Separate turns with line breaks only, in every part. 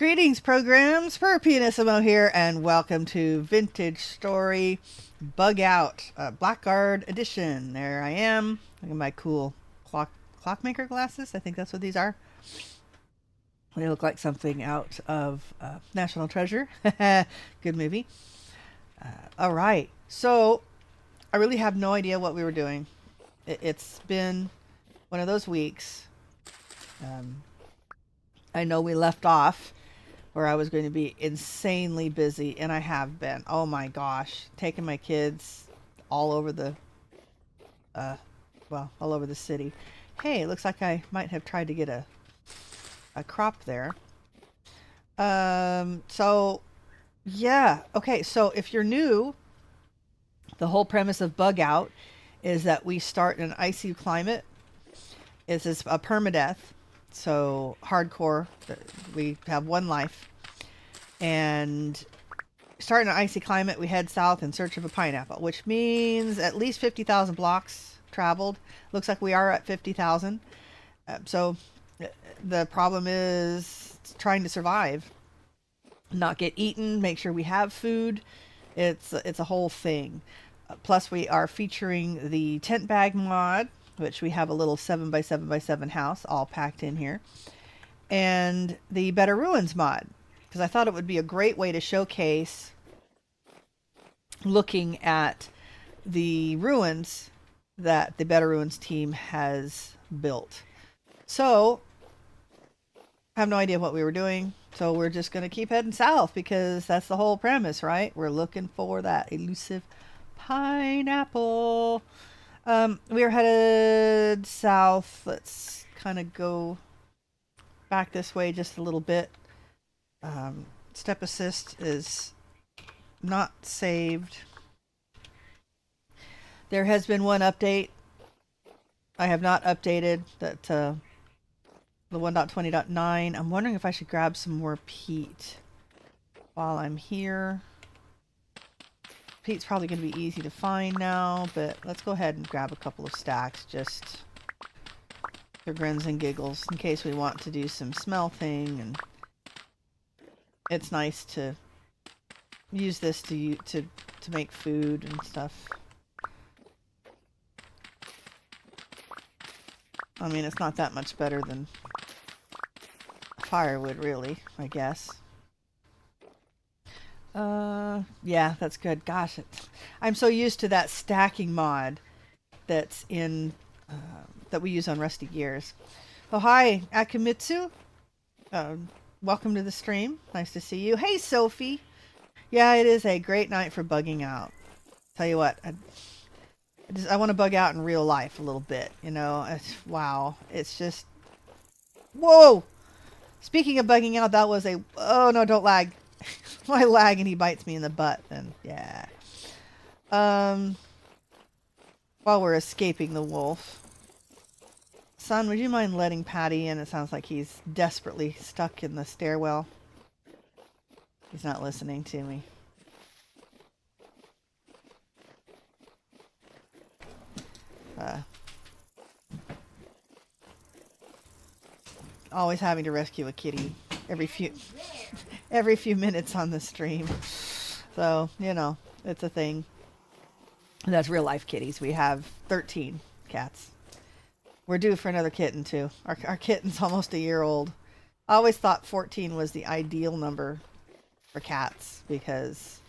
Greetings, programs. Pyrrh Pianissimo here, and welcome to Vintage Story Bug Out, Blackguard edition. There I am. Look at my cool clockmaker glasses. I think that's what these are. They look like something out of National Treasure. Good movie. All right. So, I really have no idea what we were doing. It's been one of those weeks. I know we left off where I was going to be insanely busy, and I have been. Oh my gosh, taking my kids all over the, all over the city. Hey, it looks like I might have tried to get a crop there. So, yeah. Okay, so if you're new, the whole premise of Bug Out is that we start in an icy climate. It's a permadeath. So hardcore, we have one life, and starting an icy climate, we head south in search of a pineapple, which means at least 50,000 blocks traveled. Looks like we are at 50,000. So the problem is trying to survive, not get eaten, make sure we have food. It's a whole thing. Plus, we are featuring the tent bag mod, which we have a little 7x7x7 house all packed in here, and the Better Ruins mod, because I thought it would be a great way to showcase looking at the ruins that the Better Ruins team has built. So I have no idea what we were doing, so we're just going to keep heading south because that's the whole premise, right? We're looking for that elusive pineapple. We are headed south. Let's kind of go back this way just a little bit. Step assist is not saved. There has been one update. I have not updated that the 1.20.9. I'm wondering if I should grab some more peat while I'm here. Peat's probably going to be easy to find now, but let's go ahead and grab a couple of stacks just for grins and giggles in case we want to do some smelting. And it's nice to use this to make food and stuff. I mean, it's not that much better than firewood, really, I guess. Yeah, that's good. Gosh, I'm so used to that stacking mod that's in, that we use on Rusty Gears. Oh, hi, Akimitsu. Welcome to the stream. Nice to see you. Hey, Sophie. Yeah, it is a great night for bugging out. Tell you what, I want to bug out in real life a little bit, you know. Wow, it's just, whoa. Speaking of bugging out, that was a, oh no, don't lag. If I lag and he bites me in the butt, then yeah. While we're escaping the wolf. Son, would you mind letting Patty in? It sounds like he's desperately stuck in the stairwell. He's not listening to me. Always having to rescue a kitty every few minutes on the stream. So, you know, it's a thing. That's real life kitties. We have 13 cats. We're due for another kitten too. Our kitten's almost a year old. I always thought 14 was the ideal number for cats because,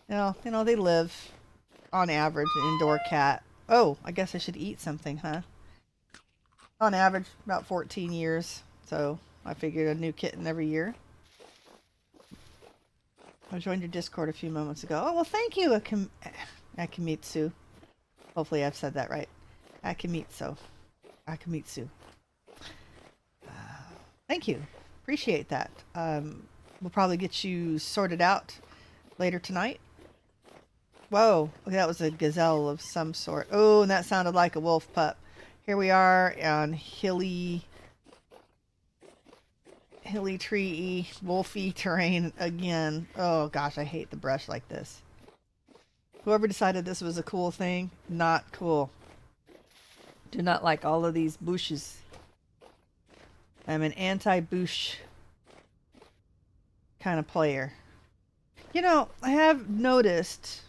you know, they live on average an indoor cat. Oh, I guess I should eat something, huh? On average, about 14 years. So I figured a new kitten every year. I joined your Discord a few moments ago. Oh, well, thank you, Akimitsu. Hopefully I've said that right. Akimitsu. Thank you. Appreciate that. We'll probably get you sorted out later tonight. Whoa, that was a gazelle of some sort. Oh, and that sounded like a wolf pup. Here we are on hilly tree wolfy terrain again. Oh gosh, I hate the brush like this. Whoever decided this was a cool thing, not cool. Do not like all of these bushes. I'm an anti-bush kind of player. You know, I have noticed,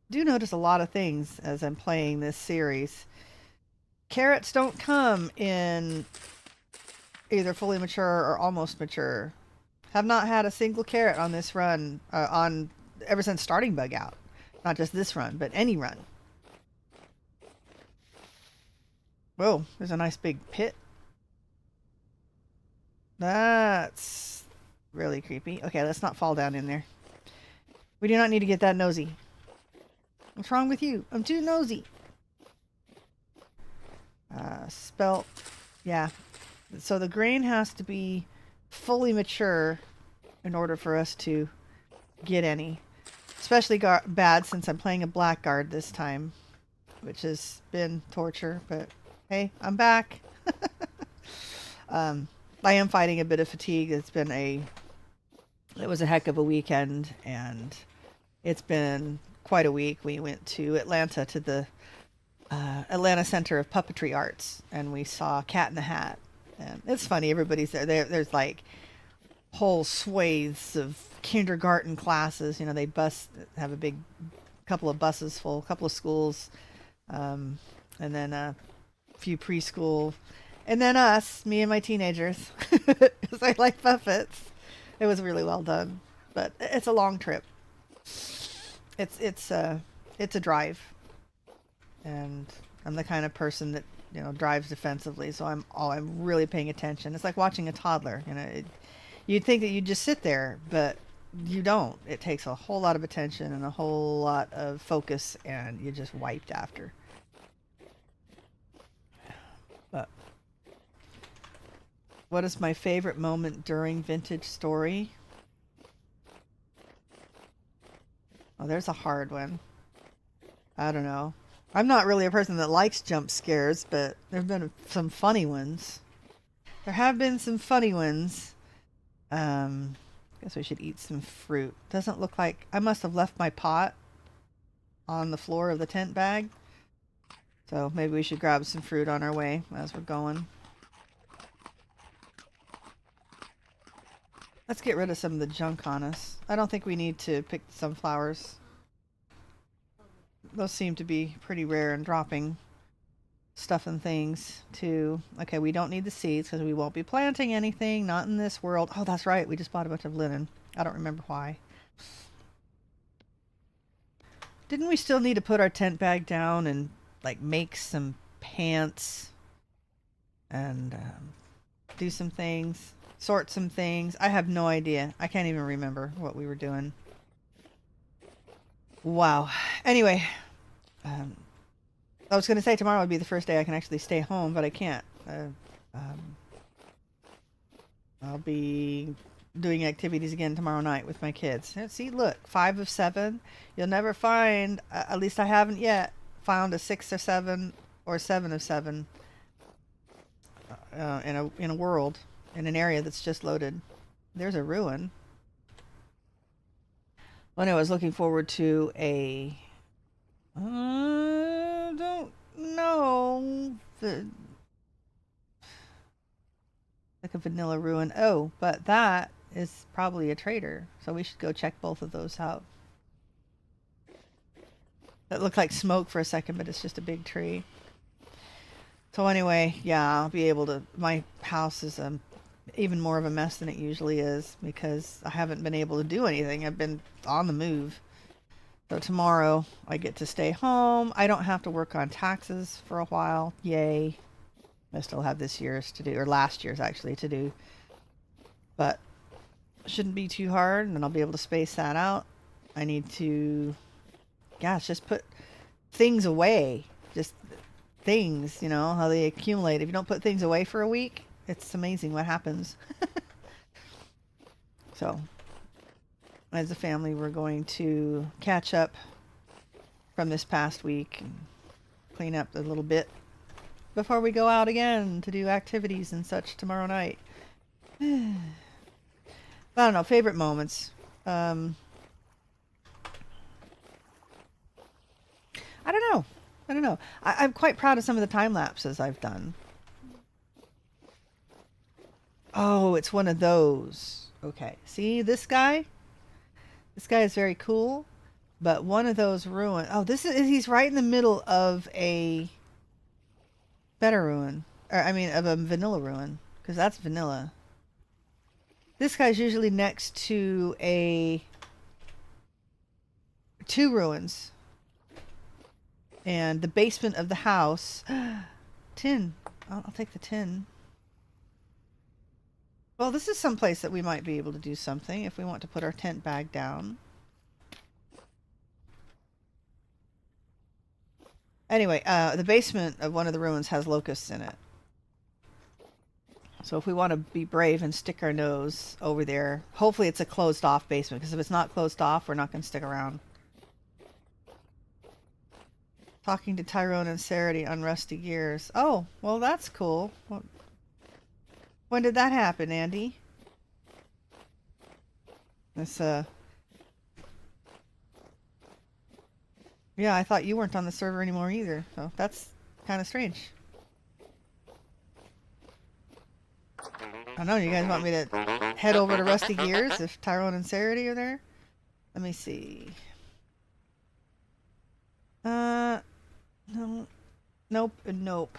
do notice a lot of things as I'm playing this series. Carrots don't come in either fully mature or almost mature. Have not had a single carrot on this run, on ever since starting Bug Out. Not just this run, but any run. Whoa, there's a nice big pit. That's really creepy. Okay, let's not fall down in there. We do not need to get that nosy. What's wrong with you? I'm too nosy. Spelt. Yeah. So the grain has to be fully mature in order for us to get any. Especially bad since I'm playing a Blackguard this time, which has been torture, but hey, I'm back. I am fighting a bit of fatigue. It was a heck of a weekend, and it's been quite a week. We went to Atlanta to the Atlanta Center of Puppetry Arts, and we saw Cat in the Hat. And it's funny, everybody's there. There's like whole swathes of kindergarten classes. You know, they have a big couple of buses full, a couple of schools, and then a few preschool, and then us, me and my teenagers, because I like puppets. It was really well done, but it's a long trip. It's a drive, and I'm the kind of person that, you know, drives defensively, so I'm really paying attention. It's like watching a toddler. You know, you'd think that you'd just sit there, but you don't. It takes a whole lot of attention and a whole lot of focus, and you're just wiped after. But what is my favorite moment during Vintage Story? Oh, there's a hard one. I don't know. I'm not really a person that likes jump scares, but there have been some funny ones. There have been some funny ones. Guess we should eat some fruit. Doesn't look like... I must have left my pot on the floor of the tent bag. So maybe we should grab some fruit on our way as we're going. Let's get rid of some of the junk on us. I don't think we need to pick sunflowers. Those seem to be pretty rare and dropping stuff and things too. Okay, we don't need the seeds because we won't be planting anything. Not in this world. Oh, that's right. We just bought a bunch of linen. I don't remember why. Didn't we still need to put our tent bag down and like make some pants and do some things, sort some things? I have no idea. I can't even remember what we were doing. Wow. Anyway, I was going to say tomorrow would be the first day I can actually stay home, but I can't. I'll be doing activities again tomorrow night with my kids. See, look, 5 of 7. You'll never find, at least I haven't yet, found a 6 or 7 or 7 of 7 in a world, in an area that's just loaded. There's a ruin. Well, no, I was looking forward to a... don't know. Like a vanilla ruin. Oh, but that is probably a trader. So we should go check both of those out. That looked like smoke for a second, but it's just a big tree. So anyway, yeah, I'll be able to... My house is even more of a mess than it usually is because I haven't been able to do anything. I've been on the move. So tomorrow I get to stay home. I don't have to work on taxes for a while. Yay. I still have this year's to do, or last year's actually to do. But it shouldn't be too hard, and then I'll be able to space that out. I need to, gosh, just put things away. Just things, you know, how they accumulate. If you don't put things away for a week, it's amazing what happens. So, as a family, we're going to catch up from this past week and clean up a little bit before we go out again to do activities and such tomorrow night. I don't know, favorite moments. I don't know. I'm quite proud of some of the time lapses I've done. Oh, it's one of those. Okay, see this guy? This guy is very cool, but one of those ruins. Oh, this is he's right in the middle of a better ruin, or I mean, of a vanilla ruin, because that's vanilla. This guy's usually next to a two ruins, and the basement of the house. Tin. I'll take the tin. Well, this is some place that we might be able to do something if we want to put our tent bag down. Anyway, the basement of one of the ruins has locusts in it. So if we want to be brave and stick our nose over there, hopefully it's a closed off basement, because if it's not closed off, we're not going to stick around. Talking to Tyrone and Sarity on Rusty Gears. Oh, well that's cool. When did that happen, Andy? This, yeah, I thought you weren't on the server anymore either, so that's kind of strange. I don't know, you guys want me to head over to Rusty Gears if Tyrone and Sarity are there? Let me see. No. Nope and nope.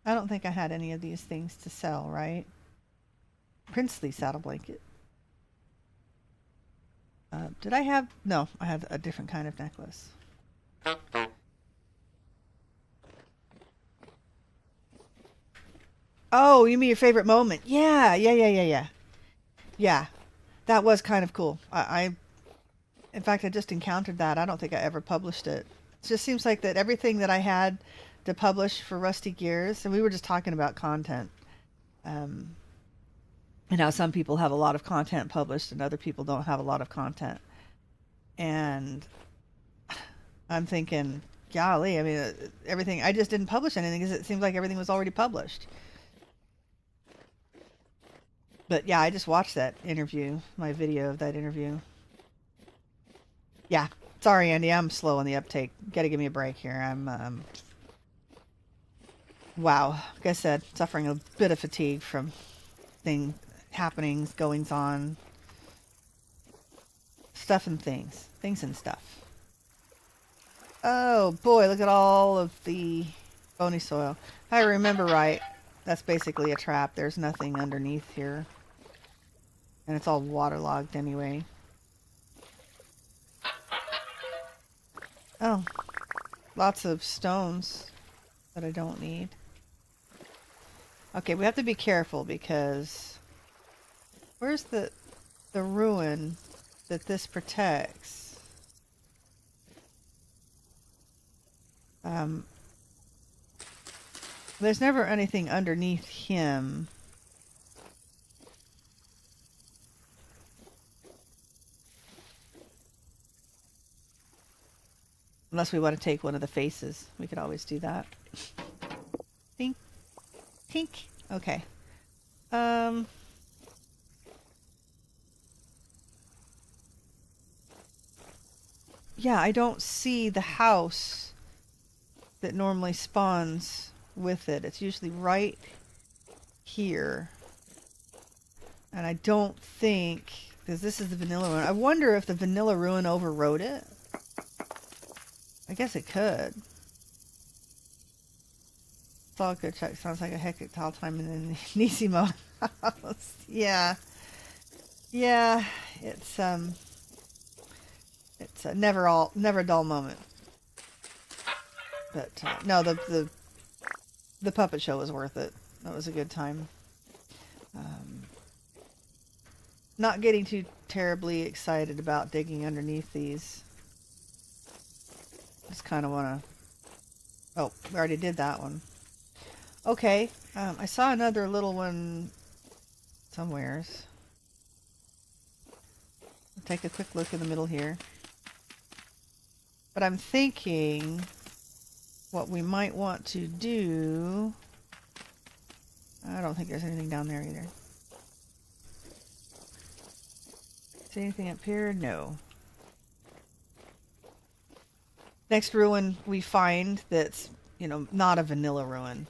I don't think I had any of these things to sell, right? Princely saddle blanket. Did I have... No, I had a different kind of necklace. Oh, you mean your favorite moment? Yeah. Yeah, that was kind of cool. In fact, I just encountered that. I don't think I ever published it. It just seems like that everything that I had to publish for Rusty Gears, and we were just talking about content, and how some people have a lot of content published and other people don't have a lot of content. And I'm thinking, golly, I mean, everything, I just didn't publish anything because it seemed like everything was already published. But yeah, I just watched that interview, my video of that interview. Yeah, sorry, Andy, I'm slow on the uptake. Gotta give me a break here. I'm, wow, like I said, suffering a bit of fatigue from happenings, goings on, stuff and things and stuff. Oh boy, look at all of the bony soil. If I remember right, that's basically a trap. There's nothing underneath here. And it's all waterlogged anyway. Oh, lots of stones that I don't need. Okay, we have to be careful because where's the ruin that this protects? There's never anything underneath him. Unless we want to take one of the faces. We could always do that. Tink. Tink. Okay. Yeah, I don't see the house that normally spawns with it. It's usually right here. And I don't think, because this is the vanilla ruin. I wonder if the vanilla ruin overrode it. I guess it could. It's all good check. Sounds like a hectic tile time in the Nisimo house. Yeah. Yeah. It's a never a dull moment. But no, the puppet show was worth it. That was a good time. Not getting too terribly excited about digging underneath these. Just kind of want to... Oh, we already did that one. Okay, I saw another little one somewheres. I'll take a quick look in the middle here. But I'm thinking what we might want to do... I don't think there's anything down there either. Is there anything up here? No. Next ruin we find that's, you know, not a vanilla ruin.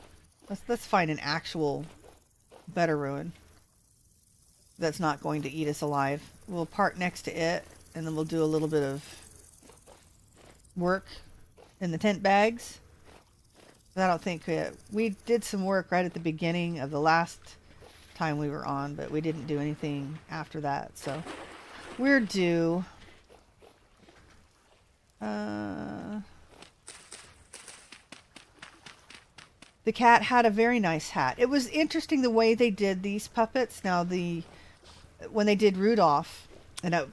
Let's find an actual better ruin. that's not going to eat us alive. We'll park next to it, and then we'll do a little bit of work in the tent bags. I don't think we did some work right at the beginning of the last time we were on, but we didn't do anything after that. So we're due. The cat had a very nice hat. It was interesting the way they did these puppets. Now when they did Rudolph, and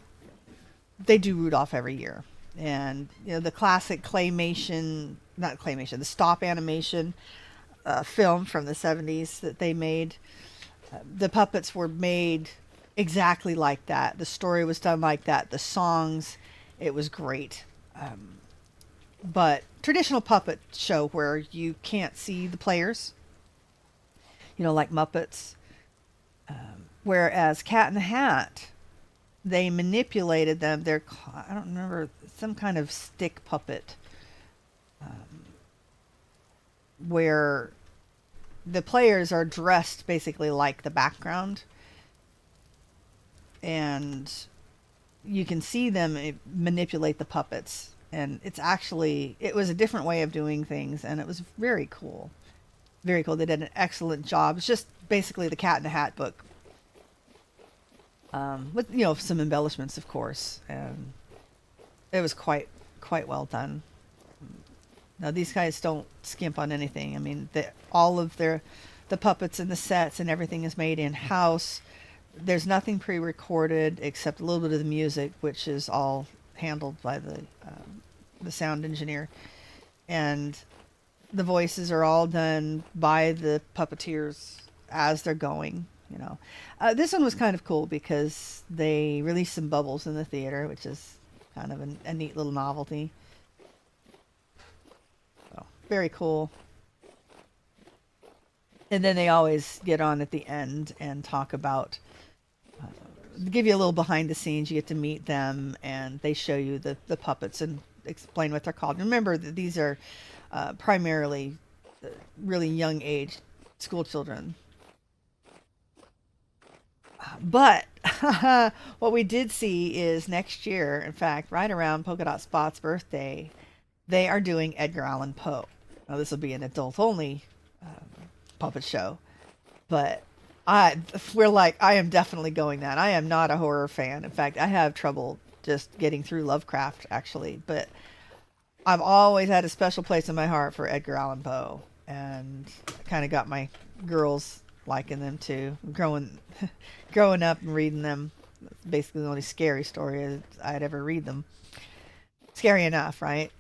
they do Rudolph every year, and the classic claymation, not claymation, the stop animation film from the 70s that they made. The puppets were made exactly like that. The story was done like that. The songs, it was great. But traditional puppet show where you can't see the players, like Muppets. Whereas Cat in the Hat, they manipulated them. I don't remember, some kind of stick puppet, where the players are dressed basically like the background, and you can see them manipulate the puppets. And it was a different way of doing things, and it was very cool. Very cool. They did an excellent job. It's just basically the Cat in the Hat book. With some embellishments, of course, and it was quite well done. Now these guys don't skimp on anything. I mean, all of the puppets and the sets and everything is made in house. There's nothing pre-recorded except a little bit of the music, which is all handled by the sound engineer, and the voices are all done by the puppeteers as they're going. This one was kind of cool because they released some bubbles in the theater, which is kind of a neat little novelty. So, very cool. And then they always get on at the end and talk about, give you a little behind the scenes. You get to meet them, and they show you the puppets and explain what they're called. Remember that these are primarily really young age school children. But what we did see is next year, in fact, right around Polka Dot Spot's birthday, they are doing Edgar Allan Poe. Now, this will be an adult-only puppet show, but I am definitely going that. I am not a horror fan. In fact, I have trouble just getting through Lovecraft, actually, but I've always had a special place in my heart for Edgar Allan Poe, and kind of got my girls liking them too. Growing up and reading them, basically the only scary story I'd ever read them. Scary enough, right?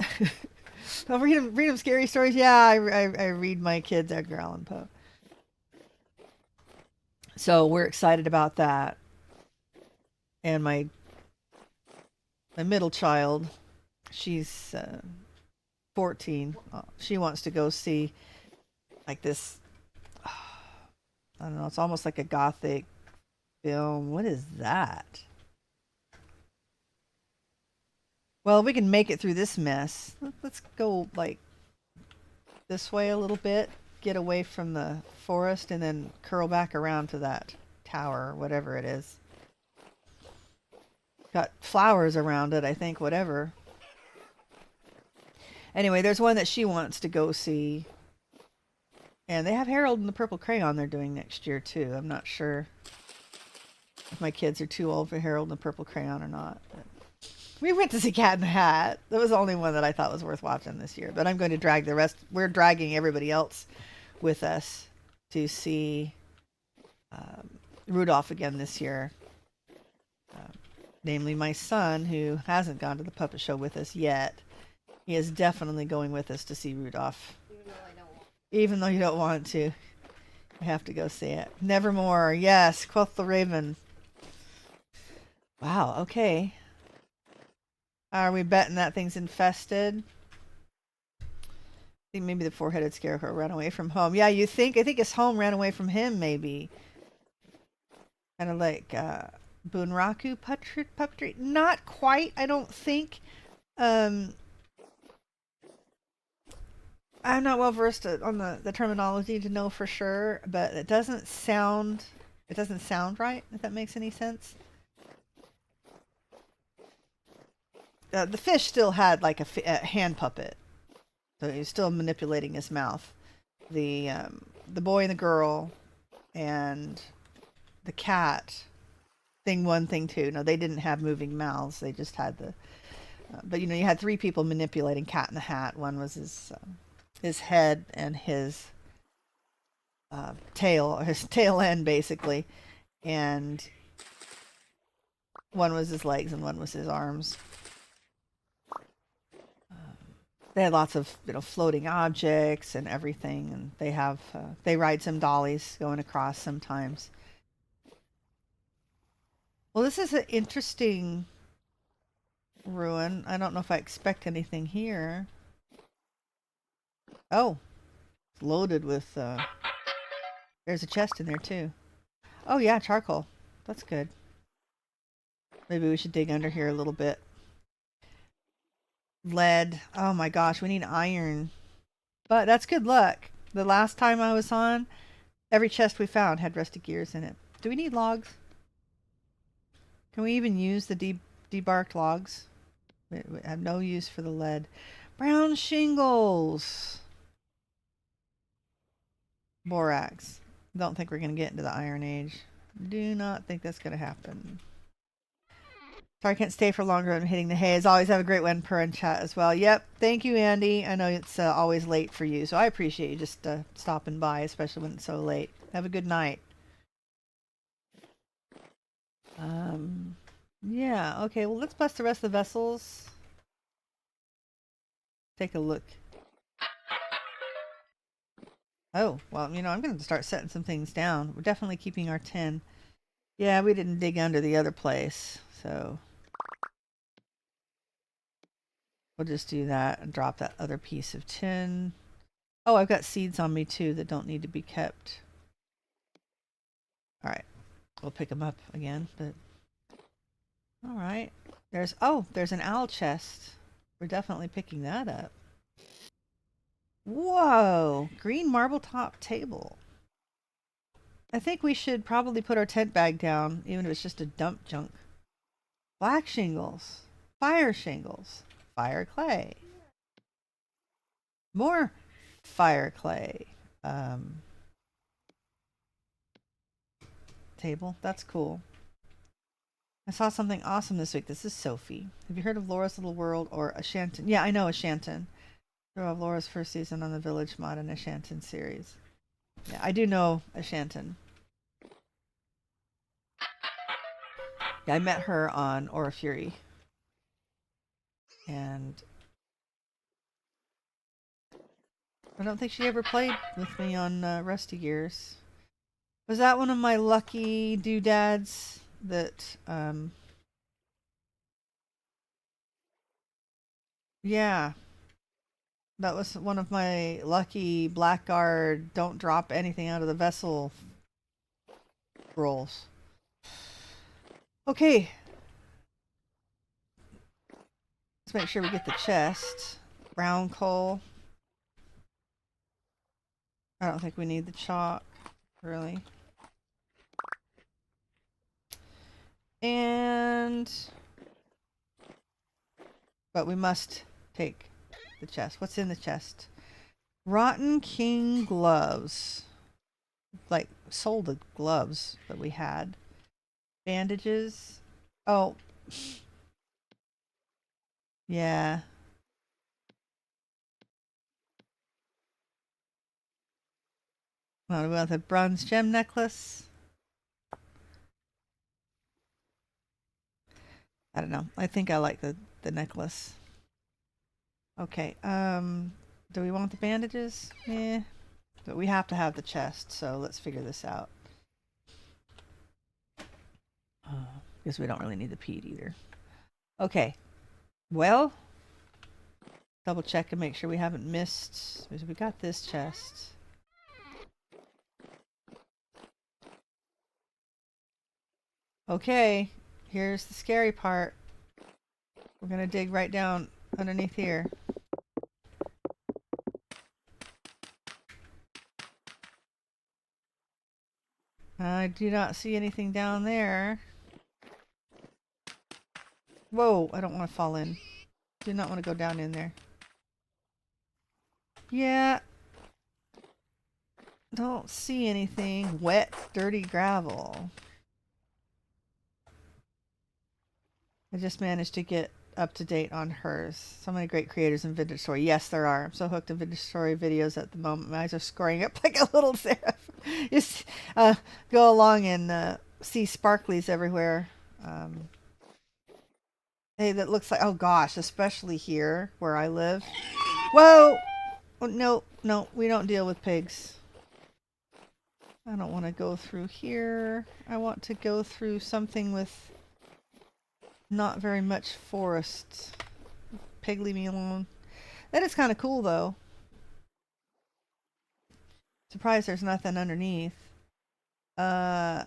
I'll read them scary stories. Yeah, I read my kids Edgar Allan Poe. So we're excited about that. And my middle child, she's 14. She wants to go see like this. I don't know. It's almost like a gothic film. What is that? Well, we can make it through this mess. Let's go like this way a little bit, get away from the forest, and then curl back around to that tower, whatever it is. Got flowers around it, I think, whatever. Anyway, there's one that she wants to go see. And they have Harold and the Purple Crayon they're doing next year, too. I'm not sure if my kids are too old for Harold and the Purple Crayon or not. But we went to see Cat in the Hat. That was the only one that I thought was worth watching this year. But I'm going to drag the rest. We're dragging everybody else with us to see Rudolph again this year. Namely my son, who hasn't gone to the puppet show with us yet. He is definitely going with us to see Rudolph. Even though you don't want to. You have to go see it. Nevermore. Yes. Quoth the Raven. Wow. Okay. Are we betting that thing's infested? I think maybe the four-headed scarecrow ran away from home. Yeah, I think his home ran away from him, maybe. Kind of like Bunraku puppetry. Not quite, I don't think. I'm not well versed on the terminology to know for sure, but it doesn't sound It doesn't sound right, if that makes any sense. The fish still had like a hand puppet, so he was still manipulating his mouth. The boy and the girl and the cat, thing one, thing two. No, they didn't have moving mouths. They just had the. But you know, you had three people manipulating Cat in the Hat. One was his head and his his tail end basically, and one was his legs and one was his arms. They had lots of floating objects and everything, and they ride some dollies going across sometimes. Well, this is an interesting ruin. I don't know if I expect anything here. Oh, it's loaded with. There's a chest in there too. Oh yeah, charcoal. That's good. Maybe we should dig under here a little bit. Lead. Oh my gosh, we need iron. But that's good luck. The last time I was on, every chest we found had rusty gears in it. Do we need logs? Can we even use the debarked logs? We have no use for the lead. Brown shingles. Borax. Don't think we're going to get into the Iron Age. Do not think that's going to happen. Sorry I can't stay for longer. I'm hitting the hay. As always, have a great one, Pyrrh in chat as well. Yep. Thank you, Andy. I know it's always late for you, so I appreciate you just stopping by, especially when it's so late. Have a good night. Yeah. Okay, well, let's bust the rest of the vessels. Take a look. Oh, well, you know, I'm going to start setting some things down. We're definitely keeping our 10. Yeah, we didn't dig under the other place, so we'll just do that and drop that other piece of tin. Oh, I've got seeds on me too that don't need to be kept. All right, we'll pick them up again, but all right. There's an owl chest. We're definitely picking that up. Whoa, green marble top table. I think we should probably put our tent bag down, even if it's just to dump junk. Black shingles, fire clay, more fire clay. Table, that's cool. I saw something awesome this week. This is Sophie. Have you heard of Laura's Little World or Ashanton? Yeah, I know Ashanton. Of Laura's first season on the Village Mod and Ashanton series. Yeah, I do know Ashanton. Yeah, I met her on Aura Fury. And I don't think she ever played with me on Rusty Gears. Was that one of my lucky doodads that, yeah. That was one of my lucky Blackguard don't drop anything out of the vessel rolls. Okay. Let's make sure we get the chest. Brown coal. I don't think we need the chalk, really. But we must take the chest. What's in the chest? Rotten King gloves. Like, sold the gloves that we had. Bandages. Oh. Yeah. What about the bronze gem necklace? I don't know. I think I like the necklace. Okay. Do we want the bandages? Yeah. But we have to have the chest, so let's figure this out. Because we don't really need the peat either. Okay. Well, double check and make sure we haven't missed. We got this chest. Okay. Here's the scary part. We're going to dig right down underneath here. I do not see anything down there. Whoa, I don't want to fall in. Do not want to go down in there. Yeah. Don't see anything. Wet, dirty gravel. I just managed to get up to date on hers. So many great creators in Vintage Story. Yes, there are. I'm so hooked on Vintage Story videos at the moment. My eyes are scoring up like a little seraph. Just go along and see sparklies everywhere. Hey, that looks like, oh gosh, especially here where I live. Whoa! Oh, no, no, we don't deal with pigs. I don't want to go through here. I want to go through something with not very much forest. Pig, leave me alone. That is kind of cool, though. Surprised there's nothing underneath. Yeah,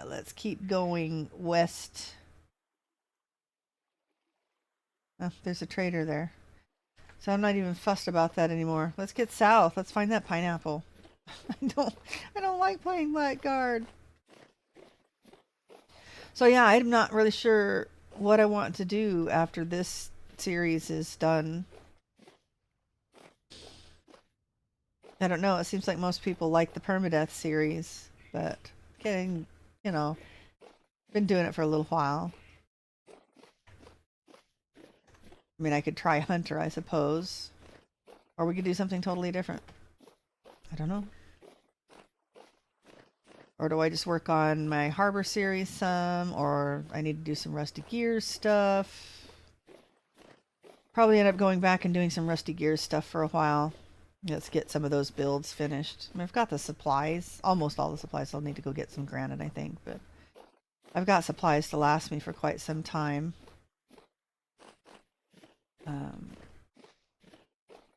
let's keep going west. Oh, there's a trader there. So I'm not even fussed about that anymore. Let's get south. Let's find that pineapple. I don't like playing Blackguard. So yeah, I'm not really sure what I want to do after this series is done. I don't know. It seems like most people like the Permadeath series, but getting, you know, been doing it for a little while. I mean, I could try Hunter, I suppose. Or we could do something totally different. I don't know. Or do I just work on my Harbor series some? Or I need to do some Rusty Gears stuff. Probably end up going back and doing some Rusty Gears stuff for a while. Let's get some of those builds finished. I mean, I've got the supplies. Almost all the supplies. I'll need to go get some granite, I think. But I've got supplies to last me for quite some time. A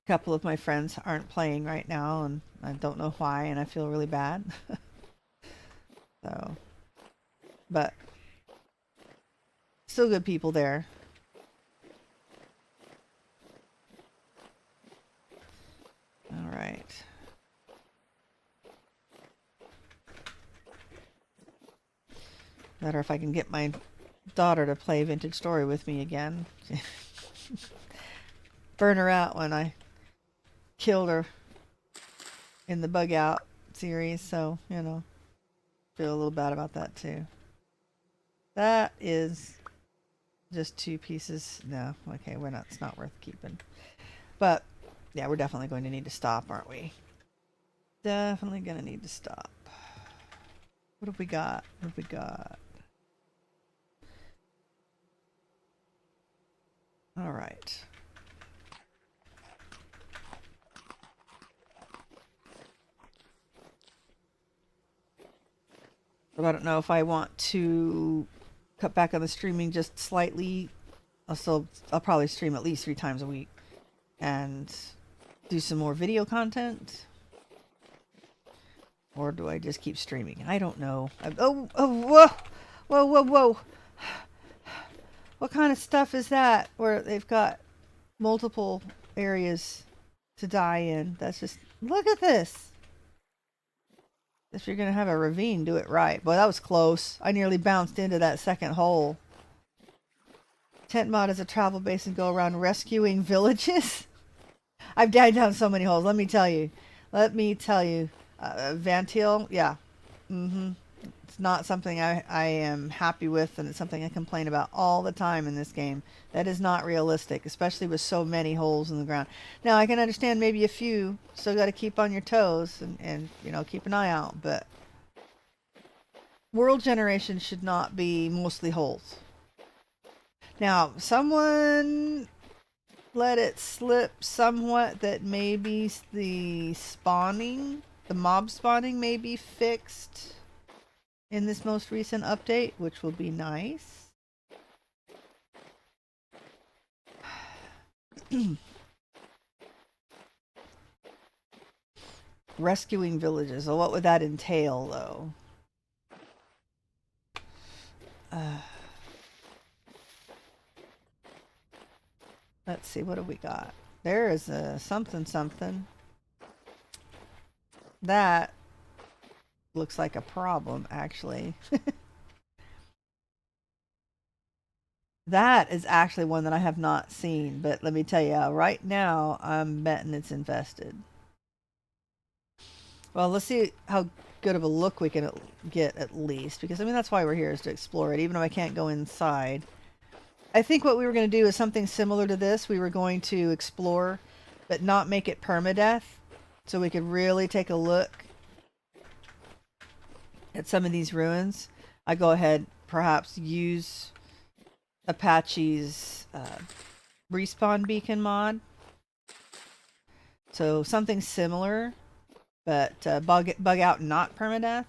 couple of my friends aren't playing right now, and I don't know why, and I feel really bad. So, but still good people there. All right. Matter if I can get my daughter to play Vintage Story with me again. Burn her out when I killed her in the Bug Out series, so, you know, feel a little bad about that too. That is just 2 pieces. No, okay, it's not worth keeping. But yeah, we're definitely going to need to stop, aren't we? Definitely gonna need to stop. What have we got? What have we got? All right. I don't know if I want to cut back on the streaming just slightly. I'll probably stream at least 3 times a week and do some more video content. Or do I just keep streaming? I don't know. Whoa! What kind of stuff is that where they've got multiple areas to die in? That's just, look at this. If you're going to have a ravine, do it right. Boy, that was close. I nearly bounced into that second hole. Tent mod is a travel base and go around rescuing villages. I've died down so many holes, let me tell you. Vantil, yeah. It's not something I am happy with, and it's something I complain about all the time in this game. That is not realistic, especially with so many holes in the ground. Now, I can understand maybe a few, still got to keep on your toes and, you know, keep an eye out, but world generation should not be mostly holes. Now, someone let it slip somewhat that maybe the mob spawning may be fixed in this most recent update, which will be nice. Rescuing villages. Well, what would that entail, though? Let's see, what have we got? There is a something. That looks like a problem, actually. That is actually one that I have not seen, but let me tell you, right now, I'm betting it's infested. Well, let's see how good of a look we can get at least, because I mean, that's why we're here, is to explore it, even though I can't go inside. I think what we were going to do is something similar to this. We were going to explore, but not make it permadeath, so we could really take a look at some of these ruins. I go ahead, perhaps use Apache's respawn beacon mod. So something similar, but bug out, not permadeath.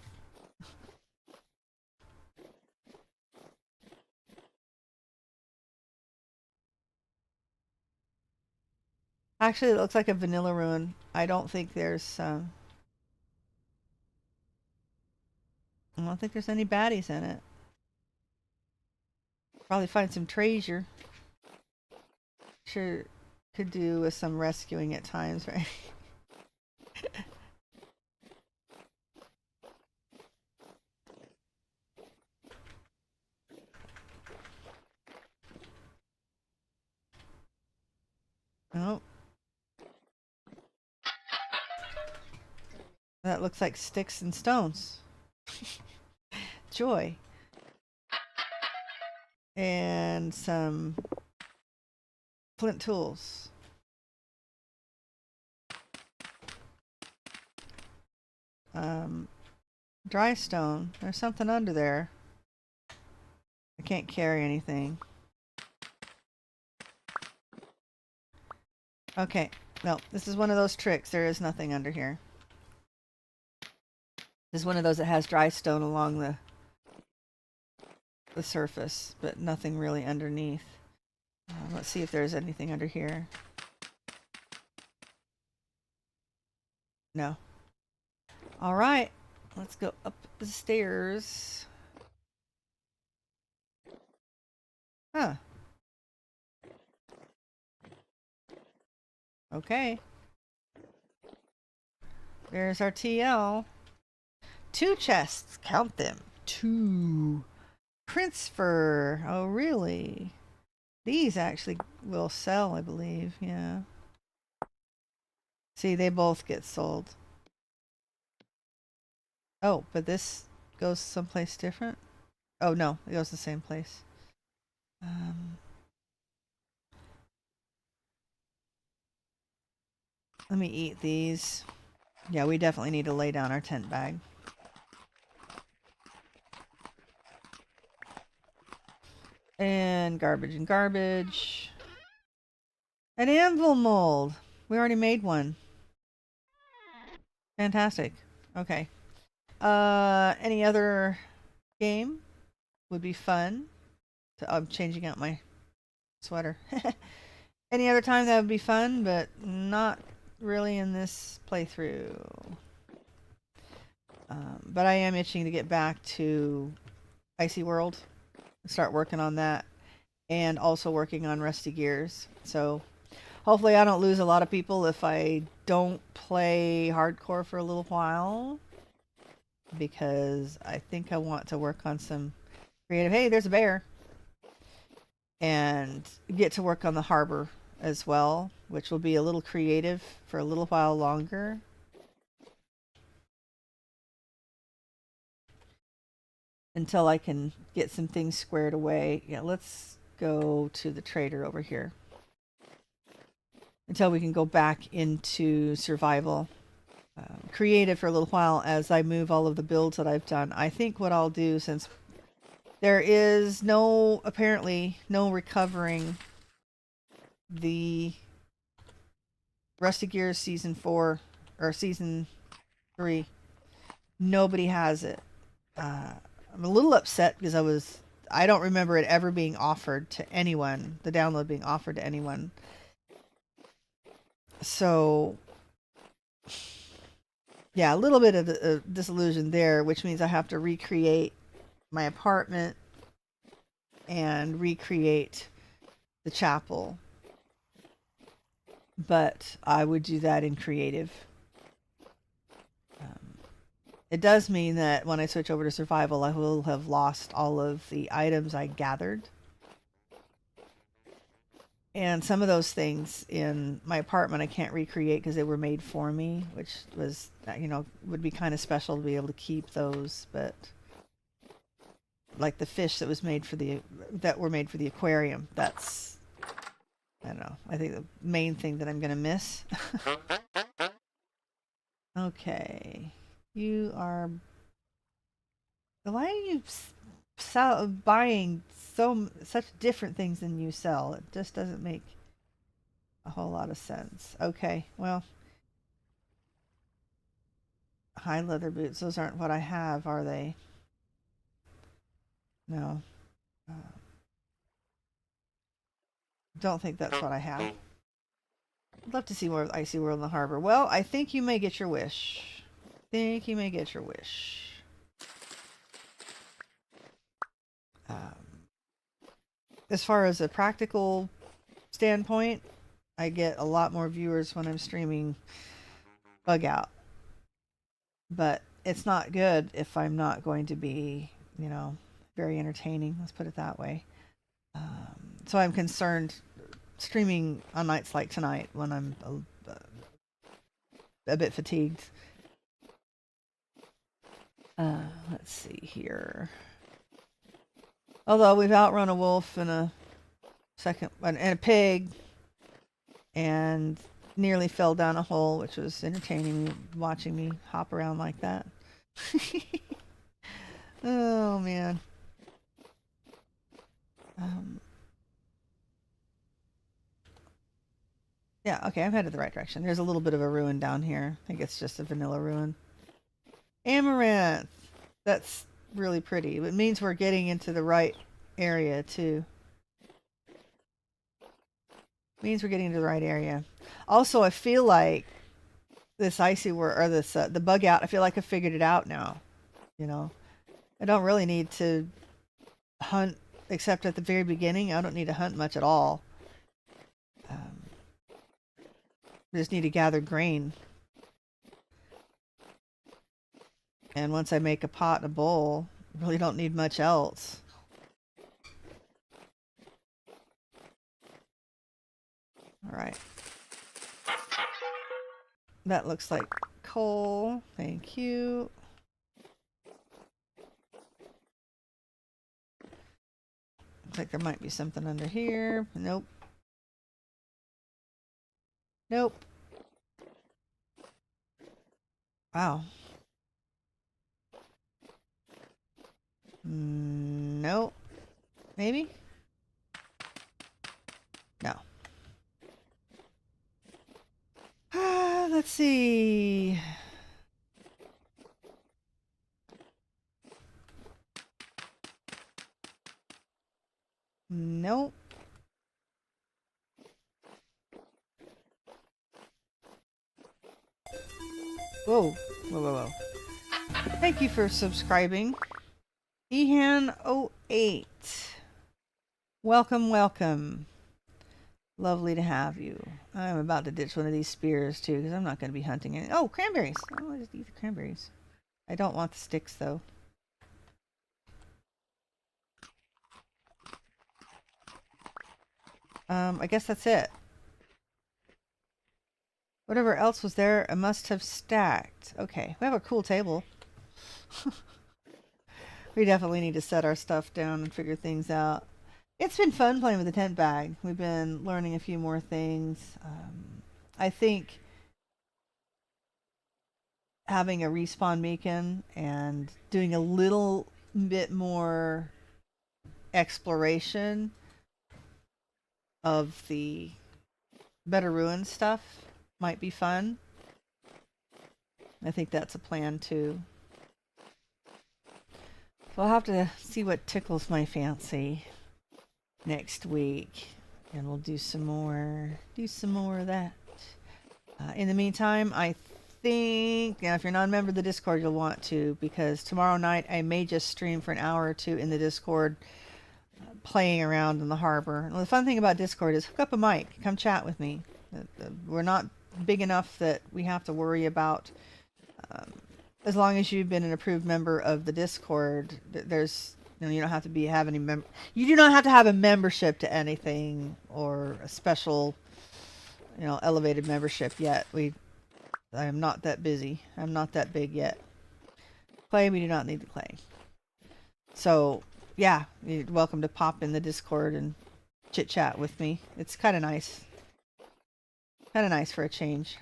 Actually, it looks like a vanilla ruin. I don't think there's I don't think there's any baddies in it. Probably find some treasure. Sure, could do with some rescuing at times, right? Oh. That looks like sticks and stones. Joy. And some flint tools. Dry stone. There's something under there. I can't carry anything. Okay. No, this is one of those tricks. There is nothing under here. This is one of those that has dry stone along the surface, but nothing really underneath. Let's see if there's anything under here. No. All right. Let's go up the stairs. Huh. Okay. There's our TL. 2 chests. Count them. 2. Prince fur. Oh, really? These actually will sell, I believe. Yeah. See, they both get sold. Oh, but this goes someplace different? Oh, no. It goes the same place. Let me eat these. Yeah, we definitely need to lay down our tent bag. And garbage and garbage. An anvil mold. We already made one. Fantastic. Okay. Any other game would be fun. I'm changing out my sweater. Any other time that would be fun, but not really in this playthrough. But I am itching to get back to Icy World. Start working on that. And also working on Rusty Gears. So hopefully I don't lose a lot of people if I don't play hardcore for a little while. Because I think I want to work on some creative. Hey, there's a bear. And get to work on the harbor as well, which will be a little creative for a little while longer. Until I can get some things squared away. Yeah, let's go to the trader over here. Until we can go back into survival. Creative for a little while as I move all of the builds that I've done. I think what I'll do, since there is apparently no recovering the Rusty Gears Season 4 or Season 3. Nobody has it. I'm a little upset because I don't remember it ever being offered to anyone, the download being offered to anyone. So, yeah, a little bit of a disillusion there, which means I have to recreate my apartment and recreate the chapel. But I would do that in creative. It does mean that when I switch over to survival, I will have lost all of the items I gathered. And some of those things in my apartment I can't recreate because they were made for me, which was, would be kind of special to be able to keep those. But like the fish that were made for the aquarium, that's, I don't know. I think the main thing that I'm gonna miss. Okay, you are. Why are you buying such different things than you sell? It just doesn't make a whole lot of sense. Okay, well, high leather boots. Those aren't what I have, are they? No. Don't think that's what I have. I'd love to see more of Icy World in the harbor. Well, I think you may get your wish. As far as a practical standpoint, I get a lot more viewers when I'm streaming Bug Out. But it's not good if I'm not going to be, very entertaining. Let's put it that way. So I'm concerned streaming on nights like tonight when I'm a bit fatigued. Let's see here. Although we've outrun a wolf and a pig, and nearly fell down a hole, which was entertaining, watching me hop around like that. Oh man. Yeah, okay, I'm headed the right direction. There's a little bit of a ruin down here. I think it's just a vanilla ruin. Amaranth! That's really pretty. It means we're getting into the right area, too. Also, I feel like this Icy World, or this, the Bug Out, I feel like I figured it out now. I don't really need to hunt, except at the very beginning. I don't need to hunt much at all. I just need to gather grain. And once I make a pot and a bowl, I really don't need much else. Alright. That looks like coal. Thank you. Looks like there might be something under here. Nope. Nope. Wow. Nope. Maybe? No. Let's see. Nope. Whoa. Whoa. Thank you for subscribing. Ehan08. Welcome. Lovely to have you. I'm about to ditch one of these spears too, because I'm not going to be hunting any. Oh, cranberries. I'll just eat the cranberries. I don't want the sticks though. I guess that's it. Whatever else was there, I must have stacked. Okay, we have a cool table. We definitely need to set our stuff down and figure things out. It's been fun playing with the tent bag. We've been learning a few more things. I think having a respawn beacon and doing a little bit more exploration of the Better Ruin stuff might be fun. I think that's a plan too. So I'll have to see what tickles my fancy next week, and we'll do some more of that. In the meantime, I think if you're not a member of the Discord, you'll want to, because tomorrow night I may just stream for an hour or two in the Discord, playing around in the harbor. And the fun thing about Discord is hook up a mic, come chat with me. We're not big enough that we have to worry about as long as you've been an approved member of the Discord, there's you don't have to have any you do not have to have a membership to anything or a special elevated membership yet. I am not that busy. I'm not that big yet. Clay, we do not need the clay. So yeah, you're welcome to pop in the Discord and chit chat with me. It's kind of nice. Kind of nice for a change.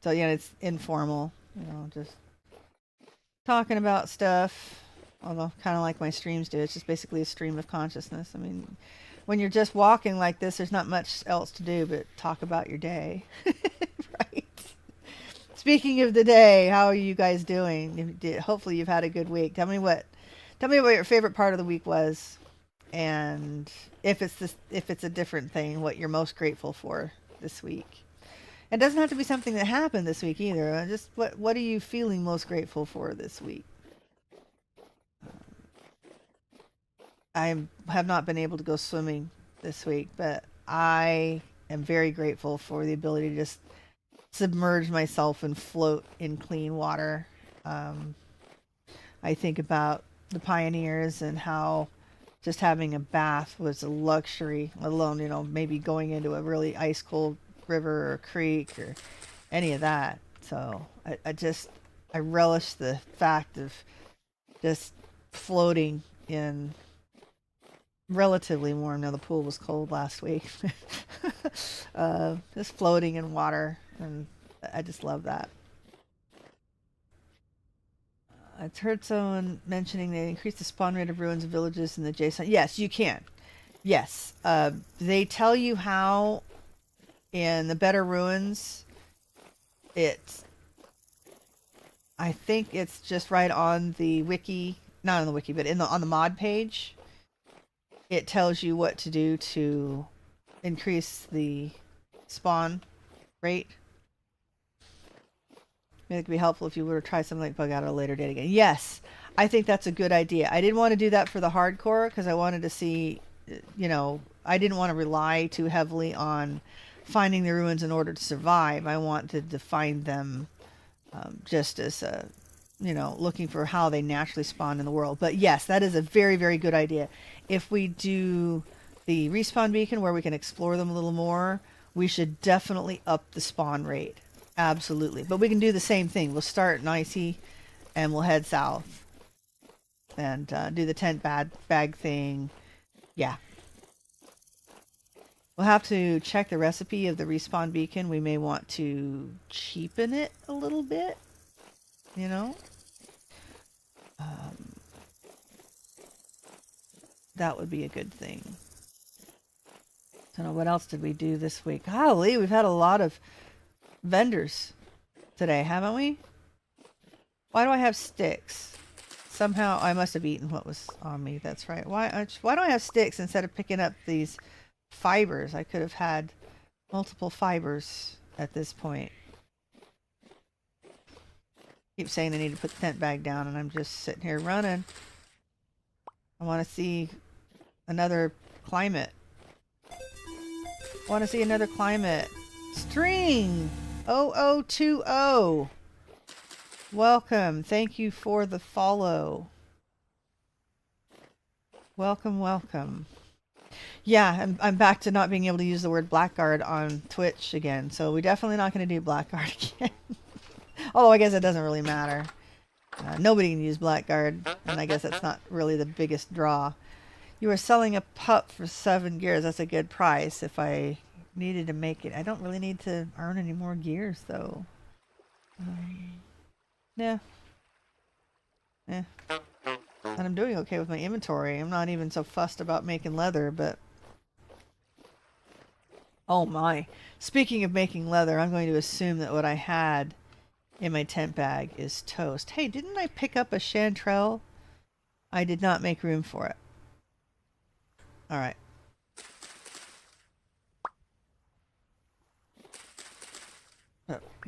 So yeah, it's informal. Just talking about stuff. Although kind of like my streams do. It's just basically a stream of consciousness. I mean, when you're just walking like this, there's not much else to do but talk about your day. Right? Speaking of the day, how are you guys doing? Hopefully you've had a good week. Tell me what your favorite part of the week was, and if it's a different thing, what you're most grateful for this week. It doesn't have to be something that happened this week either. Just what are you feeling most grateful for this week? I have not been able to go swimming this week, but I am very grateful for the ability to just submerge myself and float in clean water. I think about the pioneers and how just having a bath was a luxury, let alone, maybe going into a really ice cold river or creek or any of that. So I relish the fact of just floating in relatively warm. Now the pool was cold last week. Just floating in water, and I just love that. I've heard someone mentioning they increase the spawn rate of ruins and villages in the JSON. Yes, you can. Yes. They tell you how in the better ruins. I think it's just right on the wiki, not on the wiki, but on the mod page. It tells you what to do to increase the spawn rate. Maybe it could be helpful if you were to try something like Bug Out at a later date again. Yes, I think that's a good idea. I didn't want to do that for the hardcore because I wanted to see, I didn't want to rely too heavily on finding the ruins in order to survive. I wanted to find them just as, looking for how they naturally spawn in the world. But yes, that is a very, very good idea. If we do the respawn beacon where we can explore them a little more, we should definitely up the spawn rate. Absolutely. But we can do the same thing. We'll start in Icy and we'll head south and do the tent bag thing. Yeah. We'll have to check the recipe of the respawn beacon. We may want to cheapen it a little bit, that would be a good thing. So what else did we do this week? Golly, we've had a lot of vendors today, haven't we? Why do I have sticks? Somehow I must have eaten what was on me. That's right. Why do I have sticks instead of picking up these fibers? I could have had multiple fibers at this point. Keep saying I need to put the tent bag down, and I'm just sitting here running. I want to see another climate. I want to see another climate. String 0020. Welcome. Thank you for the follow. Welcome, welcome. Yeah, I'm back to not being able to use the word Blackguard on Twitch again. So we're definitely not going to do Blackguard again. Although I guess it doesn't really matter. Nobody can use Blackguard, and I guess that's not really the biggest draw. You are selling a pup for 7 gears. That's a good price if I needed to make it. I don't really need to earn any more gears, though. Yeah. And I'm doing okay with my inventory. I'm not even so fussed about making leather, but... Oh my. Speaking of making leather, I'm going to assume that what I had in my tent bag is toast. Hey, didn't I pick up a chanterelle? I did not make room for it. Alright.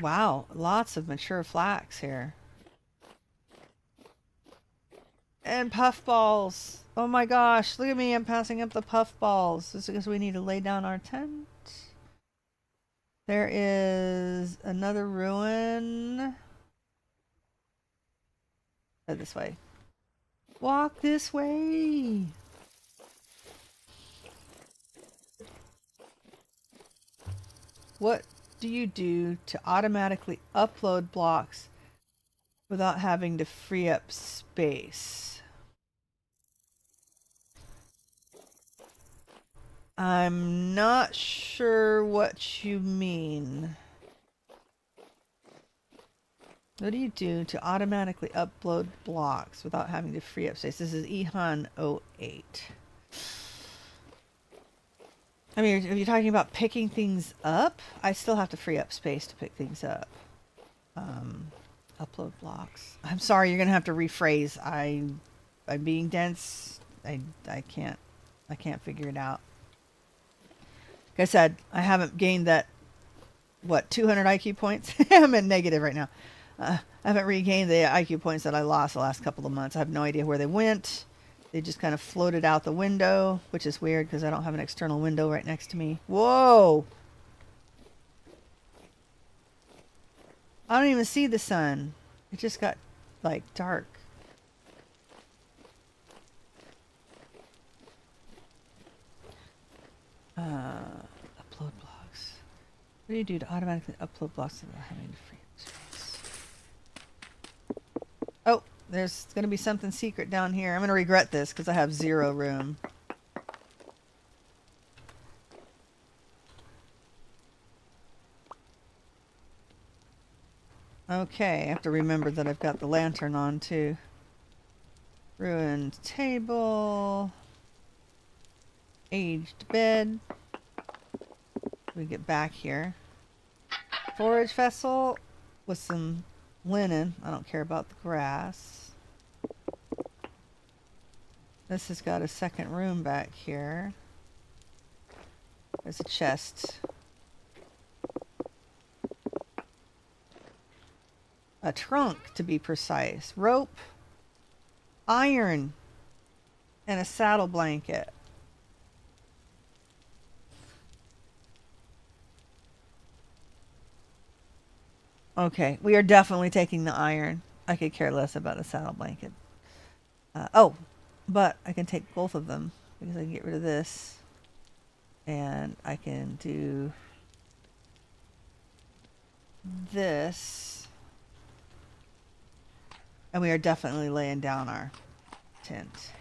Wow, lots of mature flax here. And puffballs. Oh my gosh, look at me, I'm passing up the puffballs. This is because we need to lay down our tent. There is another ruin. This way. Walk this way. What do you do to automatically upload blocks without having to free up space? I'm not sure what you mean. What do you do to automatically upload blocks without having to free up space? This is Ehan08. I mean, are you talking about picking things up? I still have to free up space to pick things up. Upload blocks. I'm sorry, you're gonna have to rephrase. I'm being dense. I can't figure it out. Like I said, I haven't gained that, what, 200 IQ points? I'm at negative right now. I haven't regained the IQ points that I lost the last couple of months. I have no idea where they went. They just kind of floated out the window, which is weird because I don't have an external window right next to me. Whoa! I don't even see the sun. It just got, like, dark. Upload blocks. What do you do to automatically upload blocks without having to free up space? Oh, there's going to be something secret down here. I'm going to regret this because I have 0 room. Okay, I have to remember that I've got the lantern on too. Ruined table. Aged bed. We get back here. Forage vessel with some linen. I don't care about the grass. This has got a second room back here. There's a chest. A trunk, to be precise. Rope, iron, and a saddle blanket. Okay, we are definitely taking the iron. I could care less about a saddle blanket. Oh, but I can take both of them because I can get rid of this. And I can do this. And we are definitely laying down our tent.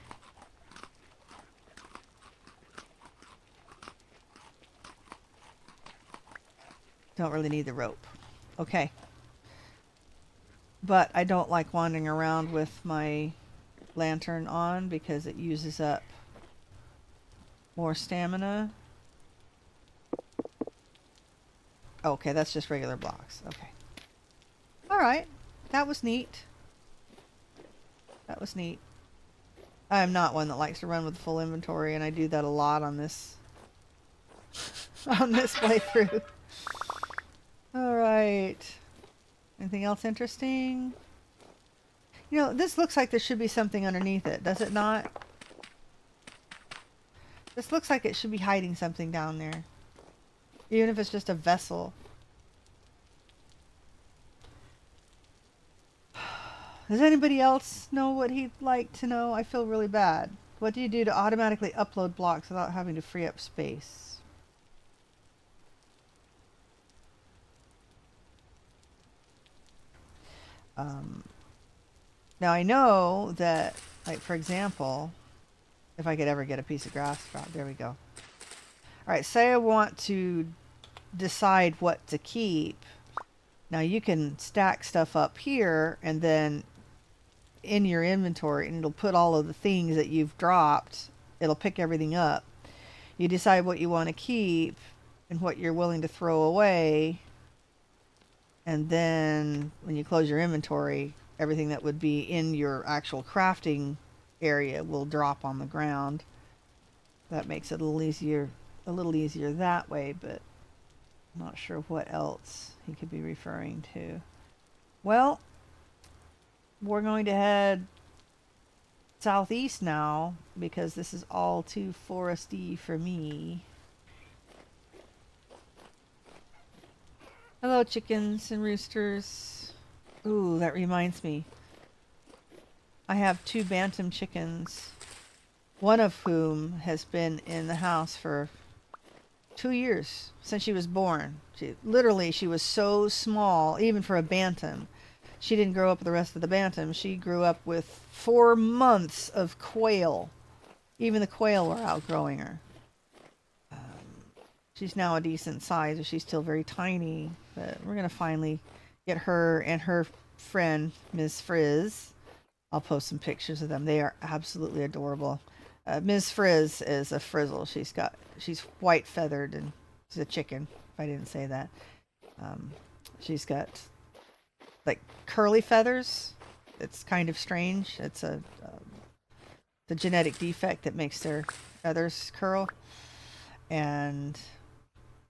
Don't really need the rope. Okay. But I don't like wandering around with my lantern on because it uses up more stamina. Okay, that's just regular blocks. Okay. Alright. That was neat. That was neat. I'm not one that likes to run with full inventory, and I do that a lot on this on this playthrough. Alright. Anything else interesting? You know, this looks like there should be something underneath it, does it not? This looks like it should be hiding something down there. Even if it's just a vessel. Does anybody else know what he'd like to know? I feel really bad. What do you do to automatically upload blocks without having to free up space? Now I know that, like, for example, if I could ever get a piece of grass drop, there we go. Alright, say I want to decide what to keep. Now you can stack stuff up here and then in your inventory, and it'll put all of the things that you've dropped. It'll pick everything up. You decide what you want to keep and what you're willing to throw away. And then when you close your inventory, everything that would be in your actual crafting area will drop on the ground. That makes it a little easier that way, but I'm not sure what else he could be referring to. Well, we're going to head southeast now because this is all too foresty for me. Hello, chickens and roosters. Ooh, that reminds me. I have 2 bantam chickens, one of whom has been in the house for 2 years, since she was born. She was so small, even for a bantam. She didn't grow up with the rest of the bantams. She grew up with 4 months of quail. Even the quail were outgrowing her. She's now a decent size, but she's still very tiny. But we're going to finally get her and her friend, Ms. Frizz. I'll post some pictures of them. They are absolutely adorable. Ms. Frizz is a frizzle. She's white feathered, and she's a chicken, if I didn't say that. She's got like curly feathers. It's kind of strange. It's the genetic defect that makes their feathers curl. And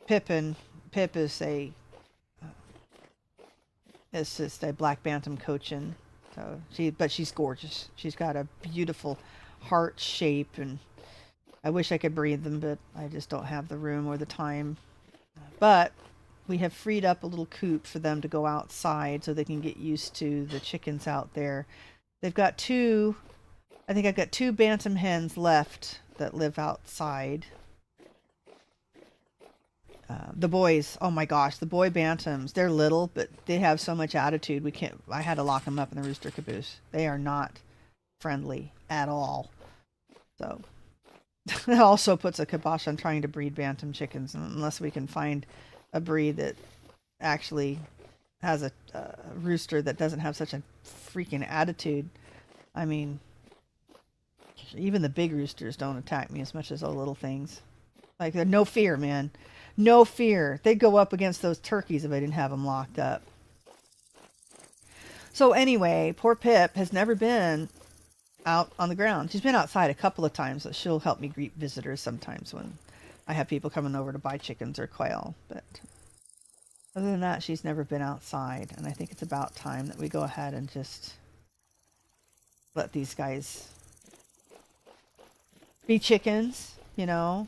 Pip is just a black bantam cochin. So but she's gorgeous. She's got a beautiful heart shape, and I wish I could breed them, but I just don't have the room or the time. But we have freed up a little coop for them to go outside so they can get used to the chickens out there. They've got 2, I think I've got 2 bantam hens left that live outside. The boys, oh my gosh, the boy bantams, they're little, but they have so much attitude. I had to lock them up in the rooster caboose. They are not friendly at all. So that also puts a kibosh on trying to breed bantam chickens, unless we can find a breed that actually has a rooster that doesn't have such a freaking attitude. I mean, even the big roosters don't attack me as much as the little things. Like, they're no fear, man. No fear. They'd go up against those turkeys if I didn't have them locked up. So anyway, poor Pip has never been out on the ground. She's been outside a couple of times, but she'll help me greet visitors sometimes when I have people coming over to buy chickens or quail. But other than that, she's never been outside. And I think it's about time that we go ahead and just let these guys be chickens, you know.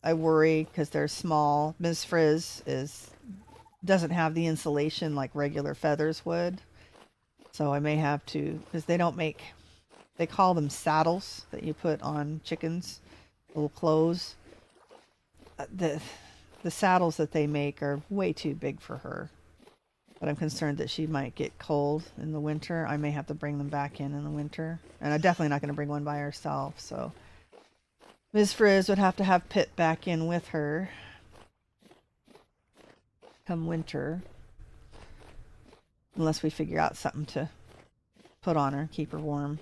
I worry because they're small. Ms. Frizz doesn't have the insulation like regular feathers would. So I may have to, because they call them saddles that you put on chickens, little clothes. The saddles that they make are way too big for her. But I'm concerned that she might get cold in the winter. I may have to bring them back in the winter. And I'm definitely not going to bring one by herself, so Ms. Frizz would have to have Pip back in with her come winter. Unless we figure out something to put on her, keep her warm.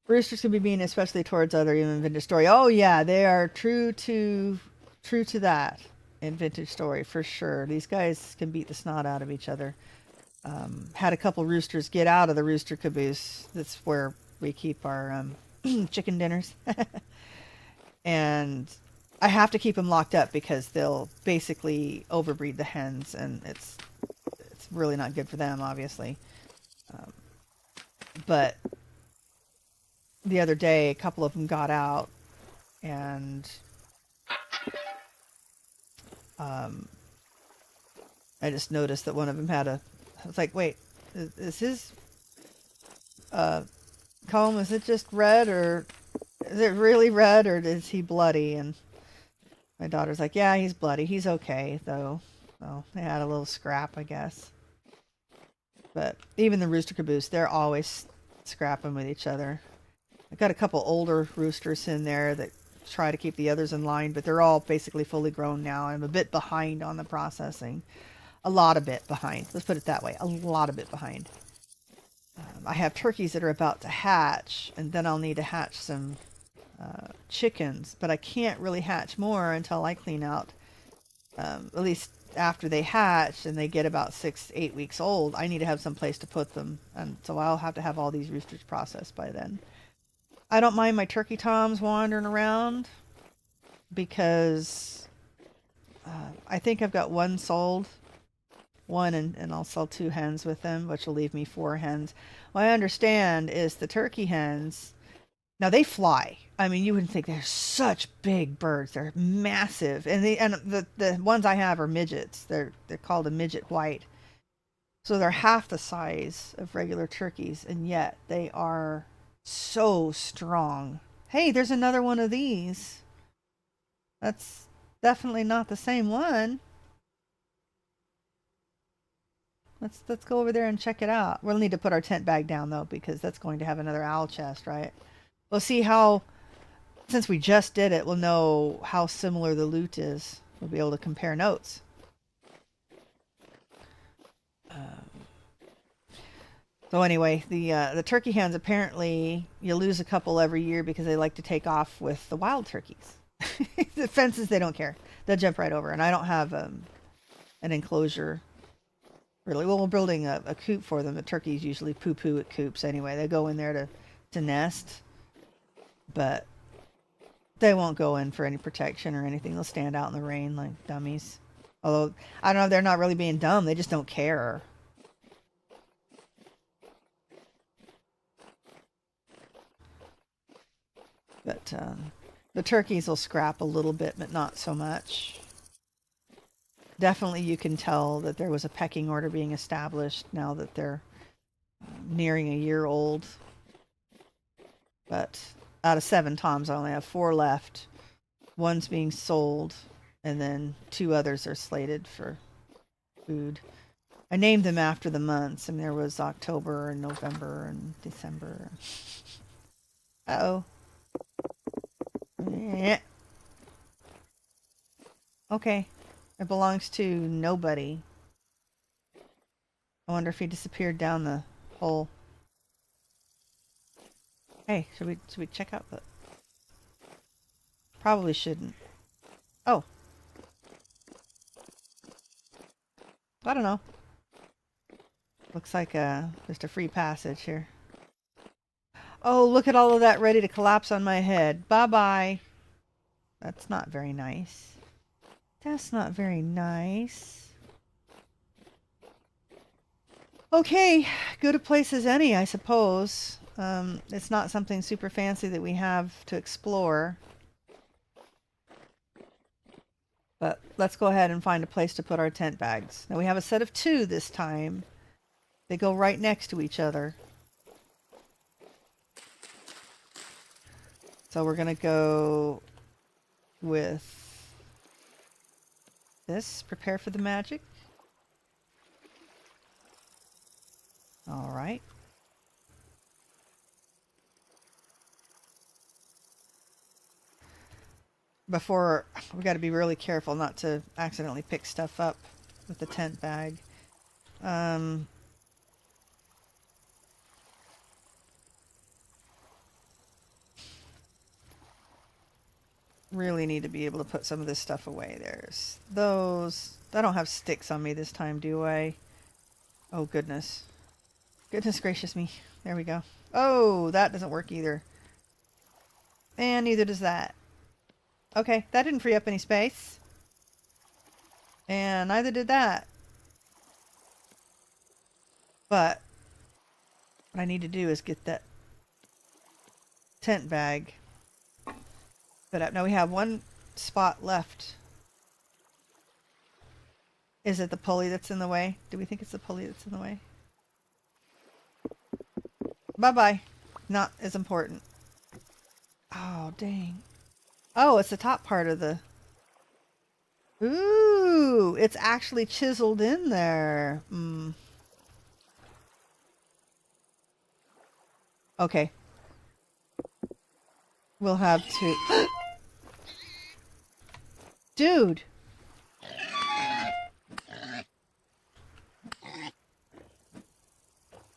Roosters can be mean, especially towards other in Vintage Story. Oh yeah, they are true to that in Vintage Story for sure. These guys can beat the snot out of each other. Had a couple roosters get out of the rooster caboose. That's where we keep our chicken dinners. And I have to keep them locked up because they'll basically overbreed the hens, and it's really not good for them, obviously. But the other day, a couple of them got out, and I just noticed that one of them had I was like, wait, is his comb, is it just red, or is it really red, or is he bloody? And my daughter's like, yeah, he's bloody. He's okay, though. So they had a little scrap, I guess. But even the rooster caboose, they're always scrapping with each other. I've got a couple older roosters in there that try to keep the others in line, but they're all basically fully grown now. I'm a bit behind on the processing. A lot of bit behind. Let's put it that way. A lot of bit behind. I have turkeys that are about to hatch, and then I'll need to hatch some chickens, but I can't really hatch more until I clean out, at least after they hatch and they get about 6 to 8 weeks old. I need to have some place to put them, and so I'll have to have all these roosters processed by then. I don't mind my turkey toms wandering around because I think I've got one sold, and I'll sell 2 hens with them, which will leave me 4 hens. What I understand is the turkey hens, now they fly. I mean, you wouldn't think they're such big birds. They're massive, and the ones I have are midgets. They're called a midget white, So they're half the size of regular turkeys, and yet they are so strong. Hey, there's another one of these. That's definitely not the same one. Let's go over there and check it out. We'll need to put our tent bag down though, because that's going to have another owl chest, right? We'll see how, since we just did it, we'll know how similar the loot is. We'll be able to compare notes. So anyway, the turkey hens, apparently you lose a couple every year because they like to take off with the wild turkeys. The fences, they don't care. They'll jump right over. And I don't have an enclosure. Really, well, we're building a coop for them. The turkeys usually poo-poo at coops anyway. They go in there to nest, but they won't go in for any protection or anything. They'll stand out in the rain like dummies. Although, I don't know if they're not really being dumb. They just don't care. But the turkeys will scrap a little bit, but not so much. Definitely you can tell that there was a pecking order being established now that they're nearing a year old. But out of 7 toms, I only have 4 left. One's being sold, and then 2 others are slated for food. I named them after the months, and there was October and November and December. Uh-oh. Yeah. Okay. It belongs to nobody. I wonder if he disappeared down the hole. Hey, should we check out the... Probably shouldn't. Oh. I don't know. Looks like just a free passage here. Oh, look at all of that ready to collapse on my head. Bye-bye. That's not very nice. That's not very nice. Okay, good a place as any, I suppose. It's not something super fancy that we have to explore. But let's go ahead and find a place to put our tent bags. Now we have a set of 2 this time. They go right next to each other. So we're going to go with this. Prepare for the magic. All right. Before, we got to be really careful not to accidentally pick stuff up with the tent bag. Really need to be able to put some of this stuff away. There's those. I don't have sticks on me this time, do I? Oh, goodness. Goodness gracious me. There we go. Oh, that doesn't work either. And neither does that. Okay, that didn't free up any space. And neither did that. But what I need to do is get that tent bag. But now we have 1 spot left. Is it the pulley that's in the way? Do we think it's the pulley that's in the way? Bye-bye. Not as important. Oh, dang. Oh, it's the top part of the... Ooh, it's actually chiseled in there. Okay. We'll have to... Dude!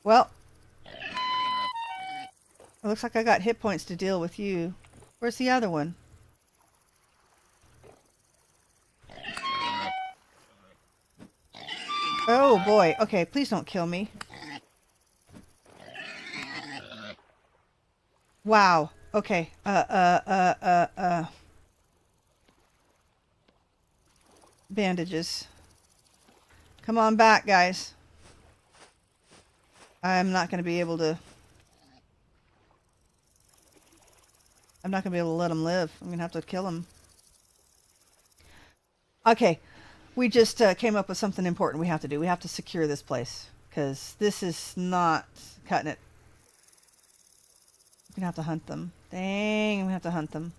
Well... It looks like I got hit points to deal with you. Where's the other one? Oh boy. Okay, please don't kill me. Wow. Okay. Bandages. Come on back, guys. I'm not going to be able to... I'm not going to be able to let him live. I'm going to have to kill him. Okay. We just came up with something important we have to do. We have to secure this place. because this is not cutting it. I'm gonna have to hunt them. Dang, I'm gonna have to hunt them.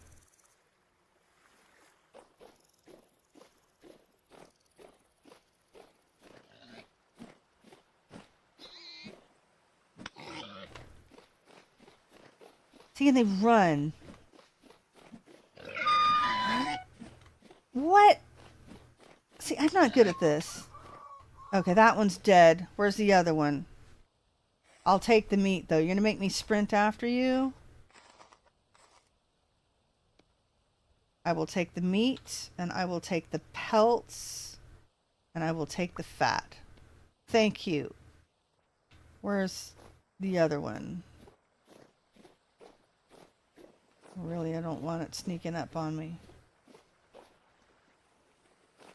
See, and they run. What? See, I'm not good at this. Okay, that one's dead. Where's the other one? I'll take the meat, though. You're gonna make me sprint after you? I will take the meat, and I will take the pelts, and I will take the fat. Thank you. Where's the other one? Really, I don't want it sneaking up on me.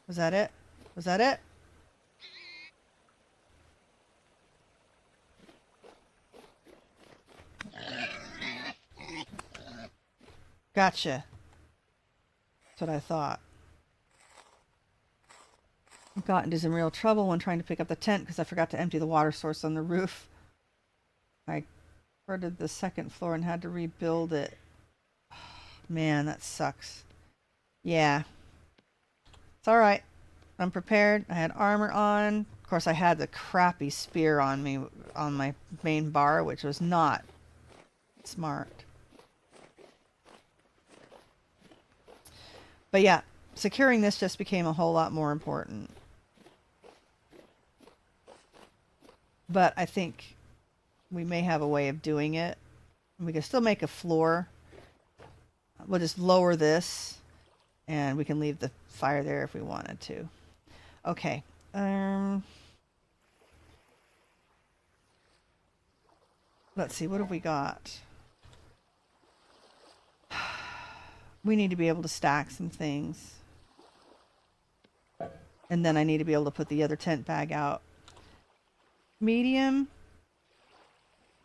Was that it? Was that it? Gotcha. That's what I thought. I got into some real trouble when trying to pick up the tent because I forgot to empty the water source on the roof. I converted the second floor and had to rebuild it. Man, that sucks. Yeah. It's alright. I'm prepared. I had armor on. Of course, I had the crappy spear on me on my main bar, which was not smart. But yeah, securing this just became a whole lot more important. But I think we may have a way of doing it. We can still make a floor. We'll just lower this, and we can leave the fire there if we wanted to. Okay. Let's see, what have we got? We need to be able to stack some things. And then I need to be able to put the other tent bag out. Medium.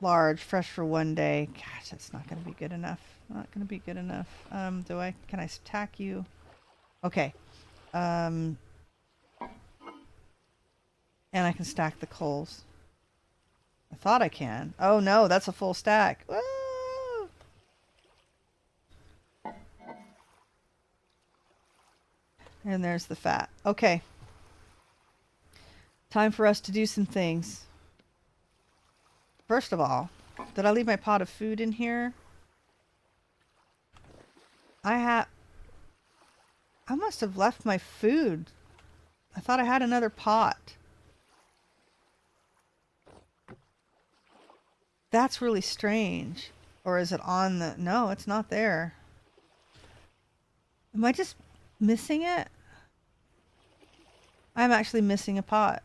Large. Fresh for one day. Gosh, that's not going to be good enough. Not going to be good enough. Can I stack you? Okay. And I can stack the coals. I thought I can. Oh no, that's a full stack. Woo! And there's the fat. Okay. Time for us to do some things. First of all, did I leave my pot of food in here? I must have left my food. I thought I had another pot. That's really strange. Or is it on the... No, it's not there. Am I just missing it? I'm actually missing a pot.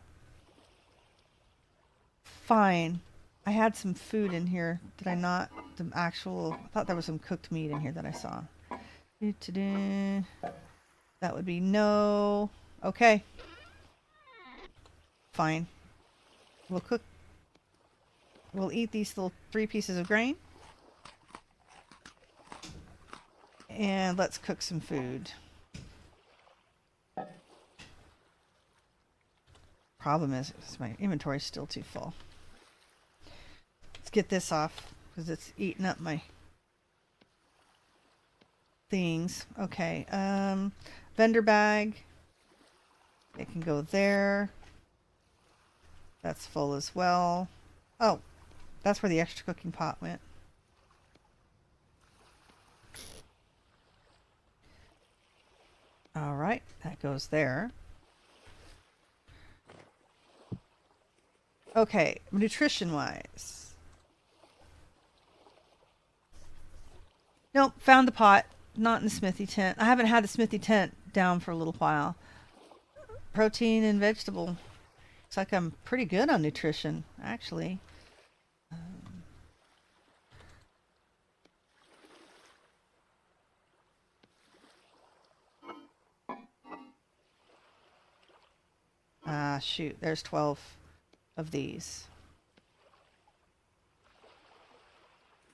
Fine. I had some food in here. Did I not? The actual... I thought there was some cooked meat in here that I saw. That would be no. Okay. Fine. We'll cook. We'll eat these little 3 pieces of grain. And let's cook some food. Problem is my inventory is still too full. Let's get this off because it's eating up my things. Okay. Vendor bag. It can go there. That's full as well. Oh, that's where the extra cooking pot went. All right, that goes there. Okay, nutrition-wise. Nope, found the pot. Not in the smithy tent. I haven't had the smithy tent down for a little while. Protein and vegetable. Looks like I'm pretty good on nutrition, actually. Shoot, there's 12 of these.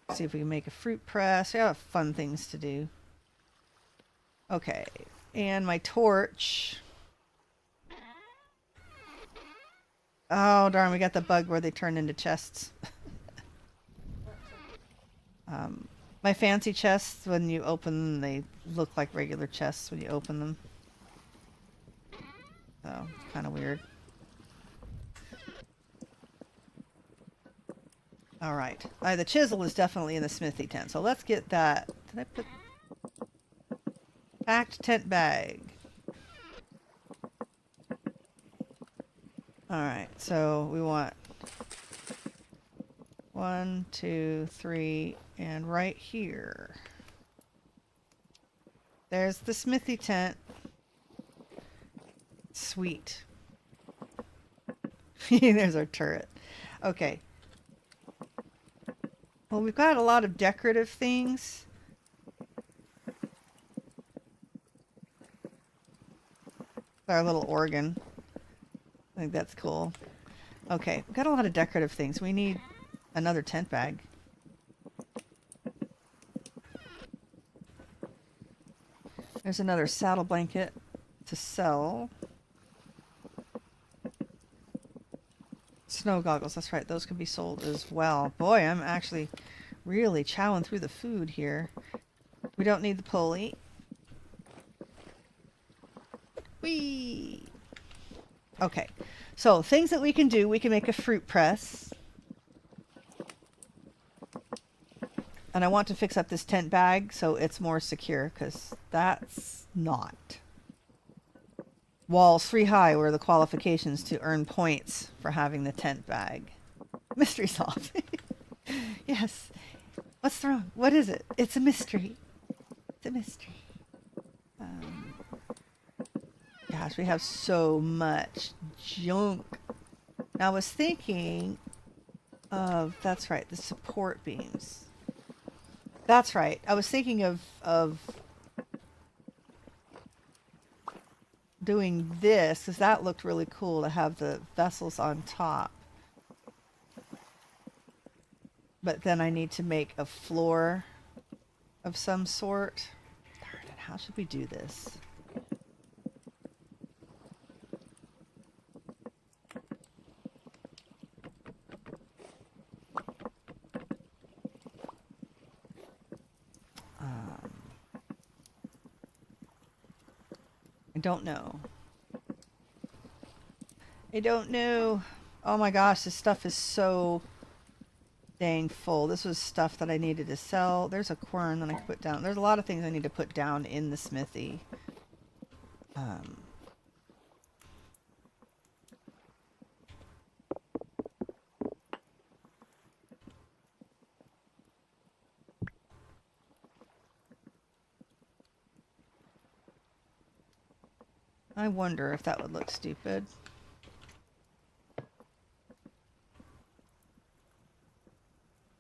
Let's see if we can make a fruit press. We have fun things to do. Okay, and my torch. Oh, darn, we got the bug where they turn into chests. My fancy chests, when you open them, they look like regular chests when you open them. So, kind of weird. Alright. The chisel is definitely in the smithy tent, so let's get that. Did I put... Packed tent bag. Alright, so we want 1, 2, 3, and right here. There's the smithy tent. Sweet. There's our turret. Okay. Well, we've got a lot of decorative things. Our little organ. I think that's cool. Okay, we've got a lot of decorative things. We need another tent bag. There's another saddle blanket to sell. Snow goggles, that's right. Those can be sold as well. Boy, I'm actually really chowing through the food here. We don't need the pulley. Whee! Okay, so things that we can do. We can make a fruit press. And I want to fix up this tent bag so it's more secure, because that's not. Walls 3 high were the qualifications to earn points for having the tent bag. Mystery solved. Yes. What's wrong? What is it? It's a mystery. It's a mystery. Gosh, we have so much junk. Now, I was thinking of, that's right, the support beams. That's right. I was thinking of doing this, because that looked really cool to have the vessels on top. But then I need to make a floor of some sort. Darn it, how should we do this? I don't know. I don't know. Oh my gosh, this stuff is so dang full. This was stuff that I needed to sell. There's a quern that I can put down. There's a lot of things I need to put down in the smithy. I wonder if that would look stupid.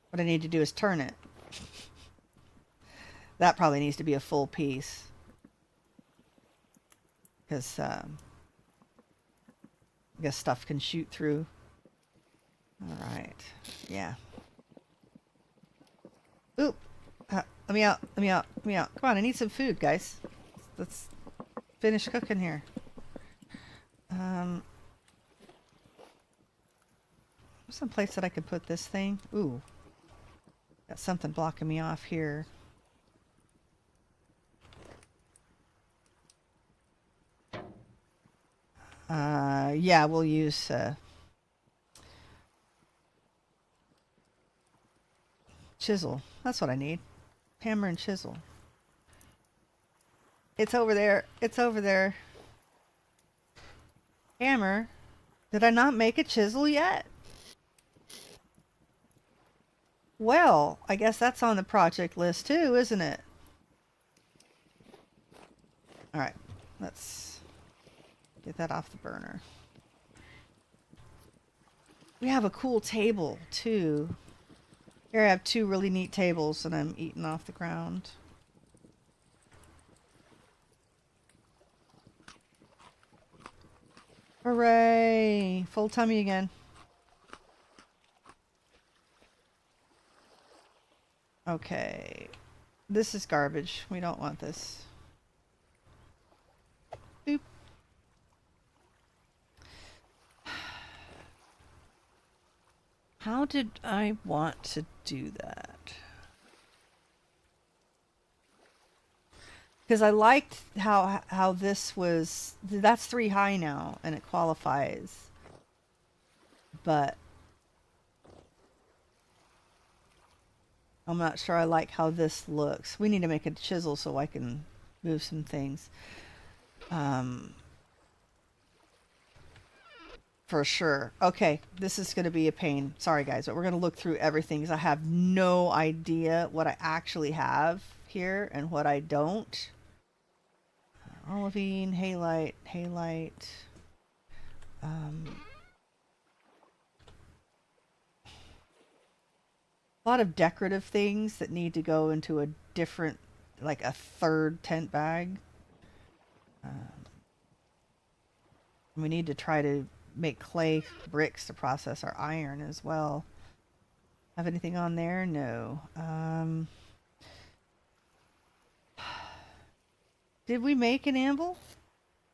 What I need to do is turn it. That probably needs to be a full piece. Because I guess stuff can shoot through. Alright. Yeah. Oop! Let me out. Let me out. Let me out. Come on, I need some food, guys. Let's finish cooking here. Some place that I could put this thing. Ooh. Got something blocking me off here. Yeah, we'll use chisel. That's what I need. Hammer and chisel. It's over there. It's over there. Hammer. Did I not make a chisel yet? Well, I guess that's on the project list too, isn't it? Alright, let's get that off the burner. We have a cool table too. Here I have 2 really neat tables that I'm eating off the ground. Hooray! Full tummy again. Okay. This is garbage. We don't want this. Boop. How did I want to do that? Because I liked how this was. That's 3 high now, and it qualifies. But I'm not sure I like how this looks. We need to make a chisel so I can move some things. For sure. Okay, this is going to be a pain. Sorry, guys, but we're going to look through everything because I have no idea what I actually have here and what I don't. Olivine, halite, halite. A lot of decorative things that need to go into a different, like a third tent bag. We need to try to make clay bricks to process our iron as well. Have anything on there? No. Did we make an anvil?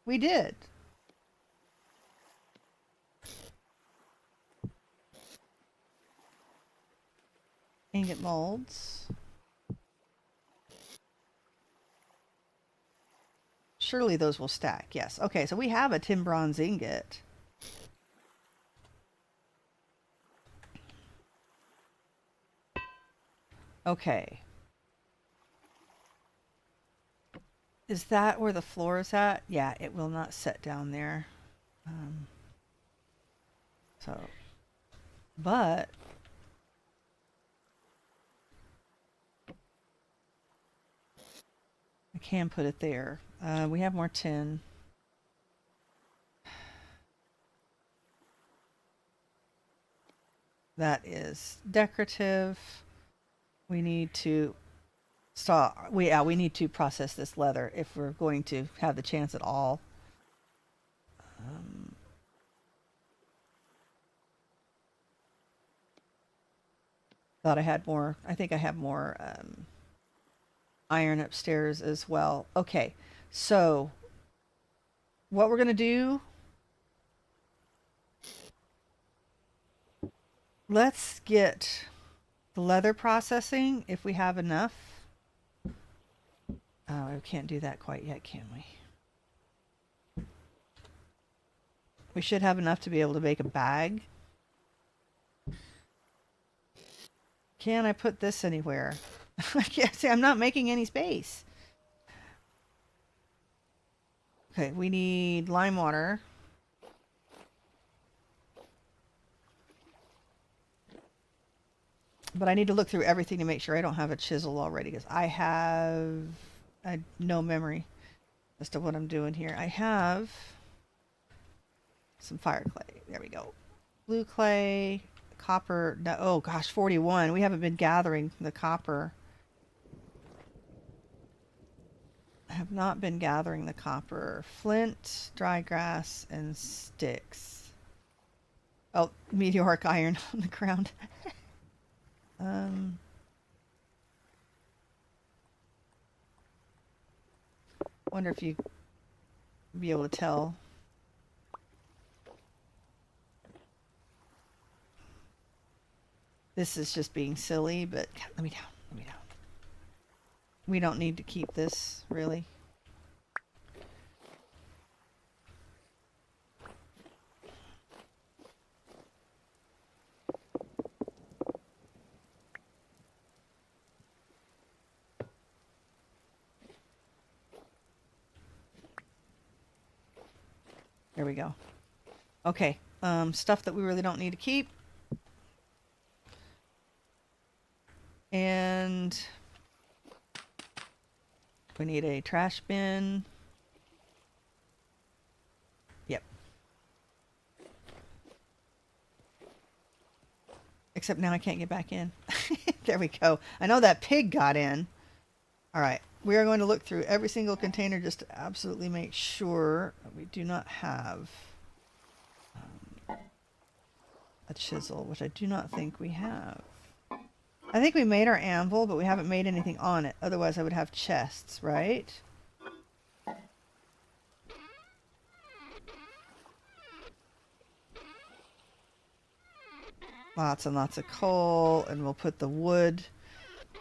We did. Ingot molds. Surely those will stack. Yes. Okay, so we have a tin bronze ingot. Okay. Is that where the floor is at? Yeah, it will not set down there. But I can put it there. We have more tin. That is decorative. We need to stop. We need to process this leather if we're going to have the chance at all. Thought I had more. I think I have more iron upstairs as well. Okay, so what we're gonna do? Let's get the leather processing if we have enough. Oh, we can't do that quite yet, can we? We should have enough to be able to make a bag. Can I put this anywhere? I can't see. I'm not making any space. Okay, we need lime water. But I need to look through everything to make sure I don't have a chisel already because I have no memory as to what I'm doing here. I have some fire clay. There we go. Blue clay, copper. No, oh gosh, 41. We haven't been gathering the copper. I have not been gathering the copper. Flint, dry grass, and sticks. Oh, meteoric iron on the ground. Wonder if you be able to tell. This is just being silly, but let me down. Let me down. We don't need to keep this, really. There we go. Okay, stuff that we really don't need to keep. And we need a trash bin. Yep. Except now I can't get back in. There we go. I know that pig got in. All right. We are going to look through every single container just to absolutely make sure that we do not have a chisel, which I do not think we have. I think we made our anvil, but we haven't made anything on it. Otherwise, I would have chests, right? Lots and lots of coal, and we'll put the wood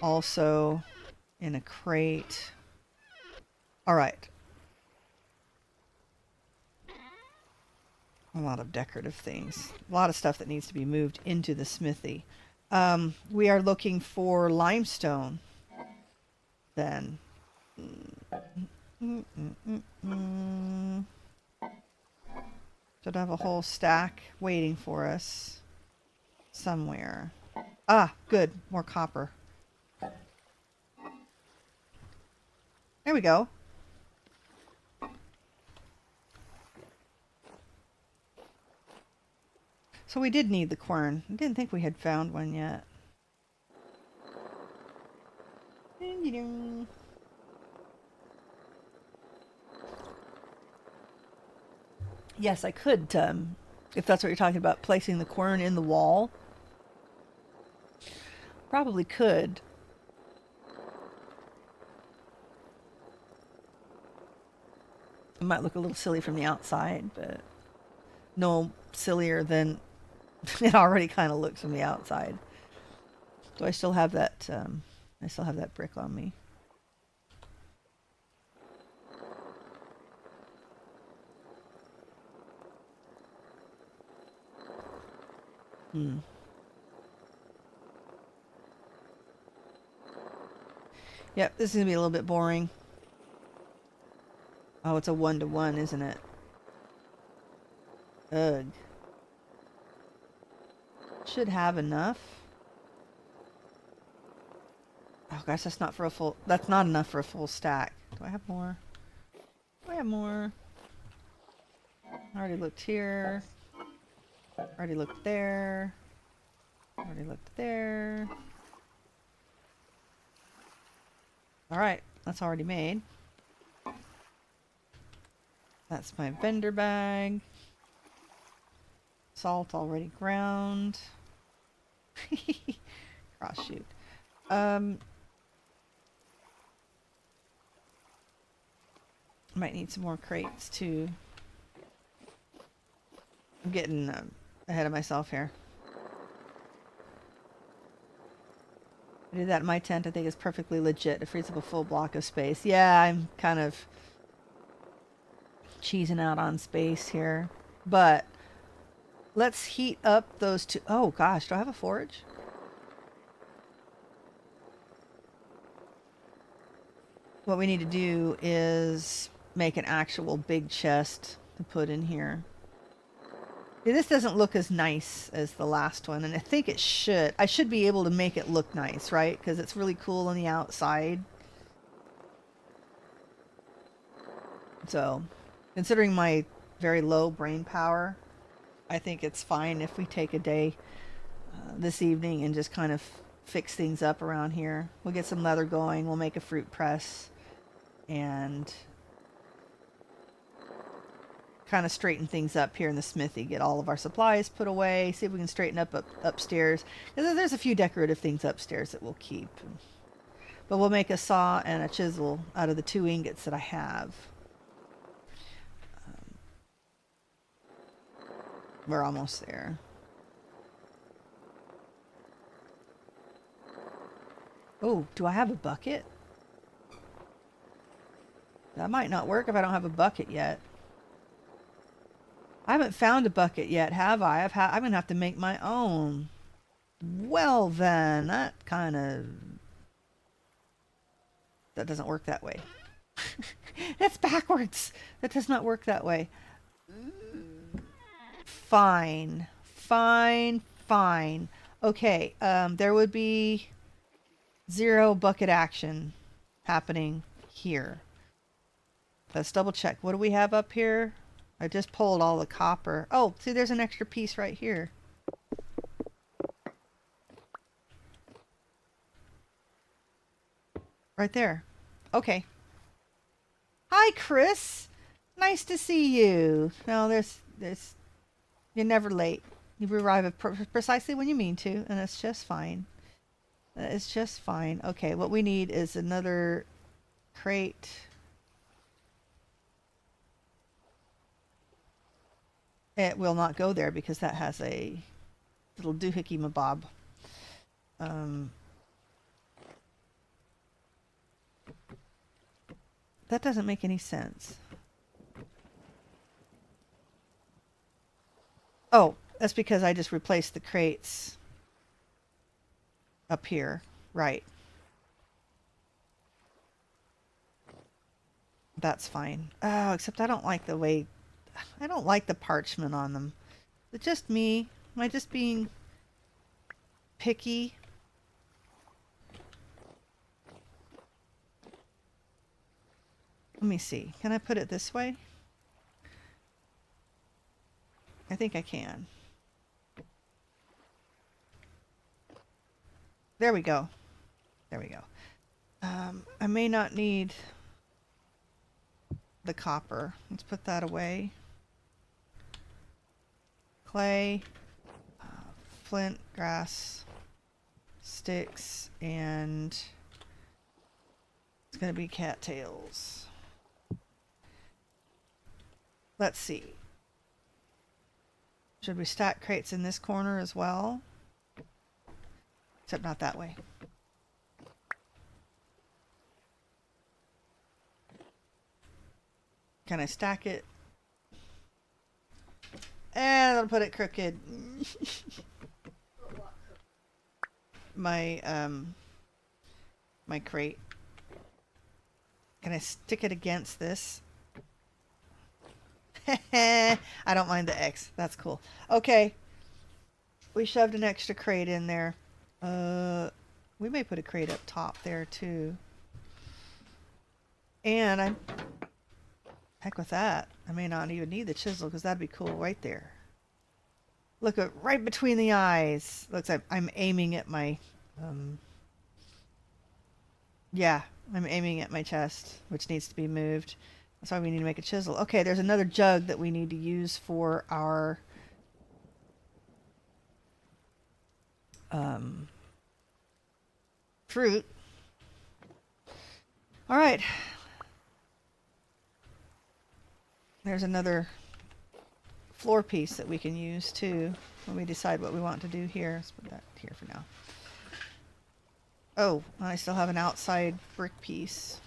also in a crate. All right. A lot of decorative things. A lot of stuff that needs to be moved into the smithy. We are looking for limestone then. Should have a whole stack waiting for us somewhere. Ah, good. More copper. There we go. So we did need the quern. I didn't think we had found one yet. Yes, I could, if that's what you're talking about, placing the quern in the wall. Probably could. It might look a little silly from the outside, but no sillier than it already kind of looks from the outside. So I still have that. I still have that brick on me. Yep, this is gonna be a little bit boring. Oh, it's a 1-to-1, isn't it? Ugh. Should have enough. Oh gosh, that's not for a full. That's not enough for a full stack. Do I have more? Do I have more? I already looked here. Already looked there. Already looked there. All right, that's already made. That's my vendor bag. Salt already ground. Cross shoot. Might need some more crates too. I'm getting ahead of myself here. I did that in my tent. I think it's perfectly legit. It frees up a full block of space. Yeah, I'm kind of cheesing out on space here. But let's heat up those two. Oh gosh, do I have a forge? What we need to do is make an actual big chest to put in here. Yeah, this doesn't look as nice as the last one, and I think it should. I should be able to make it look nice, right? Because it's really cool on the outside. So, considering my very low brain power, I think it's fine if we take a day this evening and just kind of fix things up around here. We'll get some leather going. We'll make a fruit press and kind of straighten things up here in the smithy. Get all of our supplies put away. See if we can straighten up upstairs. There's a few decorative things upstairs that we'll keep. But we'll make a saw and a chisel out of the 2 ingots that I have. We're almost there. Oh, do I have a bucket? That might not work if I don't have a bucket yet. I haven't found a bucket yet, have I? I'm going to have to make my own. Well then, that doesn't work that way. That's backwards. That does not work that way. Fine. Fine. Fine. Okay, there would be 0 bucket action happening here. Let's double check. What do we have up here? I just pulled all the copper. Oh, see, there's an extra piece right here. Right there. Okay. Hi, Chris. Nice to see you. No, you're never late. You arrive at precisely when you mean to, and it's just fine. It's just fine. Okay, what we need is another crate. It will not go there because that has a little doohickey mabob. That doesn't make any sense. Oh, that's because I just replaced the crates up here. Right. That's fine. Oh, except I don't like the way... I don't like the parchment on them. Is it just me? Am I just being picky? Let me see. Can I put it this way? I think I can. There we go. There we go. I may not need the copper. Let's put that away. Clay, flint, grass, sticks, and it's going to be cattails. Let's see. Should we stack crates in this corner as well? Except not that way. Can I stack it? And I'll put it crooked. My my crate. Can I stick it against this? I don't mind the X. That's cool. Okay. We shoved an extra crate in there. We may put a crate up top there too. And heck with that. I may not even need the chisel because that'd be cool right there. Look at right between the eyes. Looks like I'm aiming at my yeah, I'm aiming at my chest, which needs to be moved. That's why we need to make a chisel. Okay, there's another jug that we need to use for our fruit. All right. There's another floor piece that we can use too when we decide what we want to do here. Let's put that here for now. Oh, I still have an outside brick piece.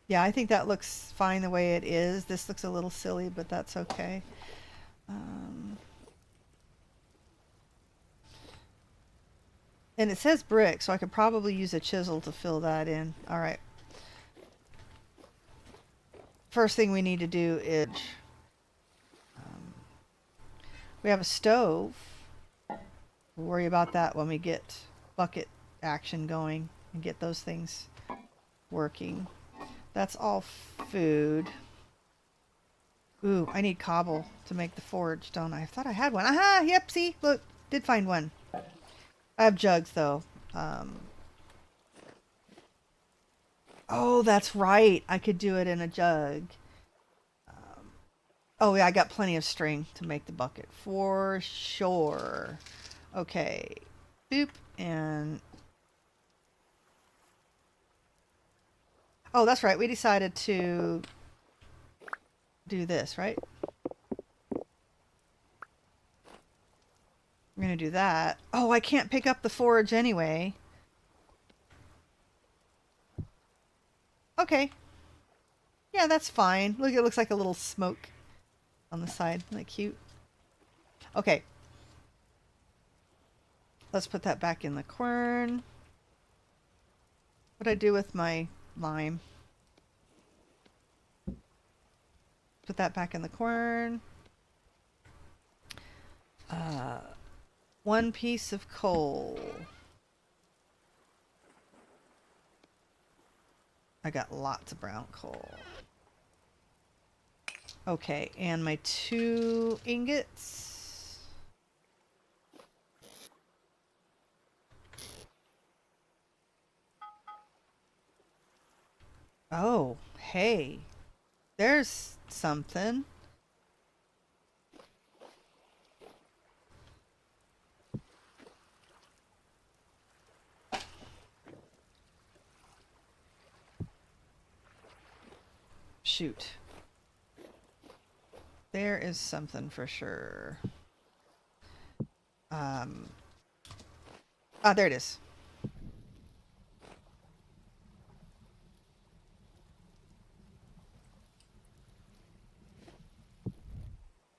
Yeah, I think that looks fine the way it is. This looks a little silly, but that's okay. And it says brick, so I could probably use a chisel to fill that in. All right. First thing we need to do is we have a stove. We'll worry about that when we get bucket action going and get those things working. That's all food. Ooh, I need cobble to make the forge, don't I? I thought I had one. Aha! Yep, see? Look, did find one. I have jugs, though. Oh, that's right. I could do it in a jug. Oh, yeah, I got plenty of string to make the bucket. For sure. Okay. Boop. And... oh, that's right. We decided to do this, right? We're going to do that. Oh, I can't pick up the forage anyway. Okay. Yeah, that's fine. Look, it looks like a little smoke on the side. Isn't that cute? Okay. Let's put that back in the quern. What'd I do with my lime? Put that back in the quern. One piece of coal. I got lots of brown coal. Okay, and my 2 ingots. Oh, hey. There's something. Shoot. There is something for sure. There it is.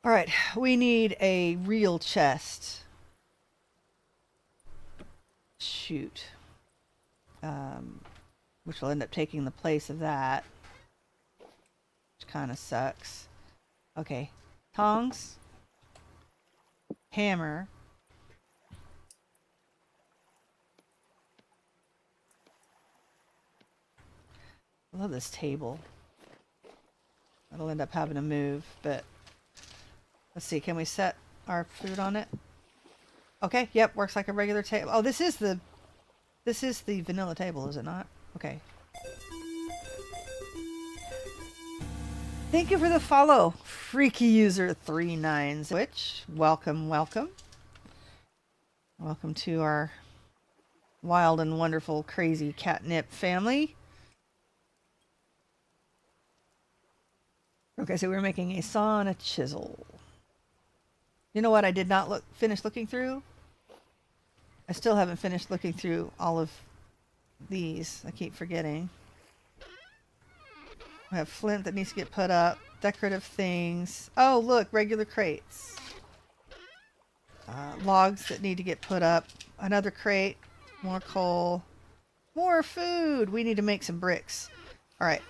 All right, we need a real chest. Shoot. Which will end up taking the place of that. Which kind of sucks. Okay. Tongs. Hammer. I love this table. It'll end up having to move, but let's see. Can we set our food on it? Okay. Yep. Works like a regular table. Oh, this is the vanilla table, is it not? Okay. Thank you for the follow, Freaky User 39. Which welcome, welcome. Welcome to our wild and wonderful, crazy catnip family. Okay, so we're making a saw and a chisel. You know what I did not finish looking through? I still haven't finished looking through all of these. I keep forgetting. We have flint that needs to get put up. Decorative things. Oh, look, regular crates. Logs that need to get put up. Another crate. More coal. More food. We need to make some bricks. All right.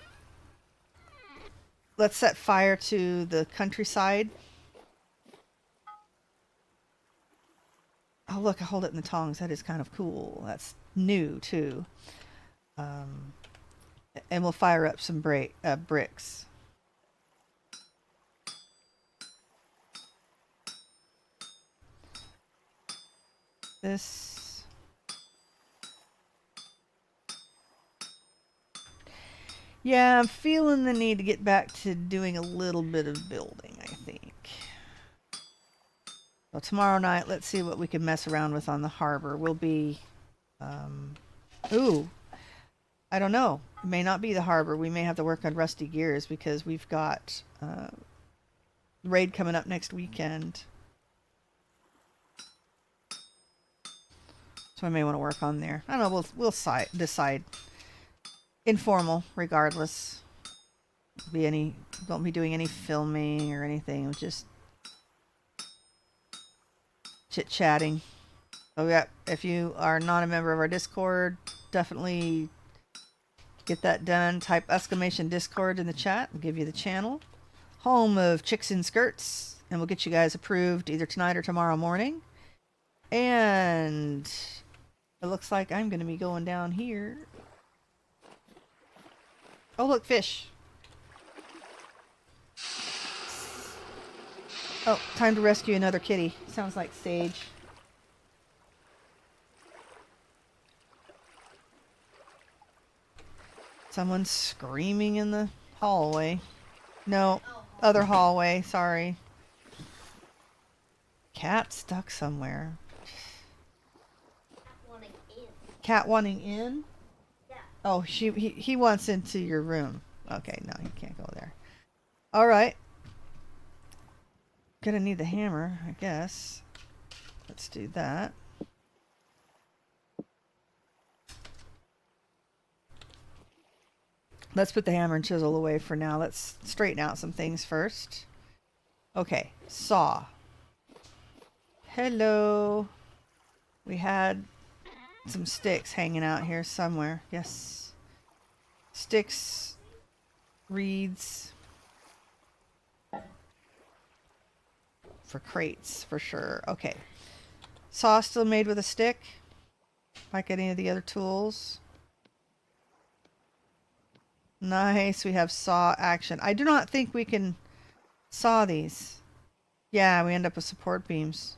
Let's set fire to the countryside. Oh, look, I hold it in the tongs. That is kind of cool. That's new, too. And we'll fire up some bricks. This. Yeah, I'm feeling the need to get back to doing a little bit of building, I think. Well, tomorrow night, let's see what we can mess around with on the harbor. We'll be... ooh. I don't know. It may not be the harbor. We may have to work on rusty gears because we've got raid coming up next weekend. So I may want to work on there. I don't know. We'll decide. Informal, regardless. Won't be doing any filming or anything. We'll just chit-chatting. So yeah, if you are not a member of our Discord, definitely get that done. Type exclamation Discord in the chat. We'll give you the channel. Home of Chicks in Skirts. And we'll get you guys approved either tonight or tomorrow morning. And it looks like I'm going to be going down here. Oh, look, fish. Oh, time to rescue another kitty. Sounds like Sage. Someone's screaming in the hallway. No, other hallway, sorry. Cat stuck somewhere. Cat wanting in? Yeah. Oh, he wants into your room. Okay, no, he can't go there. All right. Gonna need the hammer, I guess. Let's do that. Let's put the hammer and chisel away for now. Let's straighten out some things first. Okay, saw. Hello. We had some sticks hanging out here somewhere. Yes. Sticks, reeds. For crates, for sure. Okay. Saw still made with a stick? Like any of the other tools? Nice. We have saw action. I do not think we can saw these. Yeah, we end up with support beams.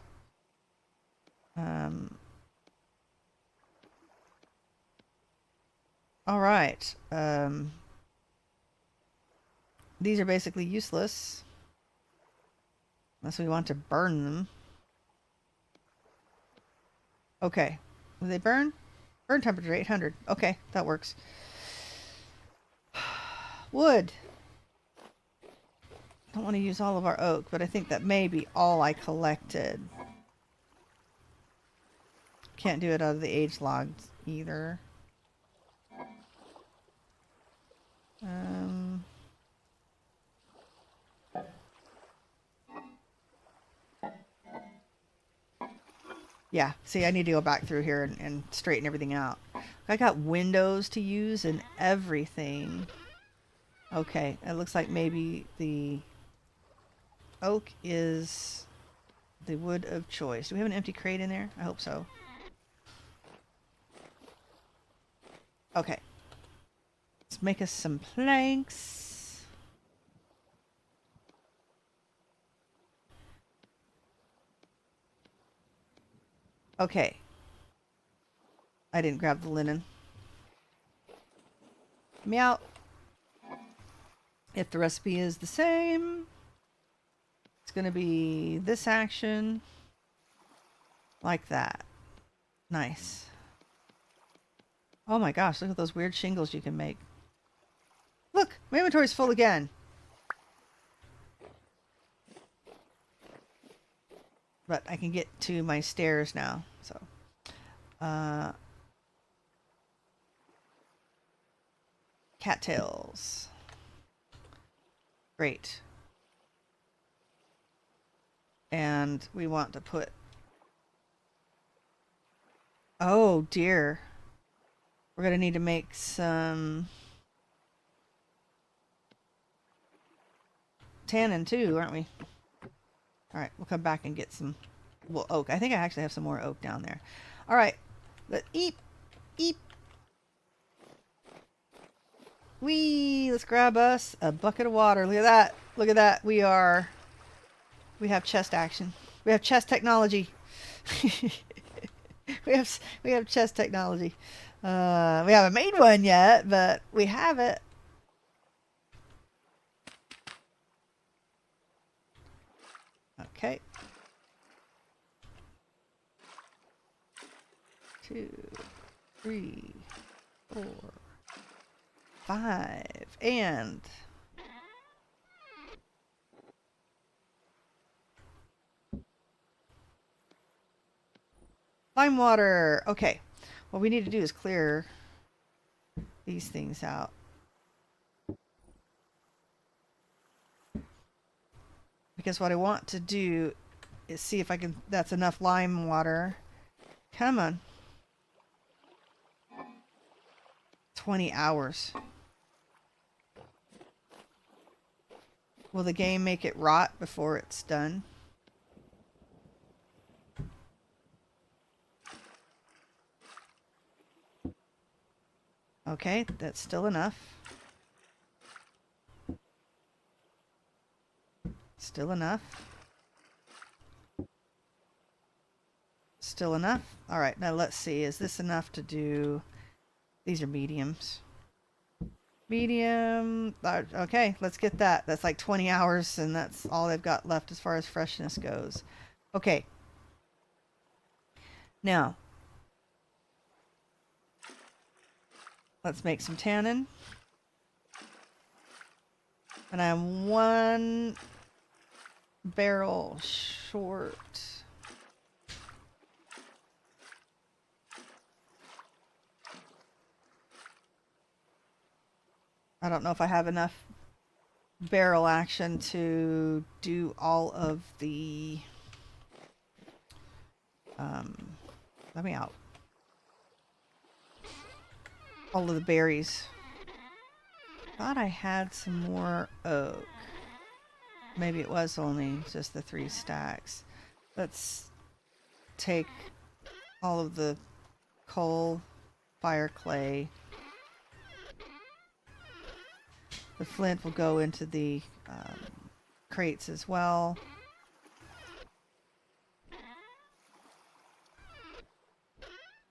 All right. These are basically useless. Unless we want to burn them. Okay. Will they burn? Burn temperature 800. Okay, that works. Wood. don't want to use all of our oak, but I think that may be all I collected. Can't do it out of the age logs either. Yeah, see, I need to go back through here and straighten everything out. I got windows to use and everything. Okay, it looks like maybe the oak is the wood of choice. Do we have an empty crate in there? I hope so. Okay. Let's make us some planks. Okay. I didn't grab the linen. Meow. If the recipe is the same, it's going to be this action. Like that. Nice. Oh my gosh, look at those weird shingles you can make. Look, my inventory's full again. But I can get to my stairs now, so. Cattails. Great. And we want to put... Oh dear. We're going to need to make some tannin too, aren't we? Alright, we'll come back and get some oak. I think I actually have some more oak down there. Alright, let's eat. Let's grab us a bucket of water. Look at that. Look at that. We have chest action. We have chest technology. we have chest technology. We haven't made one yet, but we have it. Okay. 2, 3, 4, 5, and lime water. Okay. What we need to do is clear these things out. Because what I want to do is see if I can, that's enough lime water. Come on. 20 hours. Will the game make it rot before it's done? Okay, that's still enough. Still enough. Still enough. All right, now let's see. Is this enough to do... These are mediums. Medium. Okay, let's get that. That's like 20 hours, and that's all they've got left as far as freshness goes. Okay. Now, let's make some tannin. And I'm 1 barrel short. I don't know if I have enough barrel action to do all of the... let me out. All of the berries. Thought I had some more oak. Maybe it was only just the 3 stacks. Let's take all of the coal, fire, clay. The flint will go into the crates as well.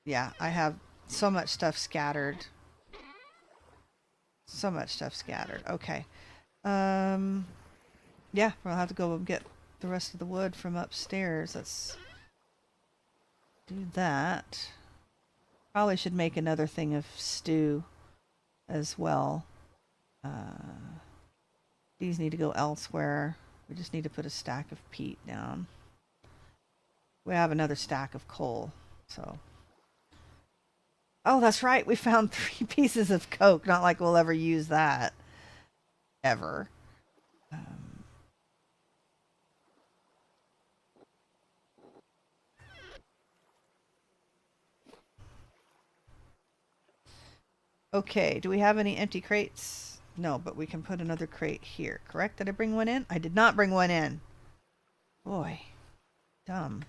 Yeah, I have so much stuff scattered. So much stuff scattered. Okay. Yeah, we'll have to go and get the rest of the wood from upstairs. Let's do that. Probably should make another thing of stew as well. These need to go elsewhere. We just need to put a stack of peat down. We have another stack of coal, so. Oh, that's right. We found 3 pieces of coke. Not like we'll ever use that. Ever. Okay, do we have any empty crates? No, but we can put another crate here. Correct? Did I bring one in? I did not bring one in. Boy. Dumb.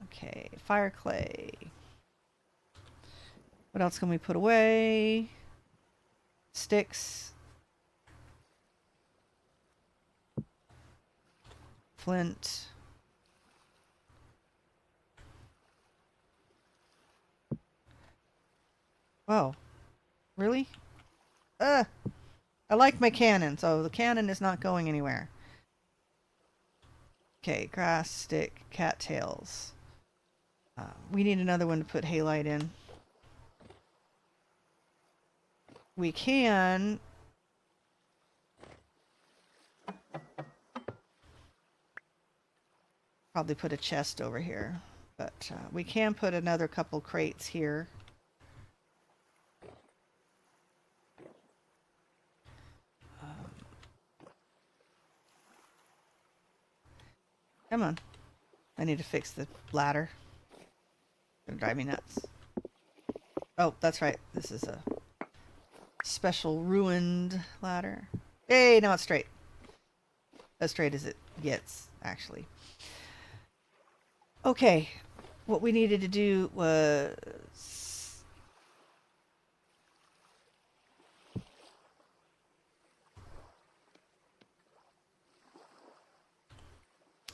Okay, fire clay. What else can we put away? Sticks. Flint. Whoa. Really? I like my cannon, so the cannon is not going anywhere. Okay, grass, stick, cattails. We need another one to put halite in. We can... probably put a chest over here, but we can put another couple crates here. Come on. I need to fix the ladder. It's gonna drive me nuts. Oh, that's right. This is a special ruined ladder. Hey, now it's straight. As straight as it gets, actually. Okay. What we needed to do was...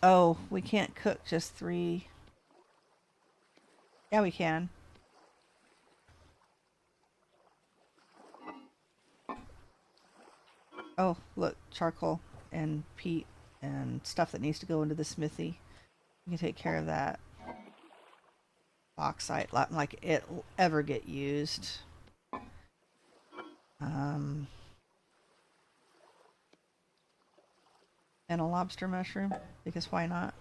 oh, we can't cook just 3. Yeah, we can. Oh, look, charcoal and peat and stuff that needs to go into the smithy. We can take care of that. Bauxite, like it'll ever get used. And a lobster mushroom, because why not?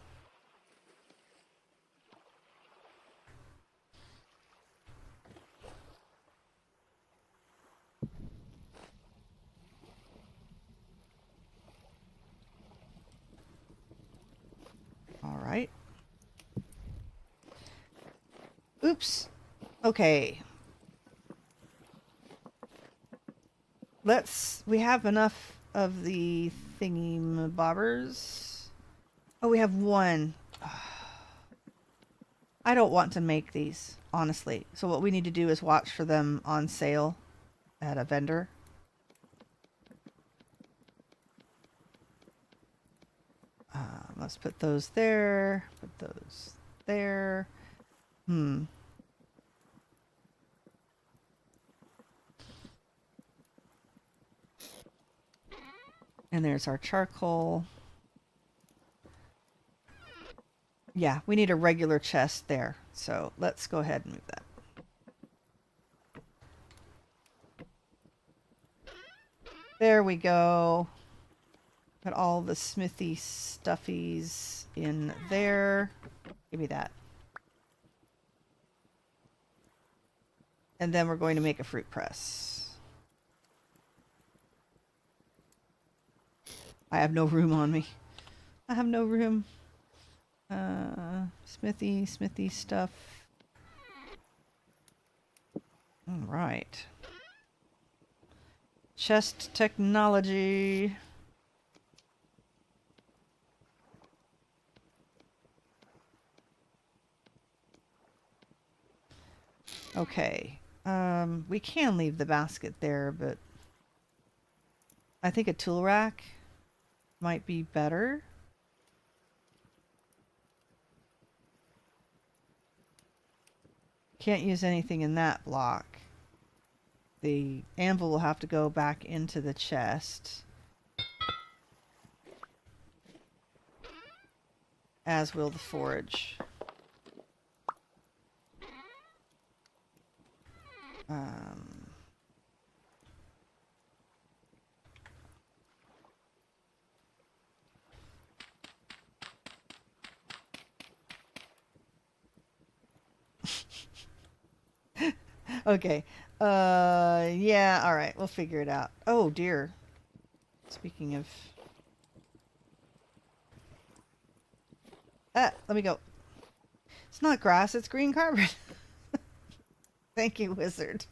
All right. Oops. Okay. We have enough of the thingy-mabobbers. Oh, we have 1. I don't want to make these, honestly. So what we need to do is watch for them on sale at a vendor. Let's put those there. Put those there. And there's our charcoal. Yeah, we need a regular chest there. So let's go ahead and move that. There we go. Put all the smithy stuffies in there. Give me that. And then we're going to make a fruit press. I have no room on me. I have no room. Smithy stuff. All right. Chest technology. Okay. We can leave the basket there, but I think a tool rack might be better. Can't use anything in that block. The anvil will have to go back into the chest. As will the forge. Okay. Yeah, all right. We'll figure it out. Oh, dear. Speaking of... Ah, let me go. It's not grass, it's green carpet. Thank you, wizard.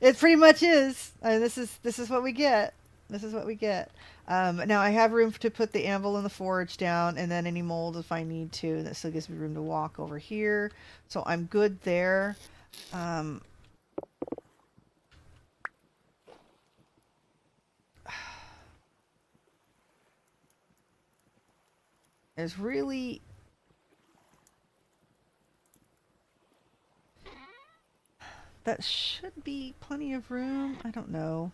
It pretty much is. This is what we get. This is what we get. Now I have room to put the anvil and the forge down, and then any mold if I need to. That still gives me room to walk over here, so I'm good there. There's really... That should be plenty of room. I don't know.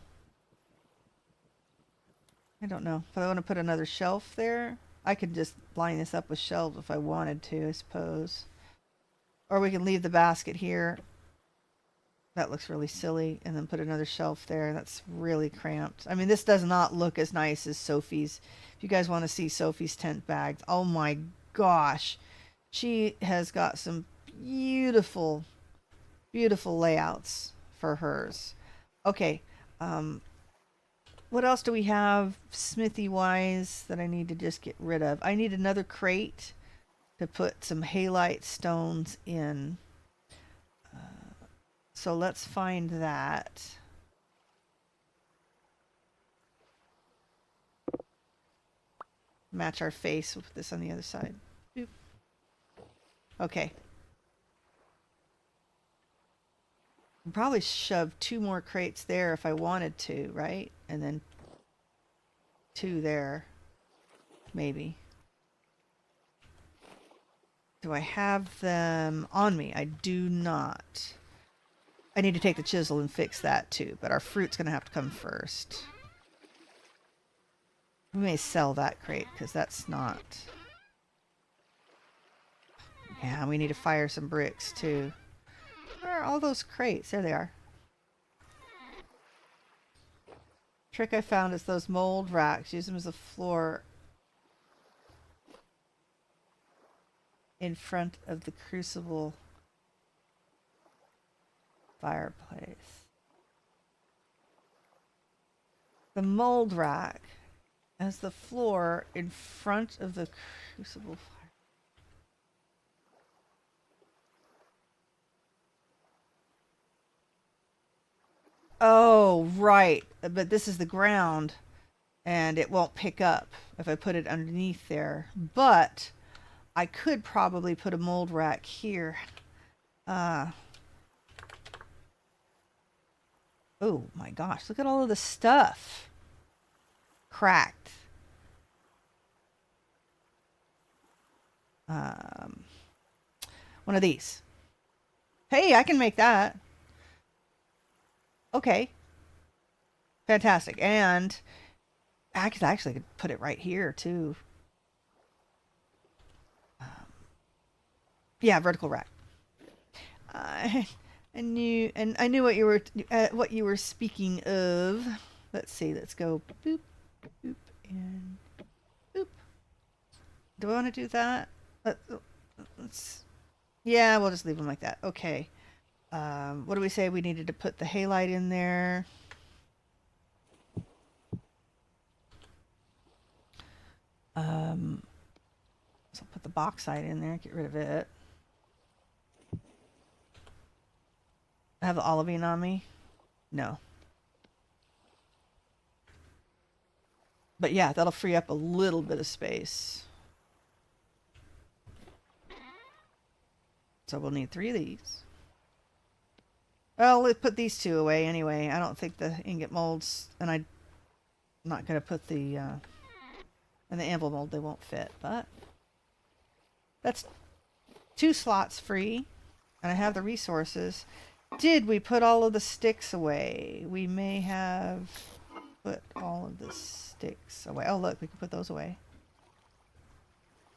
I don't know. If I want to put another shelf there, I could just line this up with shelves if I wanted to, I suppose. Or we can leave the basket here. That looks really silly. And then put another shelf there. That's really cramped. I mean, this does not look as nice as Sophie's. If you guys want to see Sophie's tent bags, oh my gosh. She has got some beautiful, beautiful layouts for hers. Okay. What else do we have smithy-wise that I need to just get rid of? I need another crate to put some halite stones in. So let's find that. Match our face. We'll put this on the other side. Boop. Okay. I'll probably shove 2 more crates there if I wanted to, right? And then 2 there. Maybe. Do I have them on me? I do not. I need to take the chisel and fix that too, but our fruit's going to have to come first. We may sell that crate because that's not... Yeah, we need to fire some bricks too. Where are all those crates? There they are. Trick I found is those mold racks. Use them as a floor in front of the crucible fireplace. The mold rack as the floor in front of the crucible fire. Oh, right. But this is the ground, and it won't pick up if I put it underneath there. But I could probably put a mold rack here. Oh my gosh, look at all of the stuff. Cracked. One of these. Hey, I can make that. Okay. Fantastic. And I could actually put it right here too. Yeah, vertical rack. I knew what you were speaking of. Let's see. Let's go boop, boop, and boop. Do I want to do that? Let's. Yeah, we'll just leave them like that. Okay. What do we say? We needed to put the halite in there. So put the bauxite in there. Get rid of it. I have the olivine on me? No. But yeah, that'll free up a little bit of space. So we'll need 3 of these. Well, let's put these 2 away anyway. I don't think the ingot molds, and I'm not going to put the, and the anvil mold, they won't fit, but that's 2 slots free, and I have the resources. Did we put all of the sticks away? We may have put all of the sticks away. Oh, look, we can put those away.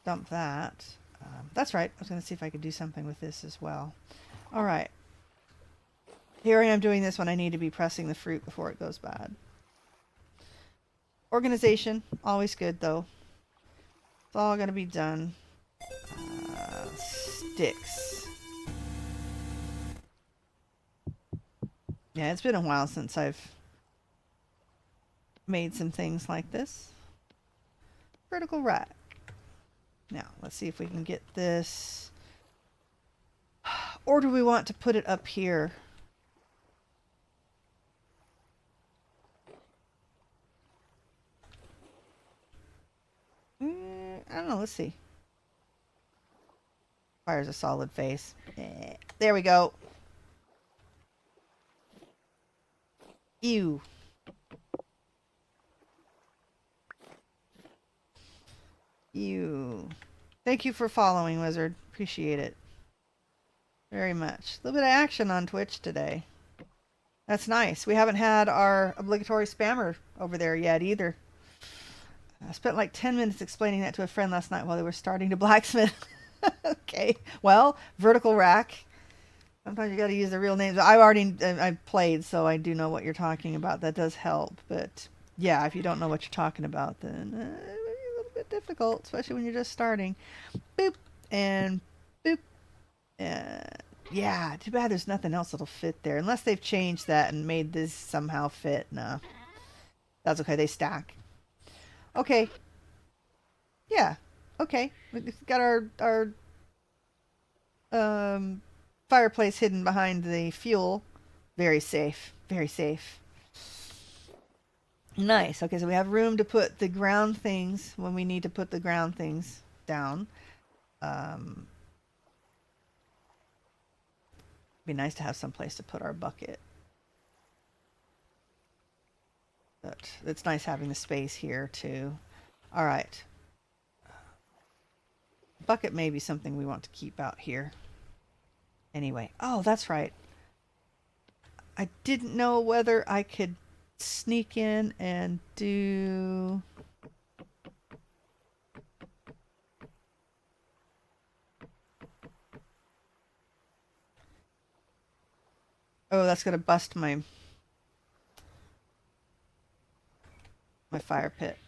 Dump that. That's right. I was going to see if I could do something with this as well. All right. Here I am doing this when I need to be pressing the fruit before it goes bad. Organization, always good though. It's all going to be done. Sticks. Yeah, it's been a while since I've made some things like this. Vertical rack. Now, let's see if we can get this. Or do we want to put it up here? I don't know. Let's see. Fires a solid face. There we go. Ew. Ew. Thank you for following, Wizard. Appreciate it. Very much. A little bit of action on Twitch today. That's nice. We haven't had our obligatory spammer over there yet either. I spent like 10 minutes explaining that to a friend last night while they were starting to blacksmith. Okay. Well, vertical rack. Sometimes you got to use the real names. I've played, so I do know what you're talking about. That does help. But yeah, if you don't know what you're talking about, then it's a little bit difficult, especially when you're just starting. Boop and boop. Yeah, too bad there's nothing else that'll fit there. Unless they've changed that and made this somehow fit. No. That's okay. They stack. Okay. Yeah. Okay. We've got our fireplace hidden behind the fuel. Very safe. Very safe. Nice. Okay, so we have room to put the ground things when we need to put the ground things down. Be nice to have some place to put our bucket. But it's nice having the space here too. All right. Bucket may be something we want to keep out here. Anyway. Oh, that's right. I didn't know whether I could sneak in and do... Oh, that's going to bust my fire pit.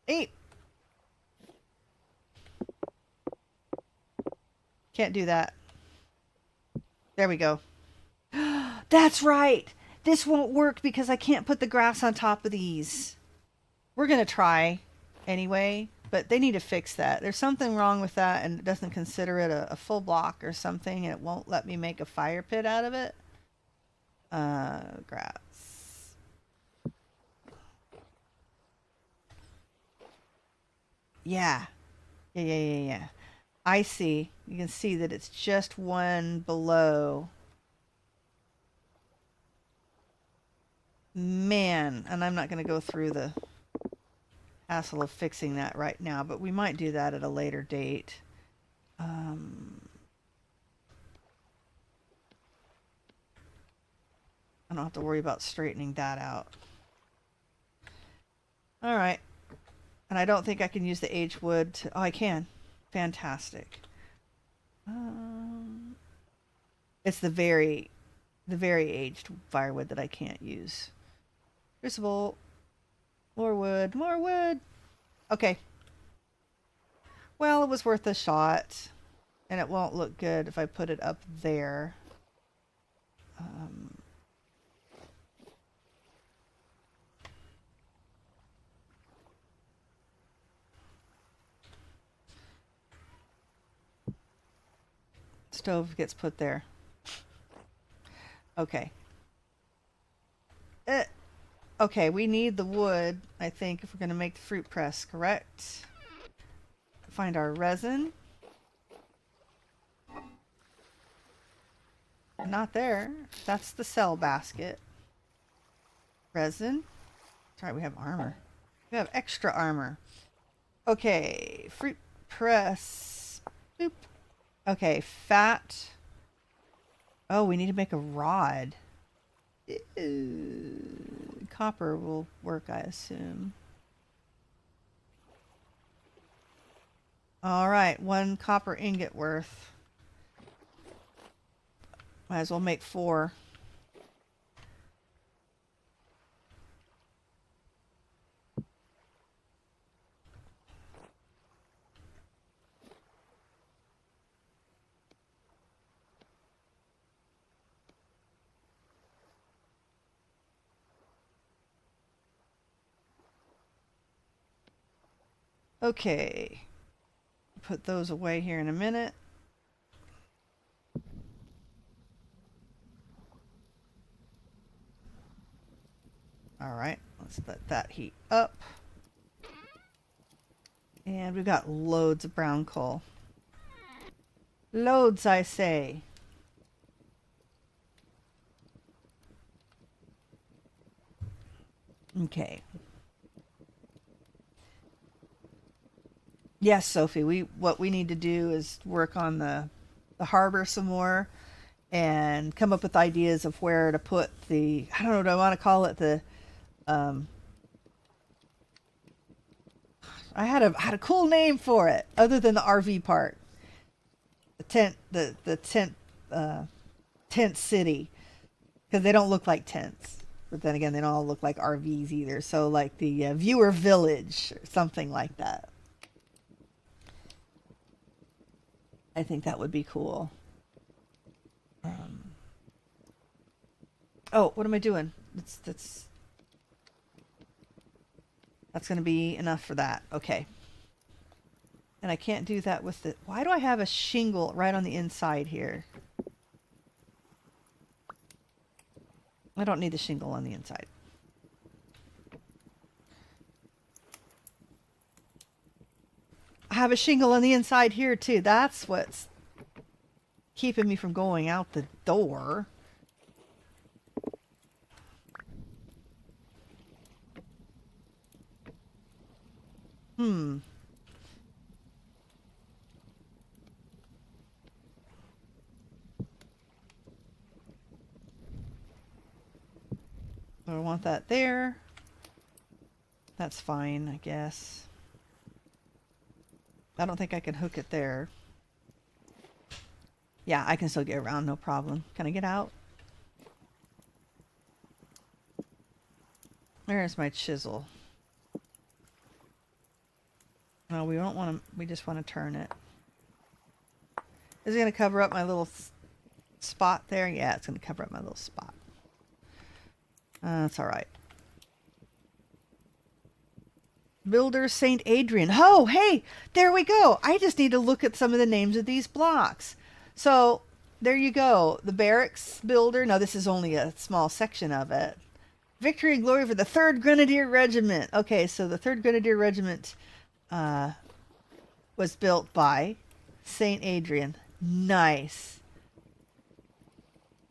Eight. Can't do that. There we go. That's right. This won't work because I can't put the grass on top of these. We're going to try anyway, but they need to fix that. There's something wrong with that, and it doesn't consider it a full block or something, and it won't let me make a fire pit out of it. Grass. Yeah. Yeah. I see. You can see that it's just one below. Man, and I'm not going to go through the hassle of fixing that right now, but we might do that at a later date. I don't have to worry about straightening that out. All right. And I don't think I can use the aged wood to... Oh, I can. Fantastic. It's the very aged firewood that I can't use. Crucible. More wood. More wood. Okay. Well, it was worth a shot. And it won't look good if I put it up there. Stove gets put there. Okay. Okay, we need the wood, I think, if we're going to make the fruit press, correct? Find our resin. Not there. That's the cell basket. Resin. That's right, we have armor. We have extra armor. Okay, fruit press. Boop. Okay, fat. Oh, we need to make a rod. Copper will work, I assume. All right, 1 copper ingot worth. Might as well make 4. Okay. Put those away here in a minute. All right, let's let that heat up. And we've got loads of brown coal. Loads, I say. Okay. Yes, Sophie, what we need to do is work on the harbor some more and come up with ideas of where to put the, I don't know, do I want to call it the I had a cool name for it other than the RV park. The tent city, because they don't look like tents. But then again, they don't all look like RVs either. So like the viewer village or something like that. I think that would be cool. Oh, what am I doing? That's going to be enough for that. Okay. And I can't do that with the... Why do I have a shingle right on the inside here? I don't need the shingle on the inside. I have a shingle on the inside here too. That's what's keeping me from going out the door. So I want that there. That's fine, I guess. I don't think I can hook it there. Yeah, I can still get around, no problem. Can I get out? There's my chisel. No, we don't want to, we just want to turn it. Is it going to cover up my little spot there? Yeah, it's going to cover up my little spot. That's all right. Builder St. Adrian. Oh, hey, there we go. I just need to look at some of the names of these blocks. So there you go. The barracks builder. No, this is only a small section of it. Victory and glory for the 3rd Grenadier Regiment. Okay, so the 3rd Grenadier Regiment was built by St. Adrian. Nice.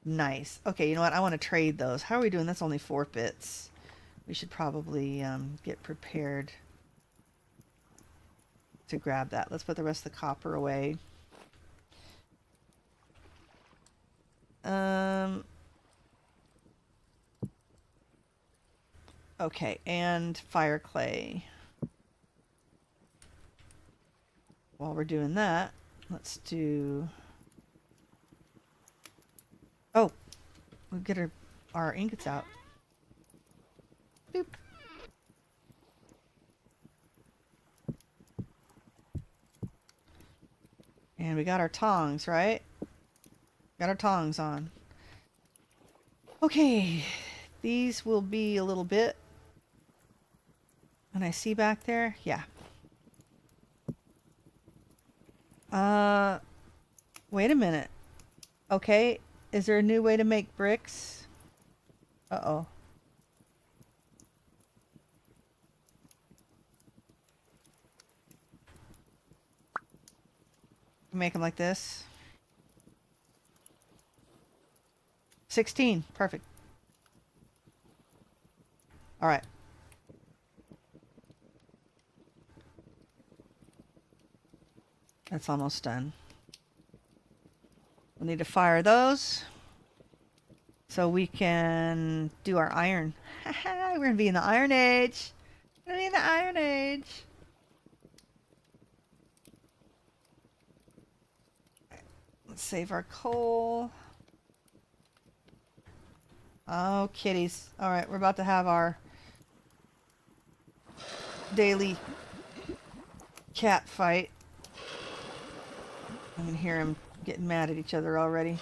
Nice. Okay, you know what? I want to trade those. How are we doing? That's only 4 bits. We should probably get prepared to grab that. Let's put the rest of the copper away. Okay, and fire clay. While we're doing that, let's do... Oh, we'll get our ingots out. Boop. And we got our tongs, right? Got our tongs on. Okay, these will be a little bit. And I see back there, yeah. Wait a minute. Okay, is there a new way to make bricks? Uh-oh. Make them like this. 16, perfect. All right. That's almost done. We'll need to fire those so we can do our iron. We're gonna be in the Iron Age. We're gonna be in the Iron Age. Let's save our coal. Oh, kitties. All right, we're about to have our daily cat fight. I can hear them getting mad at each other already.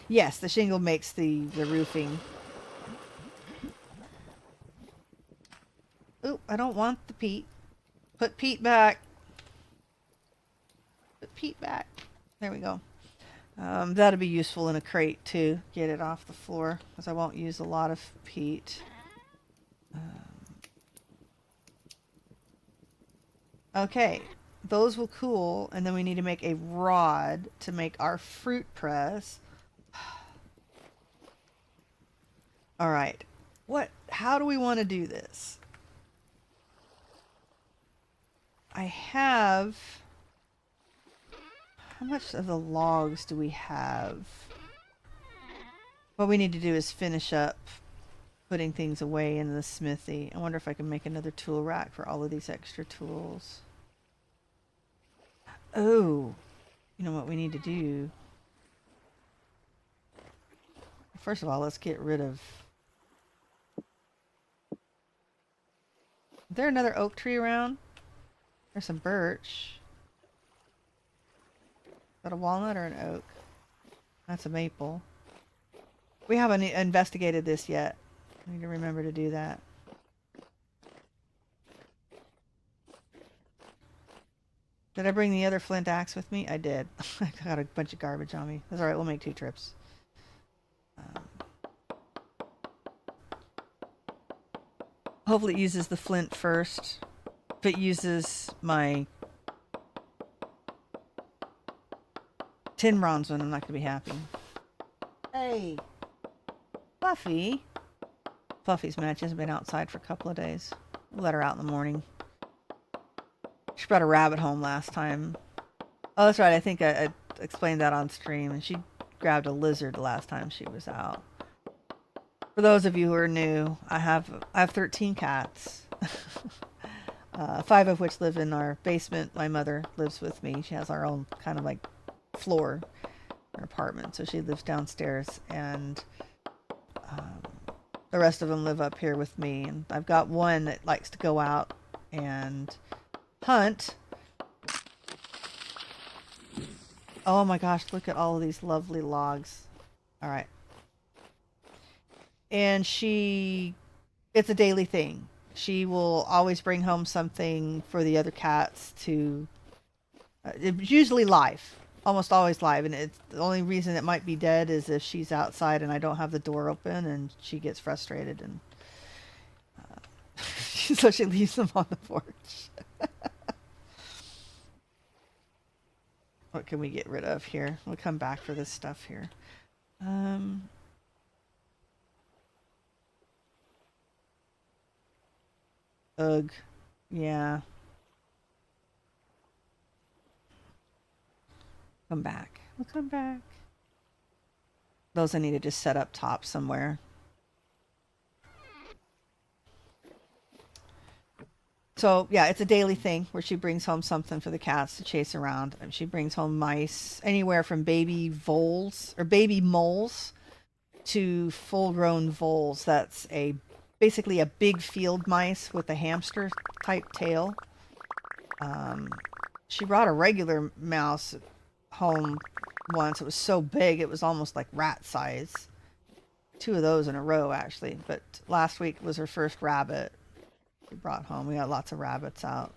Yes, the shingle makes the roofing. Oop, I don't want the peat. Put peat back. Put peat back. There we go. That'll be useful in a crate too. Get it off the floor because I won't use a lot of peat. Okay, those will cool, and then we need to make a rod to make our fruit press. All right, how do we want to do this? I have, how much of the logs do we have? What we need to do is finish up putting things away in the smithy. I wonder if I can make another tool rack for all of these extra tools. Oh, you know what we need to do? First of all, let's get rid of... Is there another oak tree around? There's some birch. Is that a walnut or an oak? That's a maple. We haven't investigated this yet. I need to remember to do that. Did I bring the other flint axe with me? I did. I got a bunch of garbage on me. That's alright, we'll make 2 trips. Hopefully it uses the flint first. If it uses my tin bronze one, I'm not going to be happy. Hey! Fluffy! Fluffy's mad. She hasn't been outside for a couple of days. We'll let her out in the morning. She brought a rabbit home last time. Oh, that's right. I think I explained that on stream. And she grabbed a lizard the last time she was out. For those of you who are new, I have 13 cats. 5 of which live in our basement. My mother lives with me. She has our own kind of like floor, her apartment. So she lives downstairs. And the rest of them live up here with me. And I've got one that likes to go out and hunt. Oh my gosh, look at all of these lovely logs. All right. And it's a daily thing. She will always bring home something for the other cats to, it's usually live, almost always live. And it's the only reason it might be dead is if she's outside and I don't have the door open and she gets frustrated and so she leaves them on the porch. What can we get rid of here? We'll come back for this stuff here. Ugh. Yeah. Come back. We'll come back. Those I need to just set up top somewhere. So, yeah, it's a daily thing where she brings home something for the cats to chase around. And she brings home mice, anywhere from baby voles, or baby moles, to full-grown voles. That's basically a big field mice with a hamster-type tail. She brought a regular mouse home once. It was so big, it was almost like rat size. 2 of those in a row, actually. But last week was her first rabbit. Brought home. We got lots of rabbits out.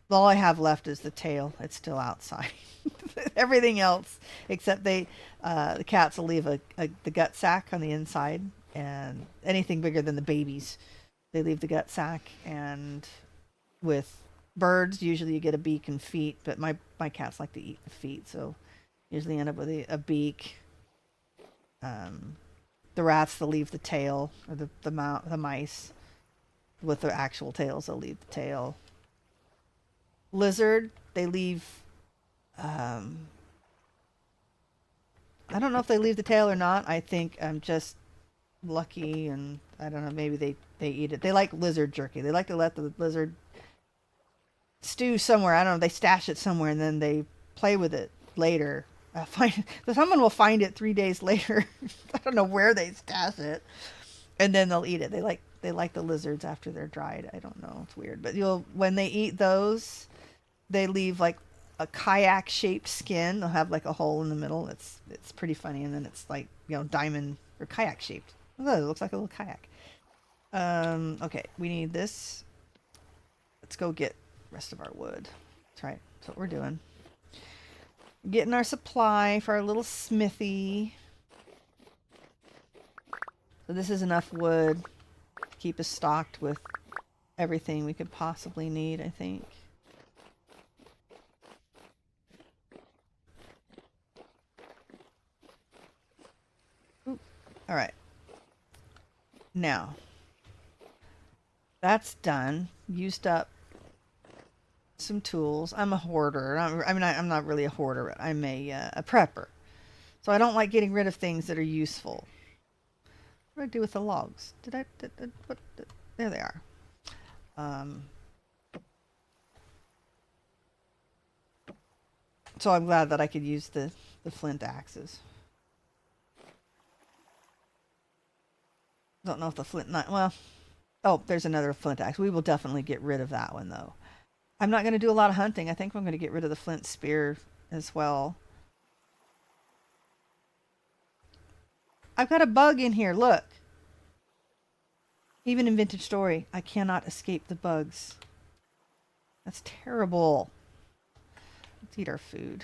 All I have left is the tail. It's still outside. Everything else, except the cats will leave the gut sack on the inside, and anything bigger than the babies, they leave the gut sack. And with birds, usually you get a beak and feet, but my cats like to eat the feet, so usually end up with a beak. The rats, they'll leave the tail, or the mice. With their actual tails, they'll leave the tail. Lizard, they leave... I don't know if they leave the tail or not. I think I'm just lucky, and I don't know, maybe they eat it. They like lizard jerky. They like to let the lizard stew somewhere. I don't know, they stash it somewhere, and then they play with it later. Someone will find it 3 days later. I don't know where they stash it. And then they'll eat it. They like the lizards after they're dried. I don't know. It's weird. But when they eat those, they leave like a kayak shaped skin. They'll have like a hole in the middle. It's pretty funny. And then it's like, diamond or kayak shaped. Oh, it looks like a little kayak. Okay, we need this. Let's go get the rest of our wood. That's right. That's what we're doing. Getting our supply for our little smithy. So this is enough wood to keep us stocked with everything we could possibly need, I think. Oop. All right. Now, that's done. Used up some tools. I'm a hoarder. I'm not really a hoarder. I'm a prepper. So I don't like getting rid of things that are useful. What did I do with the logs? There they are. So I'm glad that I could use the flint axes. Don't know if the flint knife... Well, oh, there's another flint axe. We will definitely get rid of that one, though. I'm not going to do a lot of hunting. I think I'm going to get rid of the flint spear as well. I've got a bug in here, look. Even in Vintage Story, I cannot escape the bugs. That's terrible. Let's eat our food.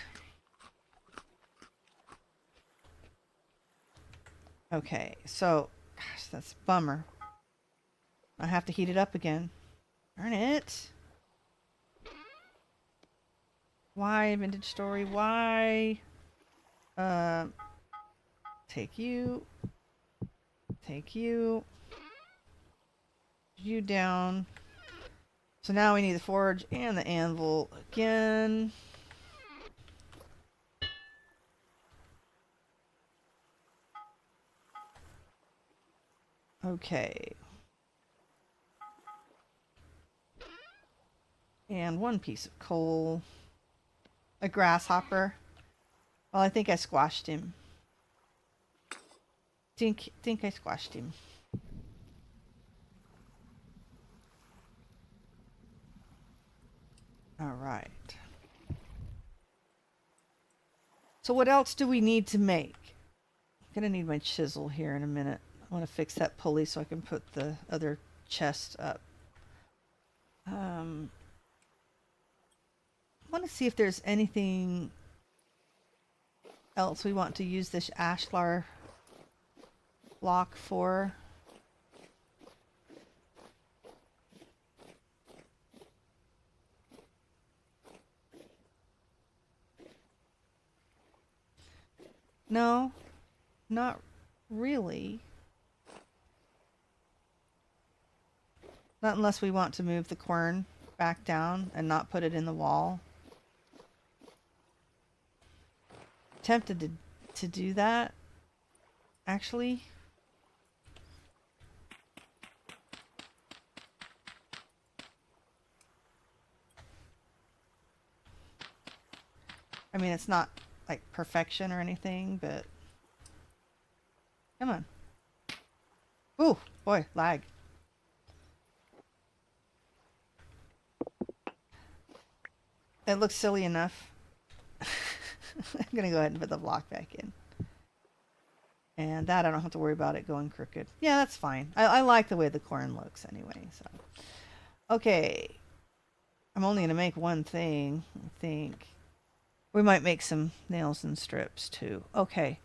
Okay, so, gosh, that's a bummer. I have to heat it up again. Darn it. Why, Vintage Story? Why? Take you. Take you. You down. So now we need the forge and the anvil again. Okay. And one piece of coal. A grasshopper. Well, I think I squashed him. Think I squashed him. All right. So what else do we need to make? I'm gonna need my chisel here in a minute. I want to fix that pulley so I can put the other chest up. I want to see if there's anything else we want to use this ashlar block for. No, not really. Not unless we want to move the quern back down and not put it in the wall. Tempted to do that, actually. I mean, it's not like perfection or anything, but come on. Ooh, boy, lag. It looks silly enough. I'm gonna go ahead and put the block back in. And that I don't have to worry about it going crooked. Yeah, that's fine. I like the way the corn looks anyway, so. Okay. I'm only gonna make one thing, I think. We might make some nails and strips too. Okay.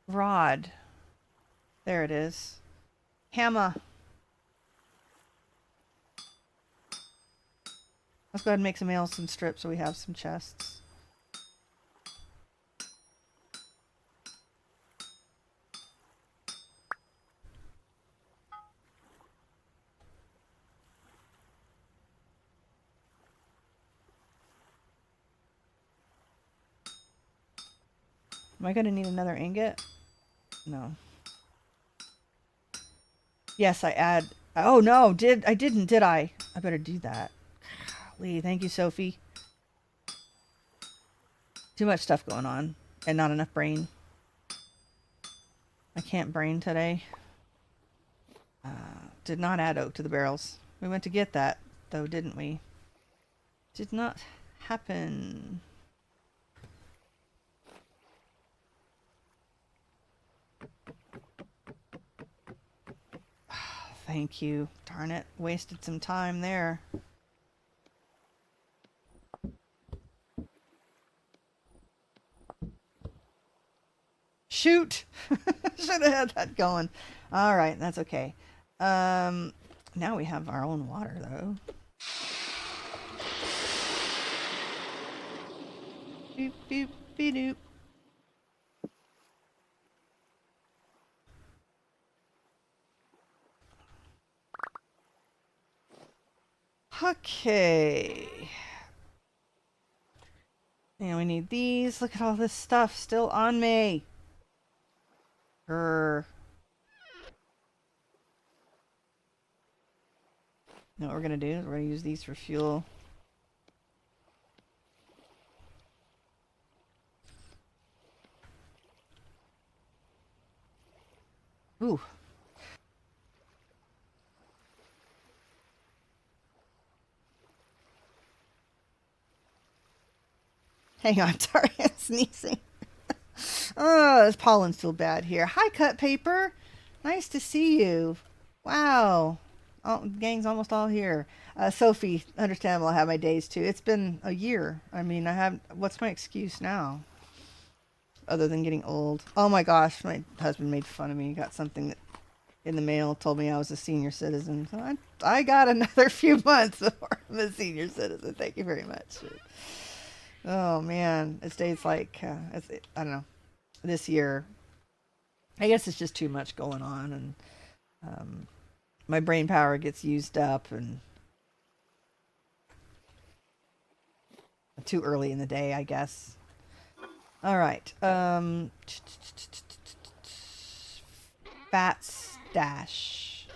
Rod. There it is. Hammer. Let's go ahead and make some nails and strips so we have some chests. Am I going to need another ingot? No. Yes, I add... Oh, no. I didn't, did I? I better do that. Golly, thank you, Sophie. Too much stuff going on. And not enough brain. I can't brain today. Did not add oak to the barrels. We went to get that, though, didn't we? Did not happen. thank you. Darn it. Wasted some time there. Shoot! Should have had that going. All right, that's okay. Now we have our own water, though. Boop, boop, beep, doop. Okay. And we need these. Look at all this stuff still on me. Grr. Now what we're going to do is we're going to use these for fuel. Ooh. Hang on, sorry, I'm sneezing. Oh, this pollen's still bad here. Hi, Cut Paper. Nice to see you. Wow. Oh, the gang's almost all here. Sophie, understandable, I have my days too. It's been a year. I mean, what's my excuse now? Other than getting old. Oh my gosh, my husband made fun of me. He got something that in the mail, told me I was a senior citizen. So I got another few months before I'm a senior citizen. Thank you very much. Oh man, it stays like, I don't know, this year, I guess it's just too much going on, and my brain power gets used up, and too early in the day, I guess. All right. Fat stash.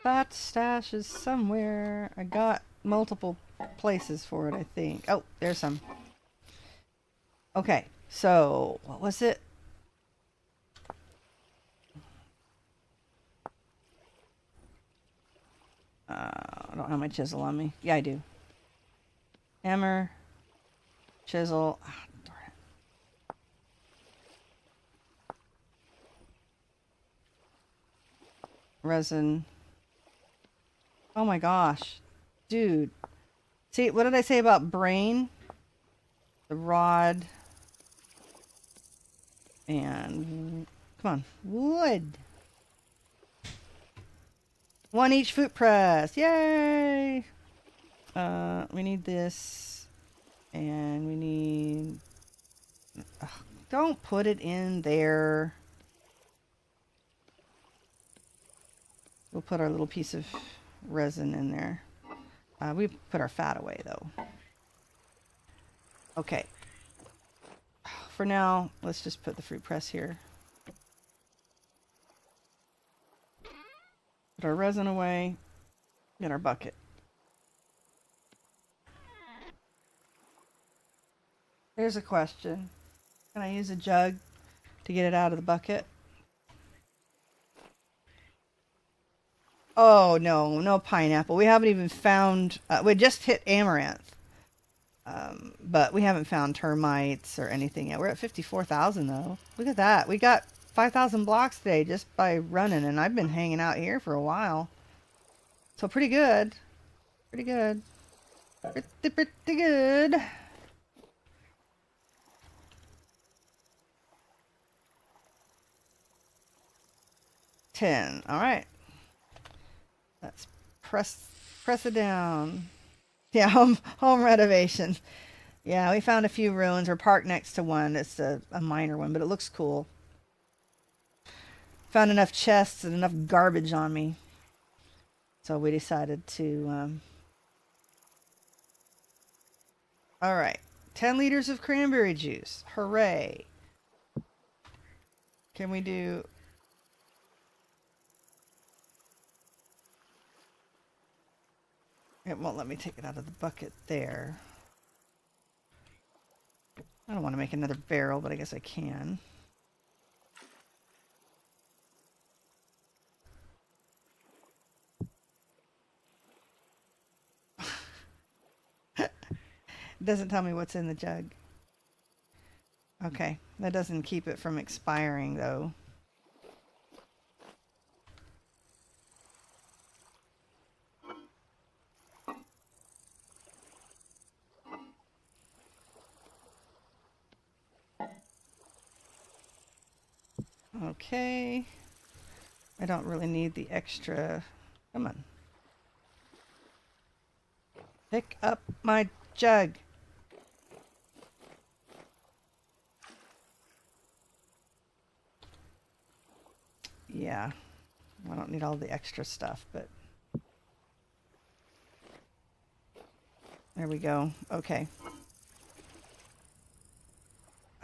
Fat stash is somewhere. I got multiple places for it, I think. Oh, there's some. Okay, so what was it? I don't have my chisel on me. Yeah, I do. Hammer, chisel. Ah, darn it. Resin. Oh my gosh. Dude. See, what did I say about brain? The rod. And come on. Wood. One each foot press. Yay! We need this. And we need... Ugh, don't put it in there. We'll put our little piece of resin in there. We put our fat away, though. Okay. For now, let's just put the fruit press here. Put our resin away. Get our bucket. Here's a question. Can I use a jug to get it out of the bucket? Oh, no. No pineapple. We haven't even found... we just hit amaranth. But we haven't found termites or anything yet. We're at 54,000, though. Look at that. We got 5,000 blocks today just by running, and I've been hanging out here for a while. So pretty good. Pretty good. Pretty good. All right. Let's press it down. Yeah, home renovation. Yeah, we found a few ruins. We're parked next to one. It's a minor one, but it looks cool. Found enough chests and enough garbage on me. So we decided to... All right. 10 liters of cranberry juice. Hooray. Can we do... It won't let me take it out of the bucket there. I don't want to make another barrel, but I guess I can. It doesn't tell me what's in the jug. Okay, that doesn't keep it from expiring though. Okay. I don't really need the extra. Come on. Pick up my jug. Yeah. I don't need all the extra stuff, but there we go. Okay.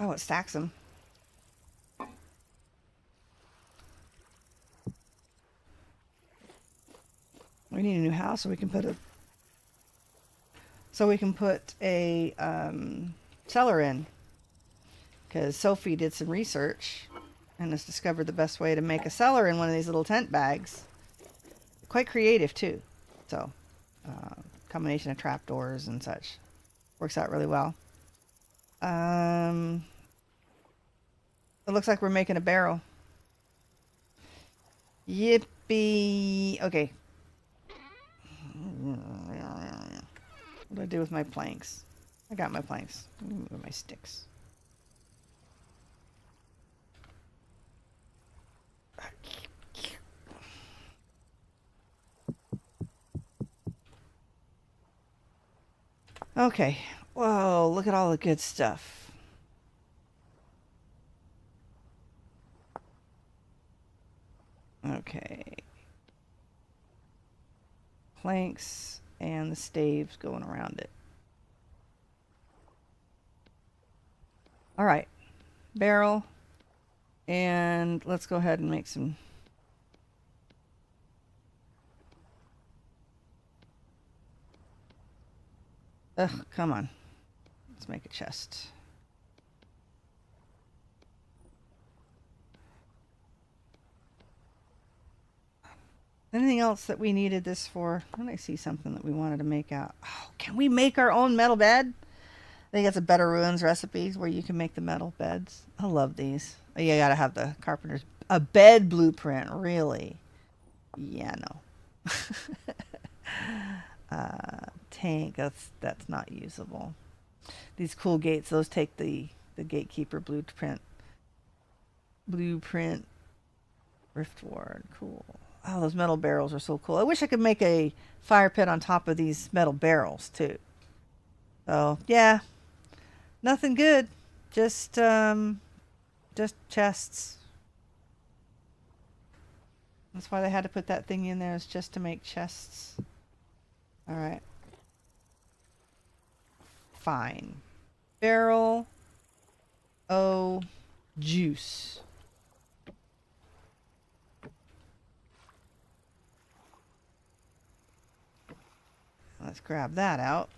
Oh, it stacks them. We need a new house so we can put a cellar in, because Sophie did some research and has discovered the best way to make a cellar in one of these little tent bags. Quite creative too. So combination of trapdoors and such works out really well. It looks like we're making a barrel. Yippee. Okay. What do I do with my planks? I got my planks. Move my sticks. Okay. Whoa, look at all the good stuff. Okay. Planks and the staves going around it. All right. Barrel. And let's go ahead and make some. Ugh, come on. Let's make a chest. Anything else that we needed this for? When I see something that we wanted to make out. Oh, can we make our own metal bed? I think that's a Better Ruins recipes where you can make the metal beds. I love these. Oh, you gotta have the carpenter's a bed blueprint, really? Yeah, no. Tank, that's not usable. These cool gates, those take the gatekeeper blueprint. Riftward, cool. Oh, those metal barrels are so cool. I wish I could make a fire pit on top of these metal barrels too. So yeah, nothing good. Just chests. That's why they had to put that thing in there, is just to make chests. All right. Fine. Barrel. Oh, juice. Let's grab that out.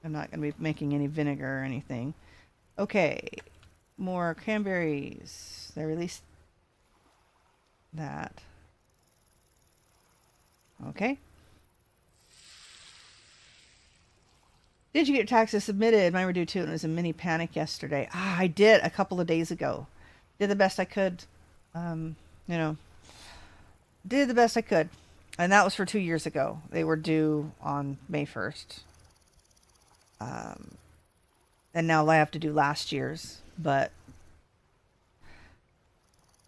I'm not going to be making any vinegar or anything. Okay. More cranberries. They released that. Okay. Did you get taxes submitted? Mine were due too, and it was a mini panic yesterday. I did a couple of days ago. Did the best I could. Did the best I could. And that was for 2 years ago. They were due on May 1st. And now I have to do last year's. But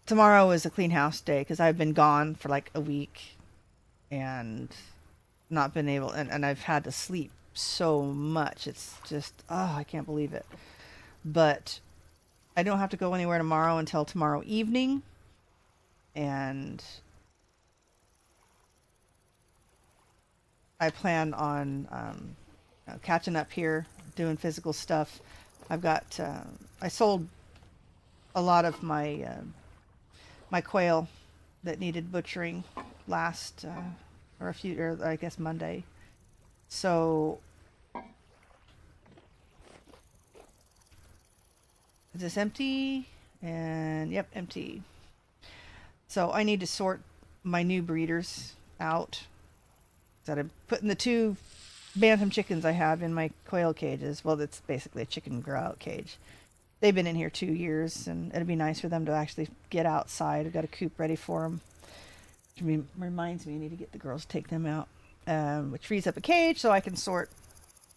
tomorrow is a clean house day because I've been gone for like a week and not been able, and I've had to sleep so much. It's just, oh, I can't believe it. But I don't have to go anywhere tomorrow until tomorrow evening. And I plan on catching up here, doing physical stuff. I've got, I sold a lot of my my quail that needed butchering last, or I guess Monday. So, is this empty? And yep, empty. So I need to sort my new breeders out. That I'm putting the 2 bantam chickens I have in my quail cages. Well, that's basically a chicken grow out cage. they've been in here 2 years, and it'd be nice for them to actually get outside. I've got a coop ready for them. Which reminds me, I need to get the girls to take them out, which frees up a cage so I can sort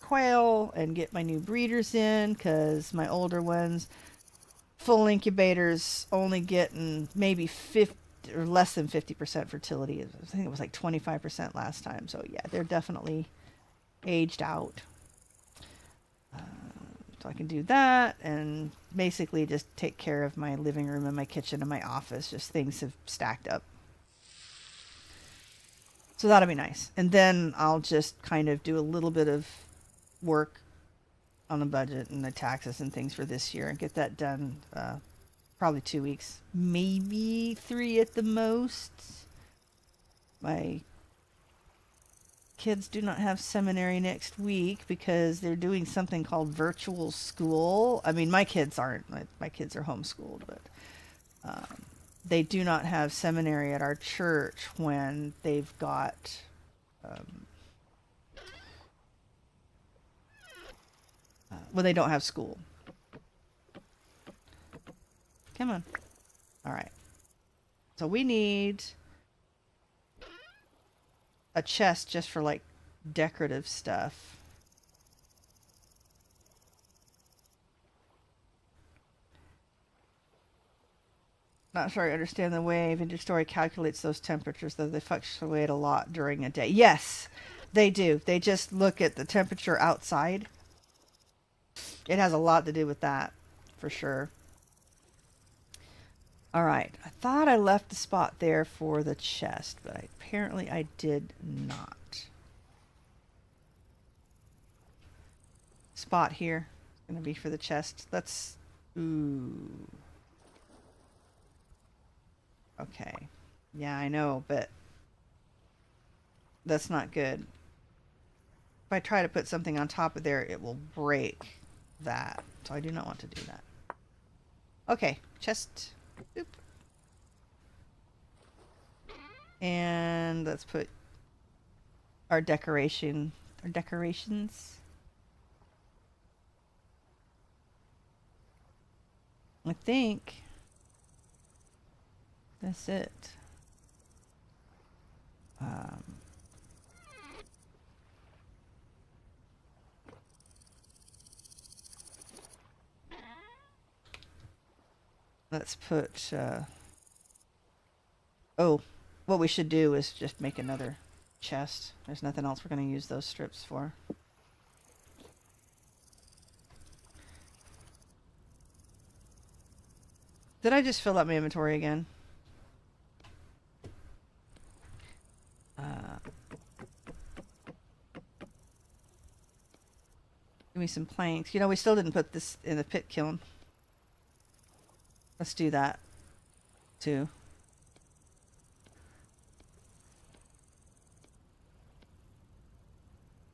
quail and get my new breeders in, because my older ones, full incubators, only getting maybe 50 or less than 50% fertility. I think it was like 25% last time. So yeah, they're definitely aged out. So I can do that and basically just take care of my living room and my kitchen and my office. Just things have stacked up. So that'll be nice. And then I'll just kind of do a little bit of work on the budget and the taxes and things for this year and get that done. Probably 2 weeks, maybe 3 at the most. My kids do not have seminary next week because they're doing something called virtual school. I mean, my kids aren't. My kids are homeschooled, but they do not have seminary at our church when they've got when they don't have school. Come on. All right. So we need a chest just for like decorative stuff. Not sure I understand the way inventory calculates those temperatures, though they fluctuate a lot during a day. Yes, they do. They just look at the temperature outside. It has a lot to do with that, for sure. All right. I thought I left the spot there for the chest, but apparently I did not. Spot here is going to be for the chest. Let's... Ooh. Okay. Yeah, I know, but that's not good. If I try to put something on top of there, it will break that. So I do not want to do that. Okay, chest. Boop. And let's put our decorations. I think that's it. Let's put, oh, what we should do is just make another chest. There's nothing else we're going to use those strips for. Did I just fill up my inventory again? Give me some planks. You know, we still didn't put this in the pit kiln. Let's do that, too.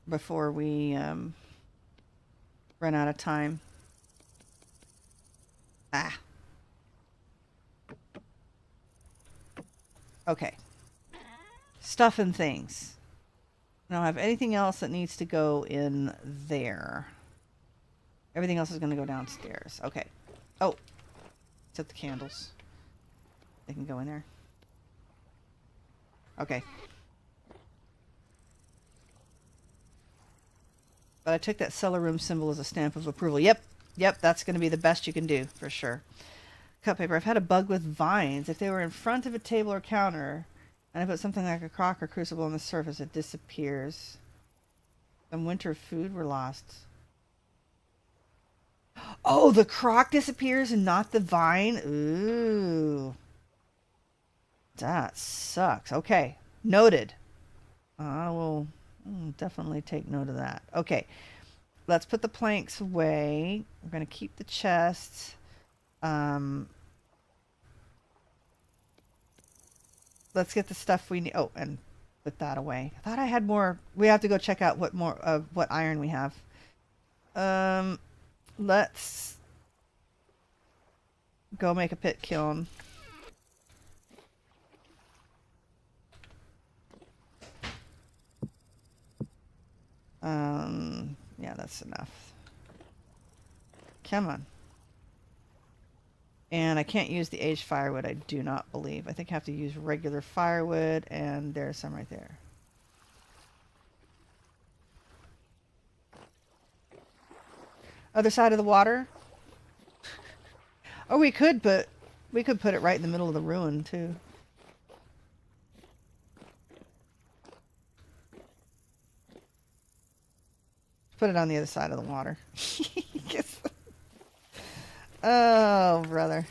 Before we run out of time. Ah. Okay. Stuff and things. I don't have anything else that needs to go in there. Everything else is going to go downstairs. Okay. Oh. Except the candles. They can go in there. Okay. But I took that cellar room symbol as a stamp of approval. Yep. Yep, that's going to be the best you can do, for sure. Cut paper. I've had a bug with vines. If they were in front of a table or counter, and I put something like a crock or crucible on the surface, it disappears. Some winter food were lost. Oh, the crock disappears and not the vine? Ooh. That sucks. Okay. Noted. I will definitely take note of that. Okay. Let's put the planks away. We're going to keep the chests. Let's get the stuff we need. Oh, and put that away. I thought I had more. We have to go check out what more of what iron we have. Let's go make a pit kiln. Yeah, that's enough. Come on. And I can't use the aged firewood, I do not believe. I think I have to use regular firewood, and there's some right there. Other side of the water. Or we could put it right in the middle of the ruin too. Put it on the other side of the water. Oh, brother.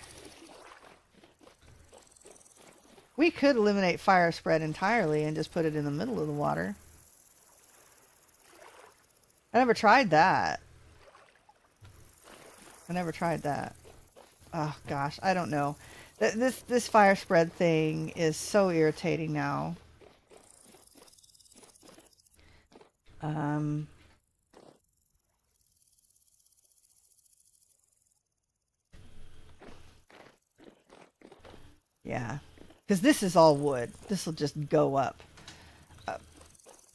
We could eliminate fire spread entirely and just put it in the middle of the water. I never tried that. Oh gosh, I don't know. This fire spread thing is so irritating now. Yeah, because this is all wood. This will just go up.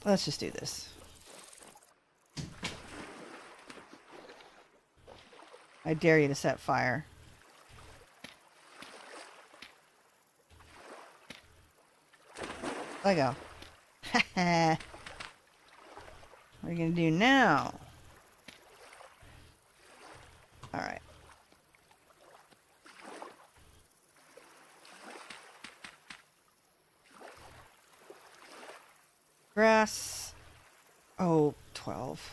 Let's just do this. I dare you to set fire. Let go. What are you going to do now? Alright. Grass. Oh, 12.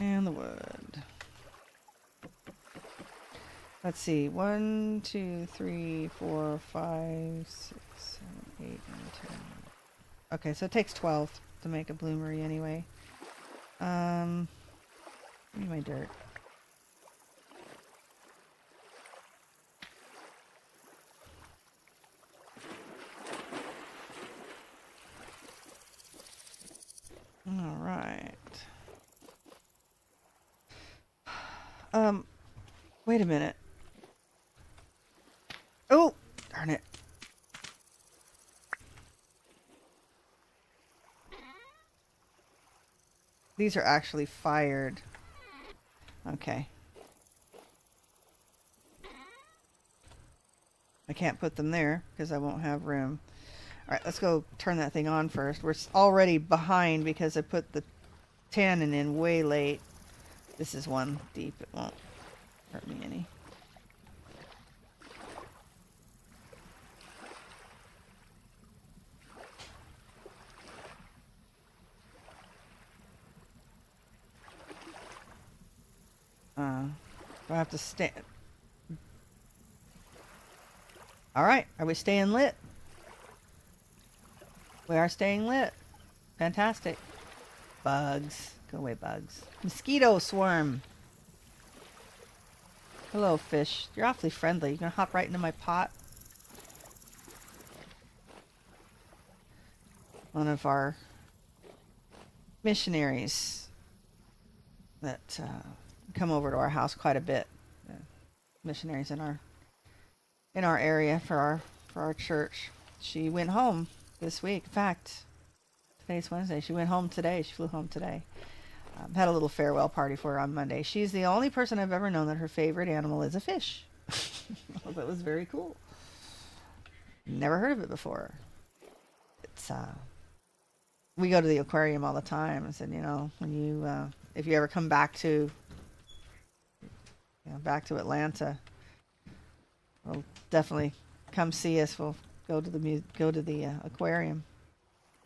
And the wood. Let's see. 1, 2, 3, 4, 5, 6, 7, 8, 9, 10. Okay, so it takes 12 to make a bloomery anyway. Give me my dirt. All right. Wait a minute. Oh, darn it. These are actually fired. Okay. I can't put them there because I won't have room. Alright, let's go turn that thing on first. We're already behind because I put the tannin in way late. This is 1 deep. It won't hurt me any. Do I have to stay? Alright, are we staying lit? We are staying lit. Fantastic. Bugs. Go away, bugs. Mosquito swarm. Hello, fish. You're awfully friendly. You gonna hop right into my pot? One of our missionaries that come over to our house quite a bit. Missionaries in our area for our church. She went home this week. In fact, today's Wednesday. She went home today. She flew home today. Had a little farewell party for her on Monday. She's the only person I've ever known that her favorite animal is a fish. That was very cool. Never heard of it before. It's we go to the aquarium all the time. I said, you know, when you if you ever come back to Atlanta, well, definitely come see us. We'll go to the aquarium.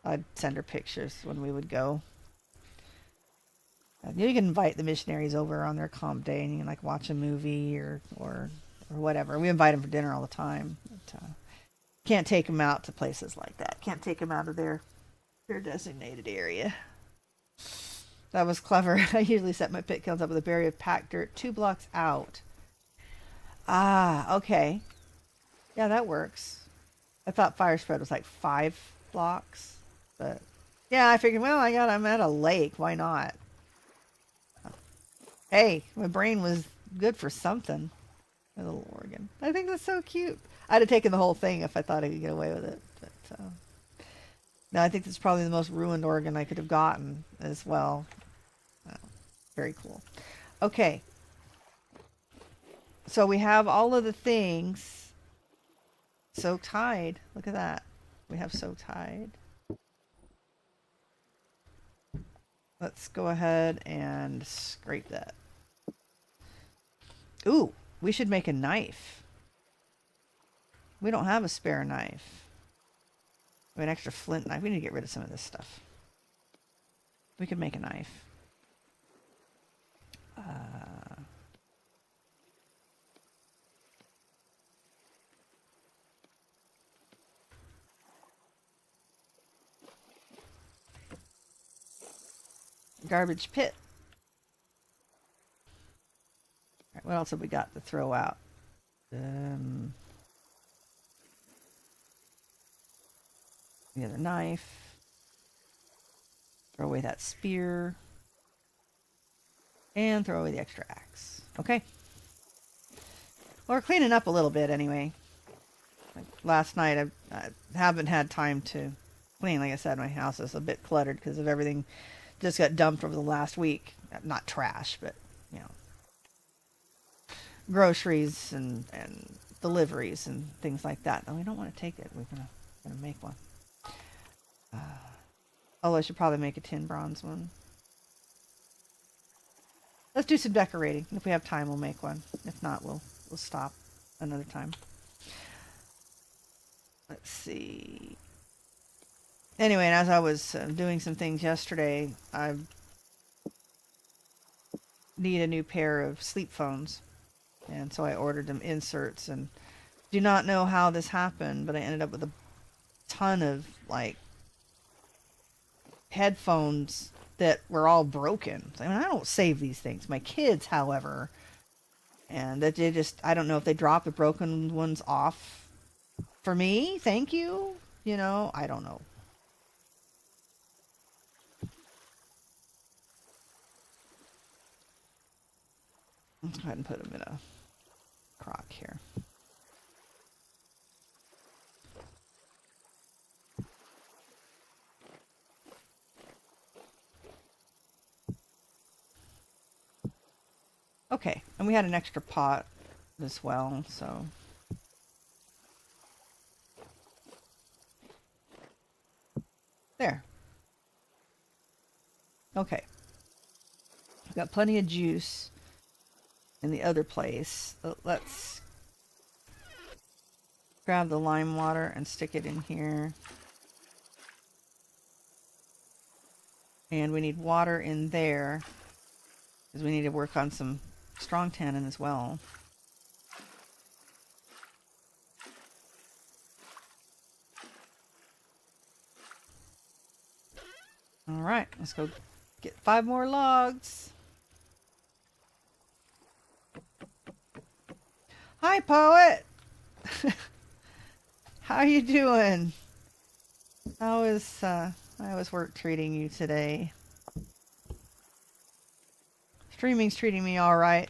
I'd send her pictures when we would go. You can invite the missionaries over on their comp day and you can like watch a movie or whatever. We invite them for dinner all the time. But, can't take them out to places like that. Can't take them out of their designated area. That was clever. I usually set my pit kilns up with a barrier of packed dirt 2 blocks out. Ah, okay. Yeah, that works. I thought fire spread was like 5 blocks, but yeah, I figured, well, I'm at a lake. Why not? Hey, my brain was good for something. A little organ. I think that's so cute. I'd have taken the whole thing if I thought I could get away with it. But Now, I think that's probably the most ruined organ I could have gotten as well. Oh, very cool. Okay. So we have all of the things. Soaked hide. Look at that. We have soaked hide. Let's go ahead and scrape that. Ooh, we should make a knife. We don't have a spare knife. We have an extra flint knife. We need to get rid of some of this stuff. We could make a knife. Garbage pit. All right, what else have we got to throw out? The other knife. Throw away that spear. And throw away the extra axe. Okay. Well, we're cleaning up a little bit anyway. Like last night, I haven't had time to clean. Like I said, my house is a bit cluttered because of everything just got dumped over the last week. Not trash, but, you know, groceries and deliveries and things like that. No, we don't want to take it. We're gonna make one. Although I should probably make a tin bronze one. Let's do some decorating. If we have time, we'll make one. If not, we'll stop another time. Let's see. Anyway, and as I was doing some things yesterday, I need a new pair of sleep phones. And so I ordered them inserts, and do not know how this happened, but I ended up with a ton of, like, headphones that were all broken. I mean, I don't save these things. My kids, however, and that they just, I don't know if they drop the broken ones off for me. Thank you. You know, I don't know. Let's go ahead and put them in a crock here. Okay, and we had an extra pot as well, so. There. Okay. We've got plenty of juice in the other place. Let's grab the lime water and stick it in here. And we need water in there because we need to work on some strong tannin as well. All right, let's go get 5 more logs. Hi, Poet. How you doing? How is work treating you today? Streaming's treating me all right.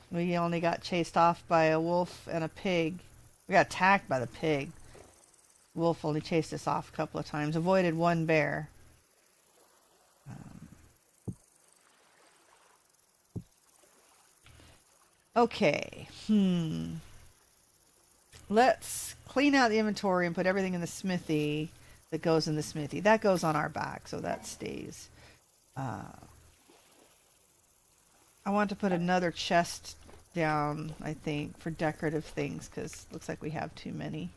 We only got chased off by a wolf and a pig. We got attacked by the pig. Wolf only chased us off a couple of times. Avoided one bear. Okay. Let's clean out the inventory and put everything in the smithy that goes in the smithy. That goes on our back, so that stays. I want to put another chest down, I think, for decorative things, because it looks like we have too many.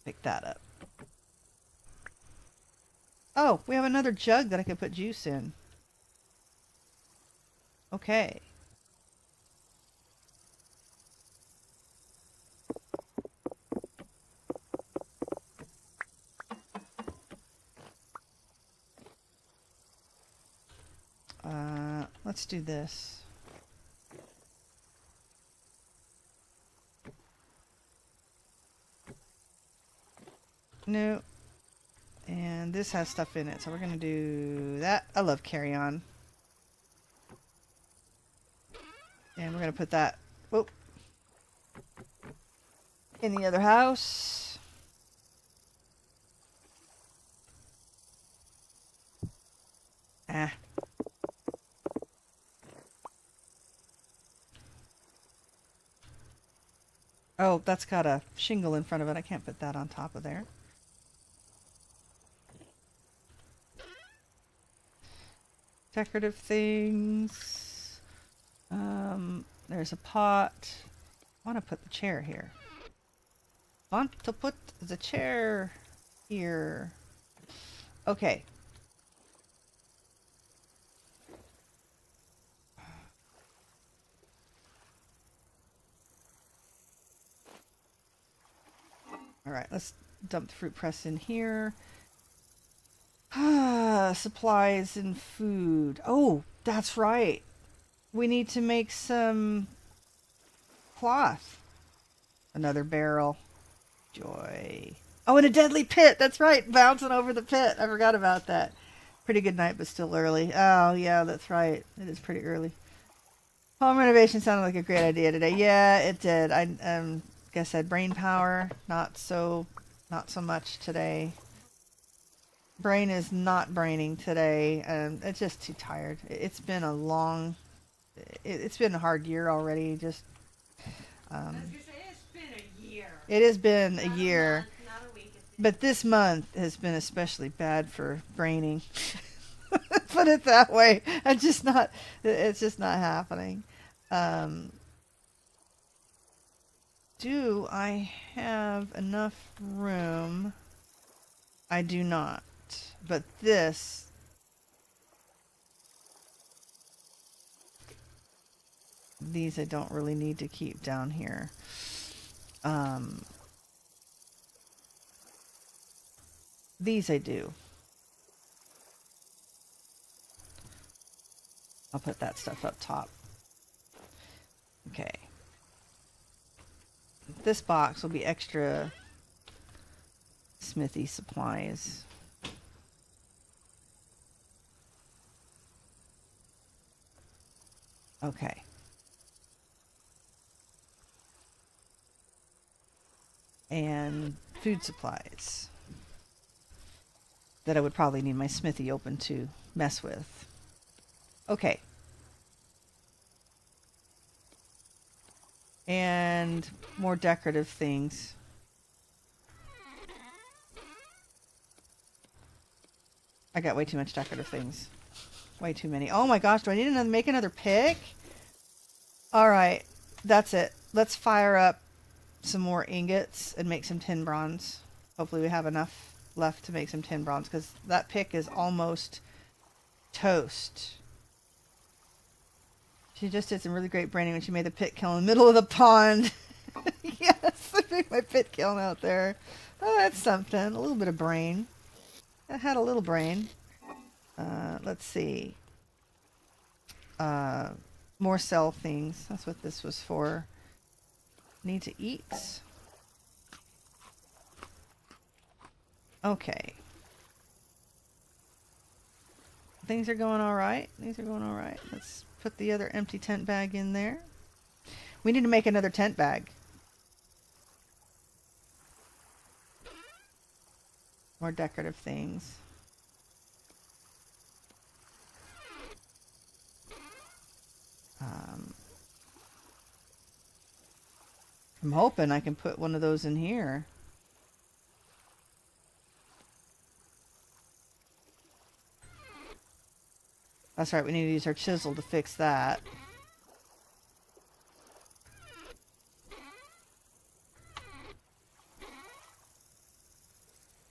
Pick that up. Oh, we have another jug that I can put juice in. Okay. Let's do this. No. And this has stuff in it, so we're going to do that. I love carry on. And we're going to put that, whoop, In the other house. Ah. Oh, that's got a shingle in front of it. I can't put that on top of there. Decorative things. There's a pot. I want to put the chair here. Want to put the chair here. Okay. All right, let's dump the fruit press in here. Supplies and food. Oh, that's right. We need to make some cloth. Another barrel. Joy. Oh, and a deadly pit. That's right. Bouncing over the pit. I forgot about that. Pretty good night, but still early. Oh, yeah, that's right. It is pretty early. Home renovation sounded like a great idea today. Yeah, it did. I guess I had brain power. Not so much today. Brain is not braining today. It's just too tired. It's been a long. It's been a hard year already. Just.
It's been a year.
It has been a
Not
year.
month, not a week.
But this month has been especially bad for braining. Put it that way. It's just not happening. Do I have enough room? I do not. But these I don't really need to keep down here. These I do. I'll put that stuff up top. Okay. This box will be extra smithy supplies. Okay. And food supplies that I would probably need my smithy open to mess with. Okay. And more decorative things. I got way too much decorative things. Way too many. Oh my gosh, do I need to make another pick? Alright, that's it. Let's fire up some more ingots and make some tin bronze. Hopefully we have enough left to make some tin bronze, because that pick is almost toast. She just did some really great braining when she made the pit kiln in the middle of the pond. Yes, I made my pit kiln out there. Oh, that's something. A little bit of brain. I had a little brain. Let's see. More sell things. That's what this was for. Need to eat. Okay. Things are going all right. Things are going all right. Let's put the other empty tent bag in there. We need to make another tent bag. More decorative things. I'm hoping I can put one of those in here. That's right, we need to use our chisel to fix that.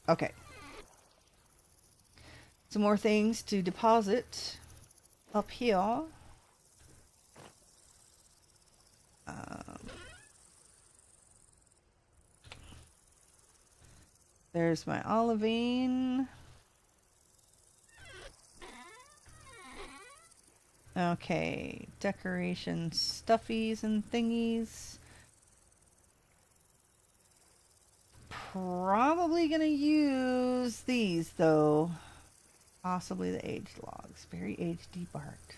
Okay. Some more things to deposit up here. There's my olivine. Okay, decoration stuffies and thingies. Probably gonna use these though. Possibly the aged logs. Very aged debarked.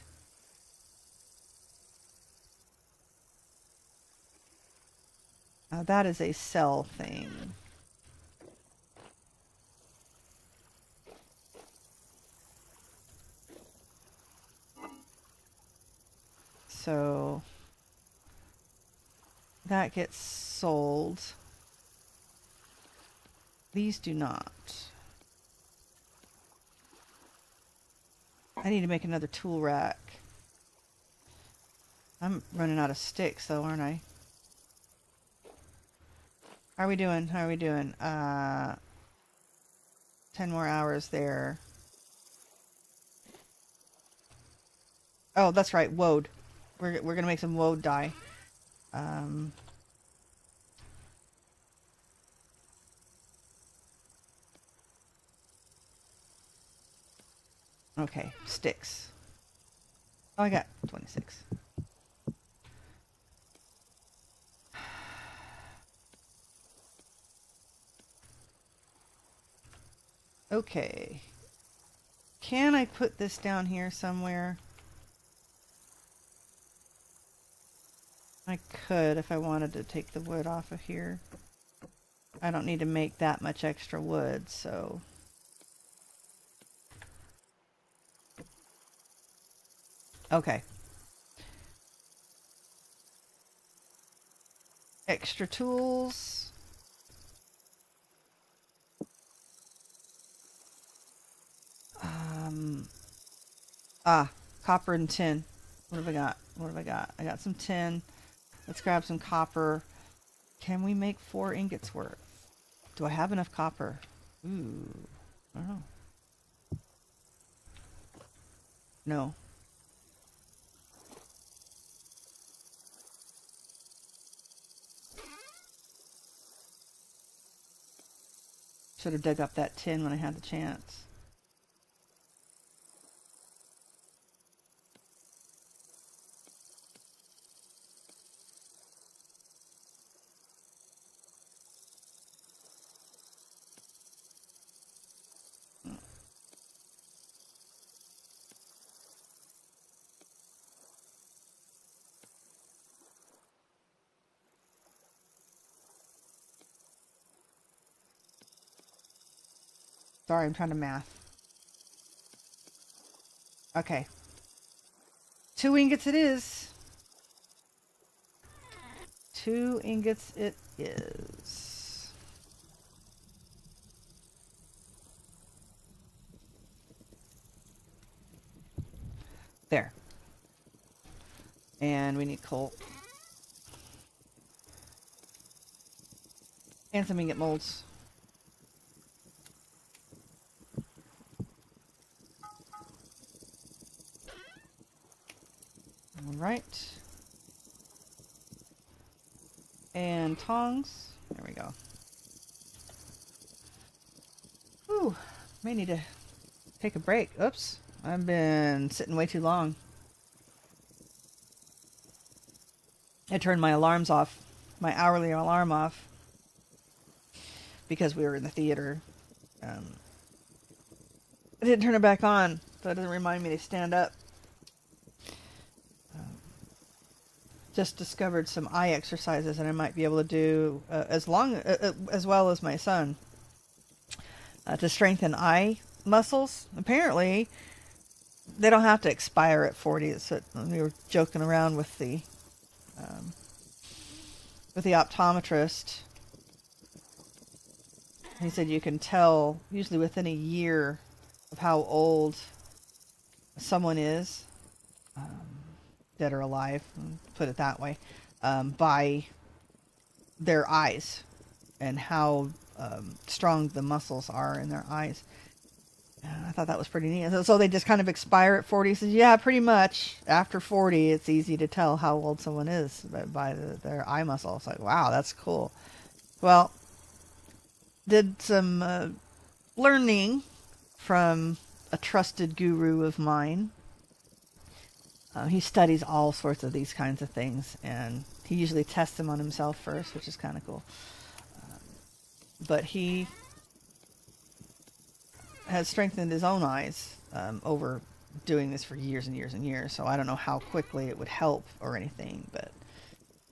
That is a cell thing. So that gets sold. These do not. I need to make another tool rack. I'm running out of sticks though, aren't I? How are we doing? How are we doing? 10 more hours there. Oh, that's right. Woad. We're gonna make some woad dye. Okay, sticks. Oh, I got 26. Okay. Can I put this down here somewhere? I could if I wanted to take the wood off of here. I don't need to make that much extra wood, so... Okay. Extra tools. Copper and tin. What have I got? What have I got? I got some tin. Let's grab some copper. Can we make 4 ingots worth? Do I have enough copper? Ooh. I don't know. No. Should have dug up that tin when I had the chance. Sorry, I'm trying to math. Okay. 2 ingots it is. 2 ingots it is. There. And we need coal. And some ingot molds. Alright. And tongs. There we go. Whew. May need to take a break. Oops. I've been sitting way too long. I turned my alarms off. My hourly alarm off. Because we were in the theater. I didn't turn it back on. So it doesn't remind me to stand up. Just discovered some eye exercises that I might be able to do as well as my son to strengthen eye muscles. Apparently, they don't have to expire at 40. So we were joking around with the optometrist. He said you can tell usually within a year of how old someone is. Dead or alive, put it that way, by their eyes and how strong the muscles are in their eyes. I thought that was pretty neat. So they just kind of expire at 40. He says, yeah, pretty much. After 40, it's easy to tell how old someone is by their eye muscle. It's like, wow, that's cool. Well, did some learning from a trusted guru of mine. He studies all sorts of these kinds of things, and he usually tests them on himself first, which is kind of cool. But he has strengthened his own eyes over doing this for years and years and years, so I don't know how quickly it would help or anything, but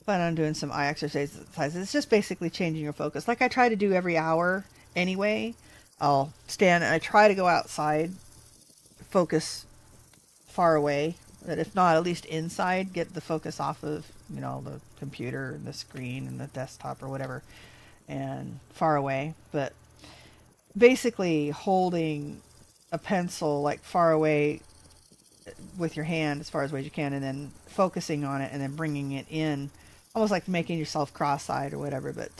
plan on doing some eye exercises. It's just basically changing your focus. Like I try to do every hour anyway. I'll stand and I try to go outside, focus far away. But if not, at least inside, get the focus off of, you know, the computer and the screen and the desktop or whatever, and far away. But basically holding a pencil like far away with your hand as far away as you can, and then focusing on it and then bringing it in, almost like making yourself cross-eyed or whatever, but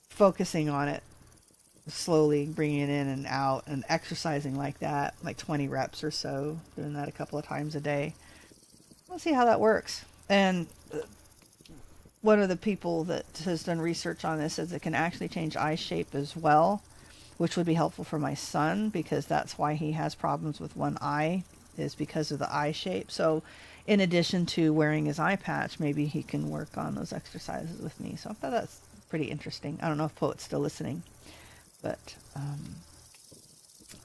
focusing on it slowly, bringing it in and out, and exercising like that, like 20 reps or so, doing that a couple of times a day. We'll see how that works. And one of the people that has done research on this says it can actually change eye shape as well, which would be helpful for my son, because that's why he has problems with one eye, is because of the eye shape. So in addition to wearing his eye patch, maybe he can work on those exercises with me. So I thought that's pretty interesting. I don't know if Poet's still listening, but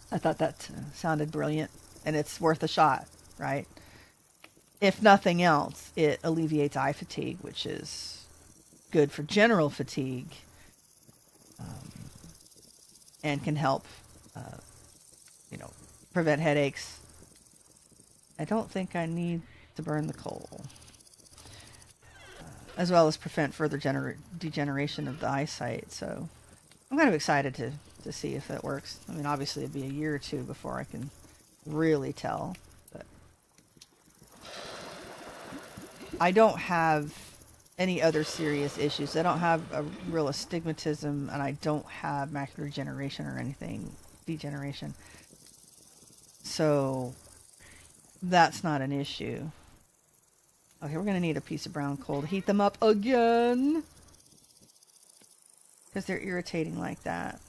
I thought that sounded brilliant, and it's worth a shot, right? If nothing else, it alleviates eye fatigue, which is good for general fatigue, and can help, prevent headaches. I don't think I need to burn the coal, as well as prevent further degeneration of the eyesight. So I'm kind of excited to see if that works. I mean, obviously it'd be a year or two before I can really tell, but I don't have any other serious issues. I don't have a real astigmatism, and I don't have macular degeneration or anything, degeneration. So that's not an issue. Okay, we're going to need a piece of brown coal to heat them up again, because they're irritating like that.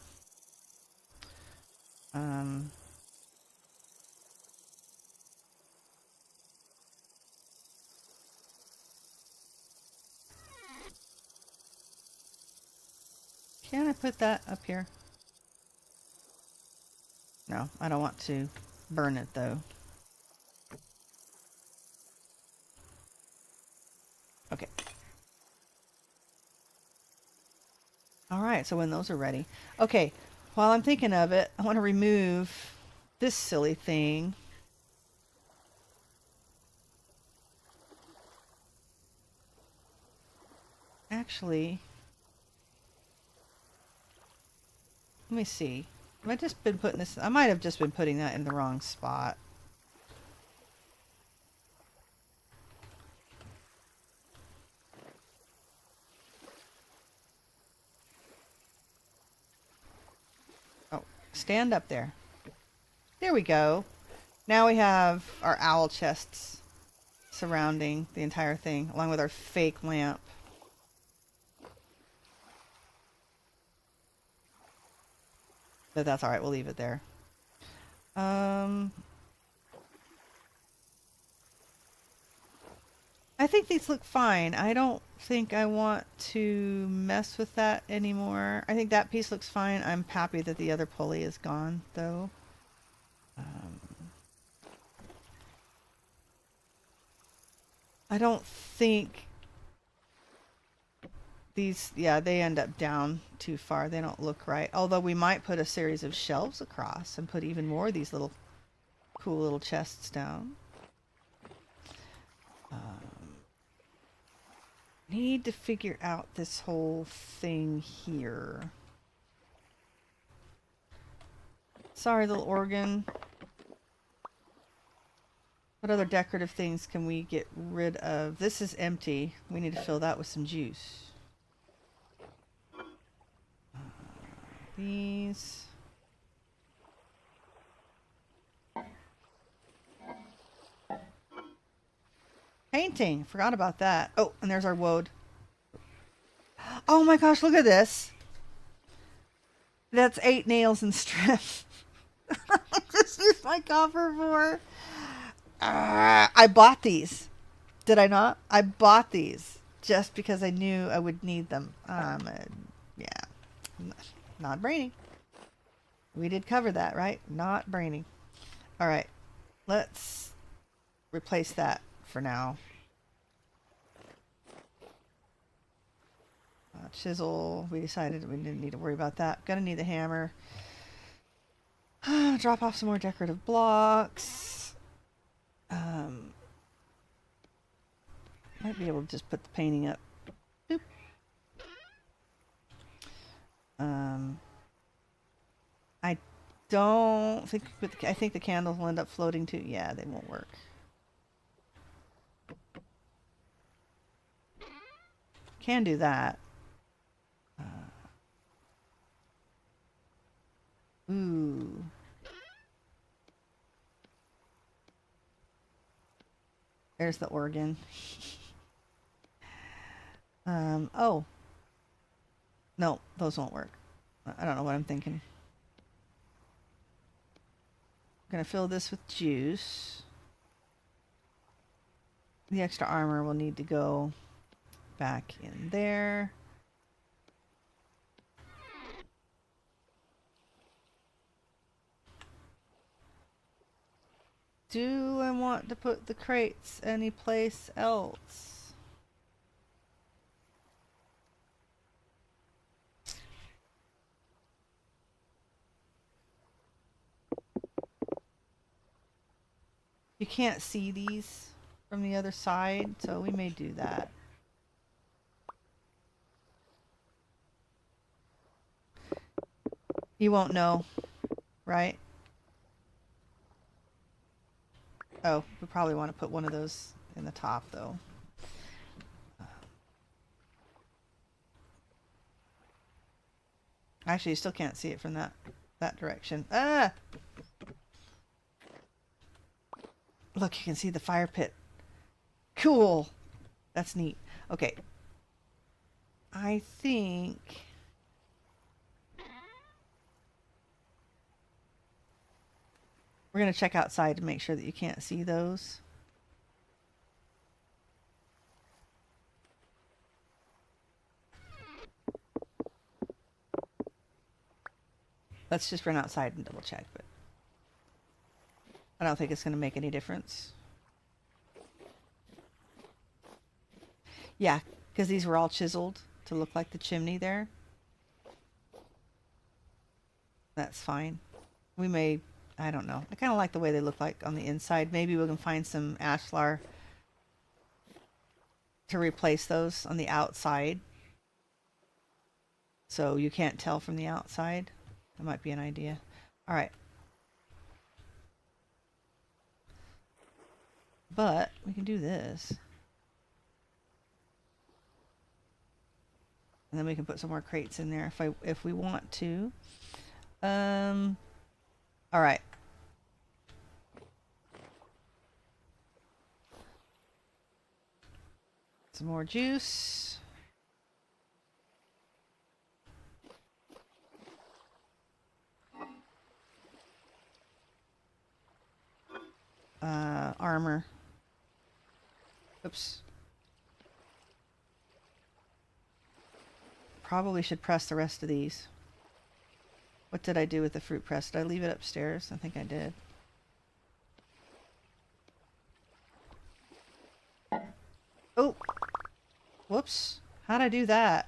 Can I put that up here? No, I don't want to burn it though. Okay. Alright, so when those are ready. Okay, while I'm thinking of it, I want to remove this silly thing. Actually, let me see. Have I just been putting this... I might have just been putting that in the wrong spot. Oh, stand up there. There we go. Now we have our owl chests surrounding the entire thing, along with our fake lamp. But that's alright, we'll leave it there. I think these look fine. I don't think I want to mess with that anymore. I think that piece looks fine. I'm happy that the other pulley is gone, though. I don't think these, yeah, they end up down too far. They don't look right. Although we might put a series of shelves across and put even more of these little cool little chests down. Need to figure out this whole thing here. Sorry, little organ. What other decorative things can we get rid of? This is empty. We need to fill that with some juice. These. Painting. Forgot about that. Oh, and there's our woad. Oh my gosh, look at this. That's 8 nails and strips. This is my copper for. I bought these. Did I not? I bought these just because I knew I would need them. Yeah. Not brainy. We did cover that, right? Not brainy. All right. Let's replace that for now. Chisel. We decided we didn't need to worry about that. Gonna need the hammer. Drop off some more decorative blocks. Might be able to just put the painting up. Boop. I don't think, I think the candles will end up floating too. Yeah, they won't work. Can do that. Ooh. There's the organ. Oh. No, those won't work. I don't know what I'm thinking. I'm gonna fill this with juice. The extra armor will need to go back in there. Do I want to put the crates anyplace else? You can't see these from the other side, so we may do that. You won't know, right? Oh, we probably want to put one of those in the top, though. Actually, you still can't see it from that direction. Ah! Look, you can see the fire pit. Cool! That's neat. Okay. I think... we're going to check outside to make sure that you can't see those. Let's just run outside and double check, but I don't think it's going to make any difference. Yeah, because these were all chiseled to look like the chimney there. That's fine. We may... I don't know. I kind of like the way they look like on the inside. Maybe we can find some ashlar to replace those on the outside. So you can't tell from the outside. That might be an idea. Alright. But we can do this. And then we can put some more crates in there if we want to. Alright. Some more juice. Armor. Oops. Probably should press the rest of these. What did I do with the fruit press? Did I leave it upstairs? I think I did. Oh! Whoops. How'd I do that?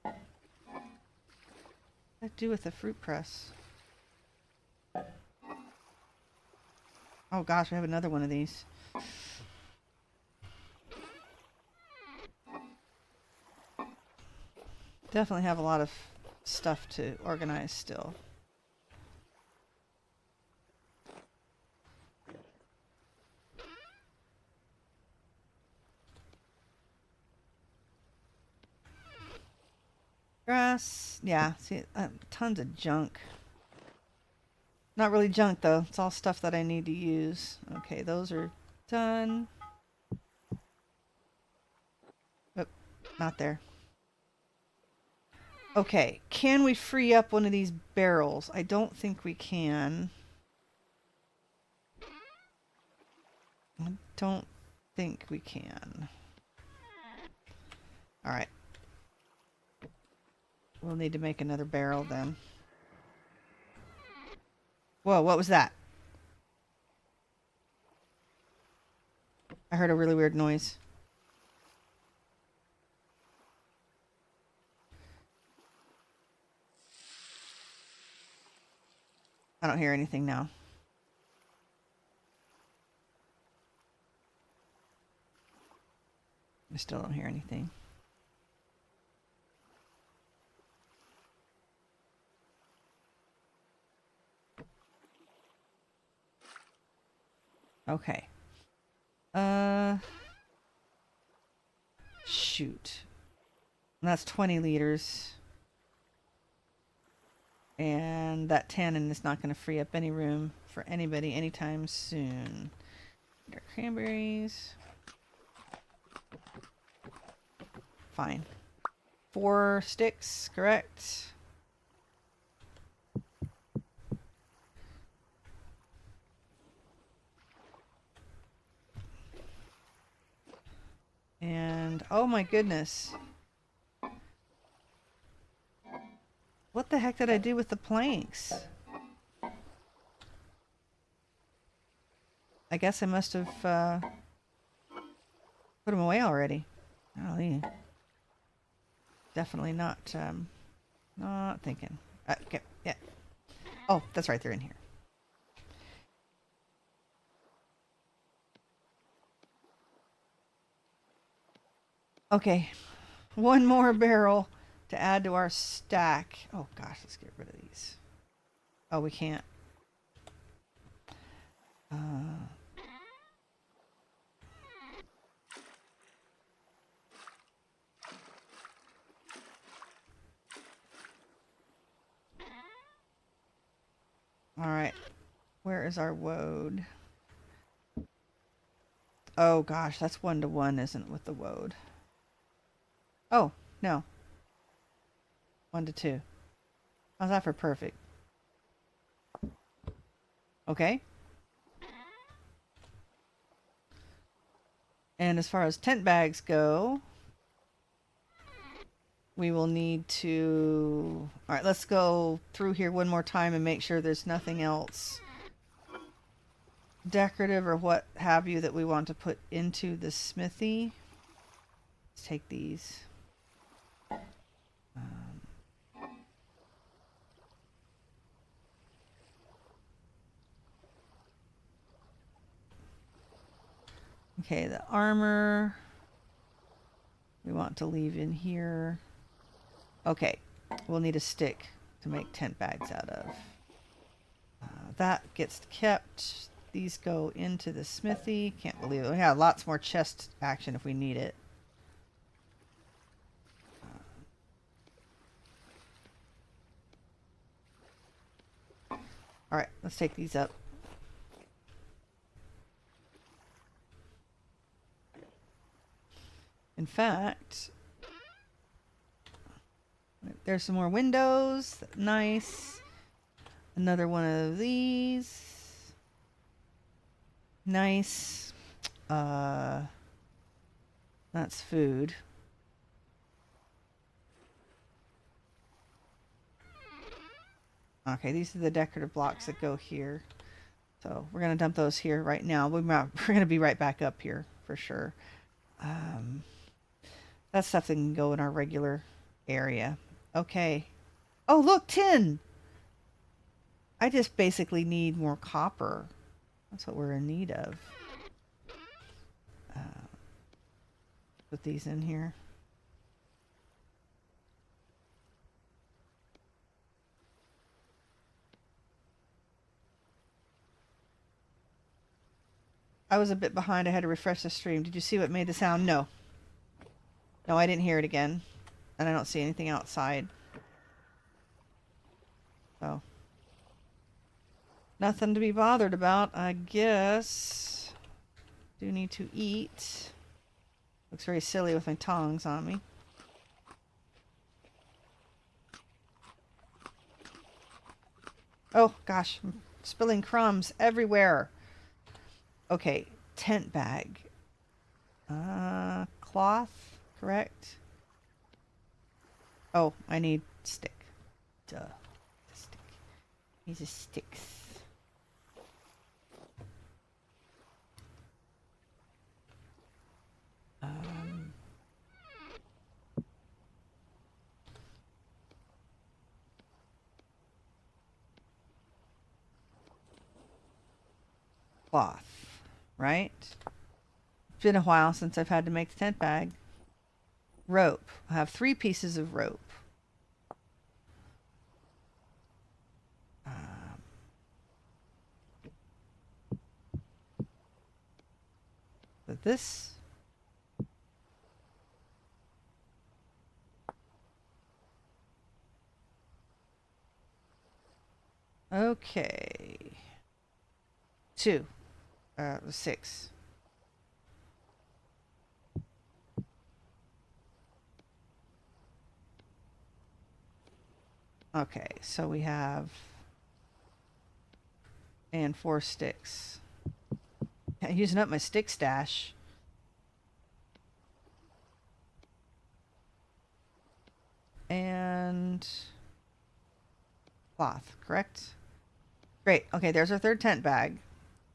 What did I do with the fruit press? Oh gosh, we have another one of these. Definitely have a lot of stuff to organize still. Grass. Yeah, see, tons of junk. Not really junk though. It's all stuff that I need to use. Okay, those are done. Oh, not there. Okay, can we free up one of these barrels? I don't think we can. I don't think we can. Alright. We'll need to make another barrel then. Whoa, what was that? I heard a really weird noise. I don't hear anything now. I still don't hear anything. Okay. Shoot. And that's 20 liters. And that tannin is not going to free up any room for anybody anytime soon. Our cranberries. Fine. 4 sticks, correct? And oh my goodness. What the heck did I do with the planks? I guess I must have put them away already. Oh, yeah. Definitely not not thinking. Okay, yeah. Oh, that's right, they're in here. Okay, one more barrel to add to our stack. Oh gosh, let's get rid of these. Oh, we can't. All right, where is our woad? Oh gosh, that's 1-to-1, isn't it, with the woad? Oh, no. 1-to-2. How's that for perfect? Okay. And as far as tent bags go, we will need to... Alright, let's go through here one more time and make sure there's nothing else decorative or what have you that we want to put into the smithy. Let's take these. Okay, the armor we want to leave in here. Okay, we'll need a stick to make tent bags out of. That gets kept. These go into the smithy. Can't believe it. We have lots more chest action if we need it. Alright, let's take these up. In fact, there's some more windows. Nice. Another one of these. Nice. That's food. Okay, these are the decorative blocks that go here. So we're going to dump those here right now. We're going to be right back up here for sure. That's stuff that can go in our regular area. Okay. Oh, look, tin! I just basically need more copper. That's what we're in need of. Put these in here. I was a bit behind. I had to refresh the stream. Did you see what made the sound? No. No, I didn't hear it again. And I don't see anything outside. So. Nothing to be bothered about, I guess. Do need to eat. Looks very silly with my tongs on me. Oh, gosh. I'm spilling crumbs everywhere. Okay, tent bag. Cloth, correct? Oh, I need stick. Duh. Stick. These are sticks. cloth, right? It's been a while since I've had to make the tent bag. Rope. I have 3 pieces of rope. But this... Okay. 2. 6. Okay, so we have... And 4 sticks. I'm using up my stick stash. And... cloth, correct? Great. Okay, there's our 3rd tent bag.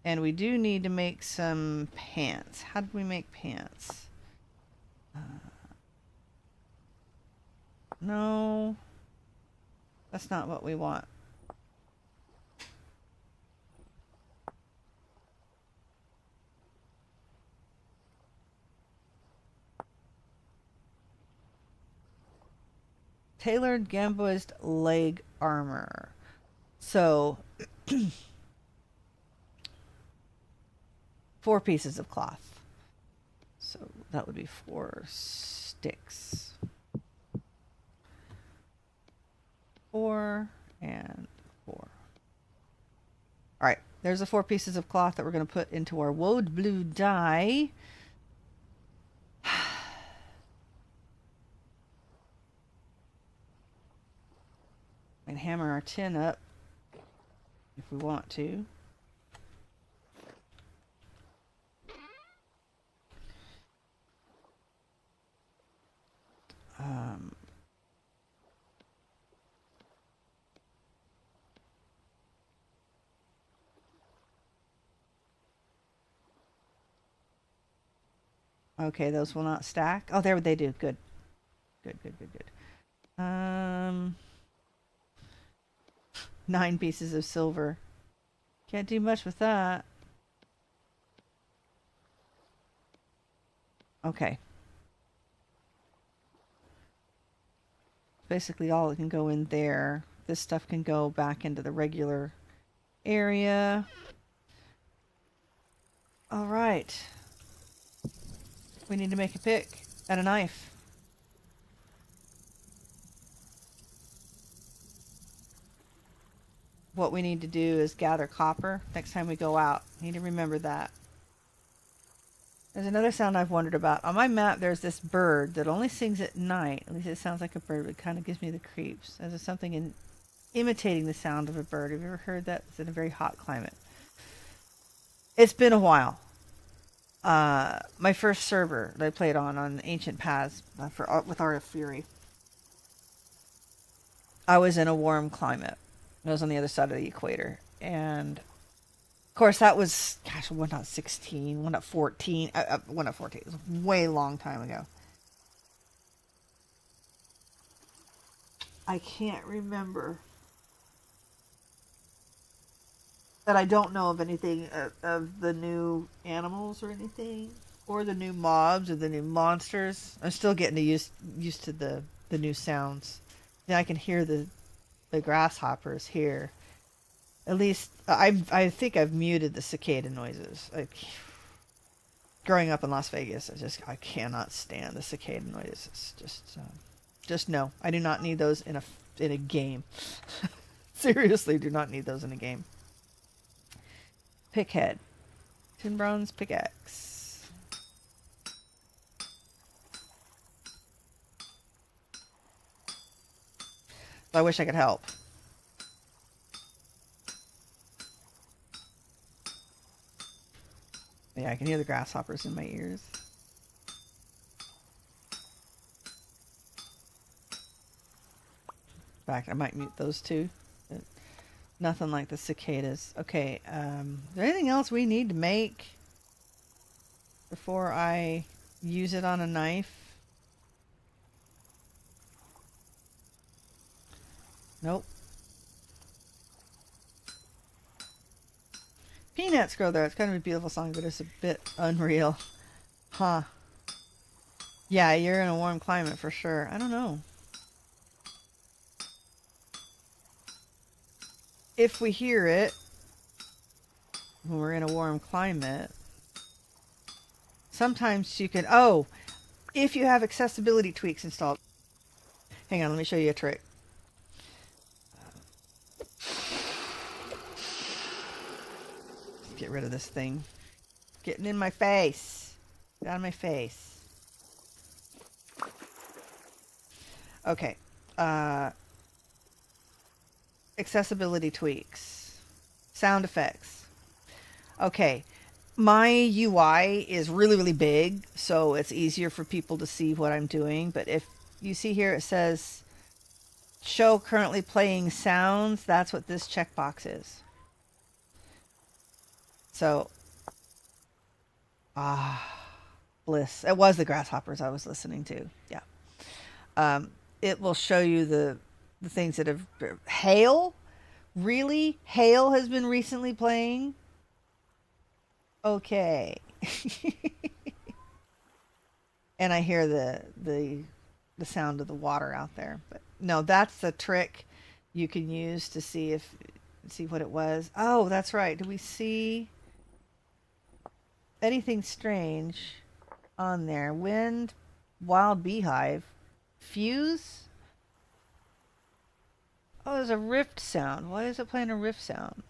And we do need to make some pants. How did we make pants? No. That's not what we want. Tailored gamboized leg armor. So 4 pieces of cloth. So that would be 4 sticks. 4 and 4. All right, there's the 4 pieces of cloth that we're going to put into our woad blue dye. And hammer our tin up if we want to. Okay, those will not stack. Oh, there they do. Good. Good, good, good, good. 9 pieces of silver. Can't do much with that. Okay. Basically all that can go in there. This stuff can go back into the regular area. All right. We need to make a pick and a knife. What we need to do is gather copper next time we go out. Need to remember that. There's another sound I've wondered about. On my map, there's this bird that only sings at night. At least it sounds like a bird, but it kind of gives me the creeps. There's something in imitating the sound of a bird. Have you ever heard that? It's in a very hot climate. It's been a while. My first server that I played on Ancient Paths with Art of Fury. I was in a warm climate. I was on the other side of the equator. And, of course, that was, gosh, 1.16, 1.14. 1.14. It was a way long time ago. I can't remember. That I don't know of anything of the new animals or anything. Or the new mobs or the new monsters. I'm still getting used to the new sounds. Yeah, I can hear the grasshoppers here. At least I think I've muted the cicada noises. Like growing up in Las Vegas, I cannot stand the cicada noises. It's just no. I do not need those in a game. Seriously, do not need those in a game. Pickhead, tin bronze pickaxe. I wish I could help. Yeah, I can hear the grasshoppers in my ears. In fact, I might mute those too. But nothing like the cicadas. Okay, is there anything else we need to make before I use it on a knife? Nope. Peanuts grow there. It's kind of a beautiful song, but it's a bit unreal. Huh. Yeah, you're in a warm climate for sure. I don't know. If we hear it when we're in a warm climate, sometimes you can... Oh, if you have accessibility tweaks installed. Hang on, let me show you a trick. Let's get rid of this thing. Getting in my face. Get out of my face. Okay. Accessibility tweaks. Sound effects. Okay. My UI is really, really big, so it's easier for people to see what I'm doing. But if you see here, it says show currently playing sounds. That's what this checkbox is. So, bliss. It was the grasshoppers I was listening to. Yeah. It will show you the things that have... Hail? Really? Hail has been recently playing? Okay. And I hear the sound of the water out there. But no, that's the trick you can use to see what it was. Oh, that's right. Do we see anything strange on there? Wind, wild beehive, fuse. Oh, there's a rift sound. Why is it playing a rift sound?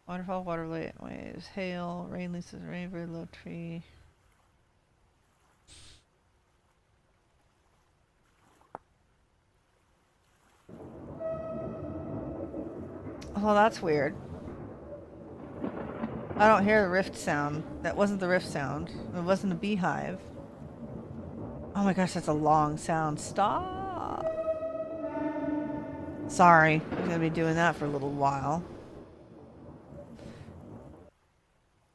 Waterfall, water waves, hail, rain leases, rain, very low tree. Oh, that's weird. I don't hear the rift sound. That wasn't the rift sound. It wasn't a beehive. Oh my gosh, that's a long sound. Stop. Sorry, I'm gonna be doing that for a little while.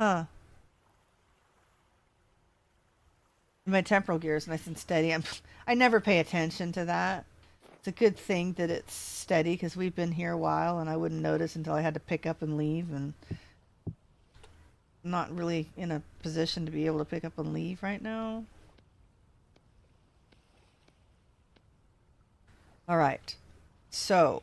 Huh. My temporal gear is nice and steady. I never pay attention to that. It's a good thing that it's steady because we've been here a while and I wouldn't notice until I had to pick up and leave, and I'm not really in a position to be able to pick up and leave right now. All right. So,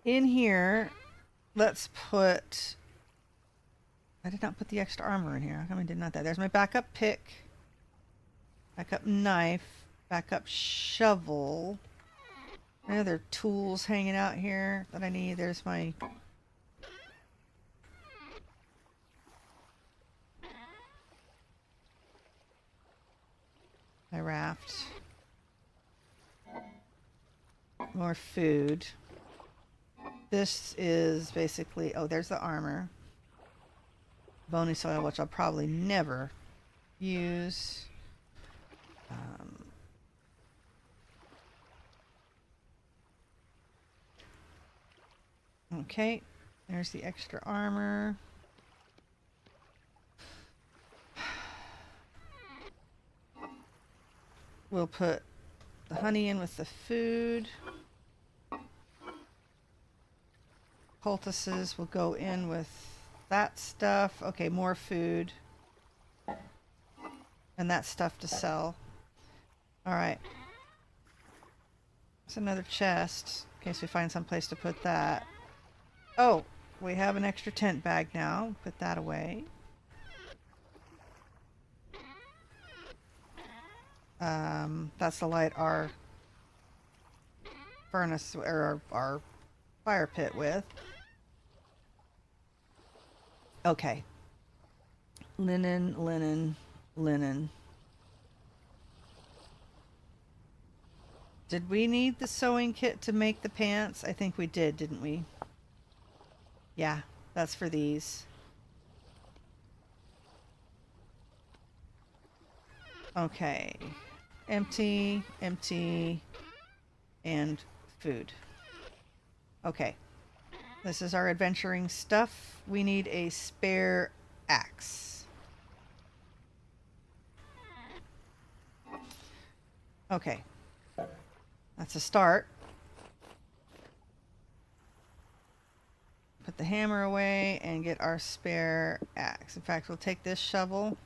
in here, let's put... I did not put the extra armor in here. How come I did not that? There's my backup pick, backup knife, backup shovel. Any other tools hanging out here that I need? There's my... my raft. More food. This is basically... Oh, there's the armor. Bony soil, which I'll probably never use. Okay, there's the extra armor. We'll put the honey in with the food. Poultices will go in with that stuff. Okay, more food. And that stuff to sell. Alright. There's another chest, in case we find some place to put that. Oh, we have an extra tent bag now. Put that away. That's to light our furnace, or our fire pit with. Okay. Linen, linen, linen. Did we need the sewing kit to make the pants? I think we did, didn't we? Yeah, that's for these. Okay. Empty, empty, and food. Okay. This is our adventuring stuff. We need a spare axe. Okay. That's a start. Put the hammer away and get our spare axe. In fact, we'll take this shovel.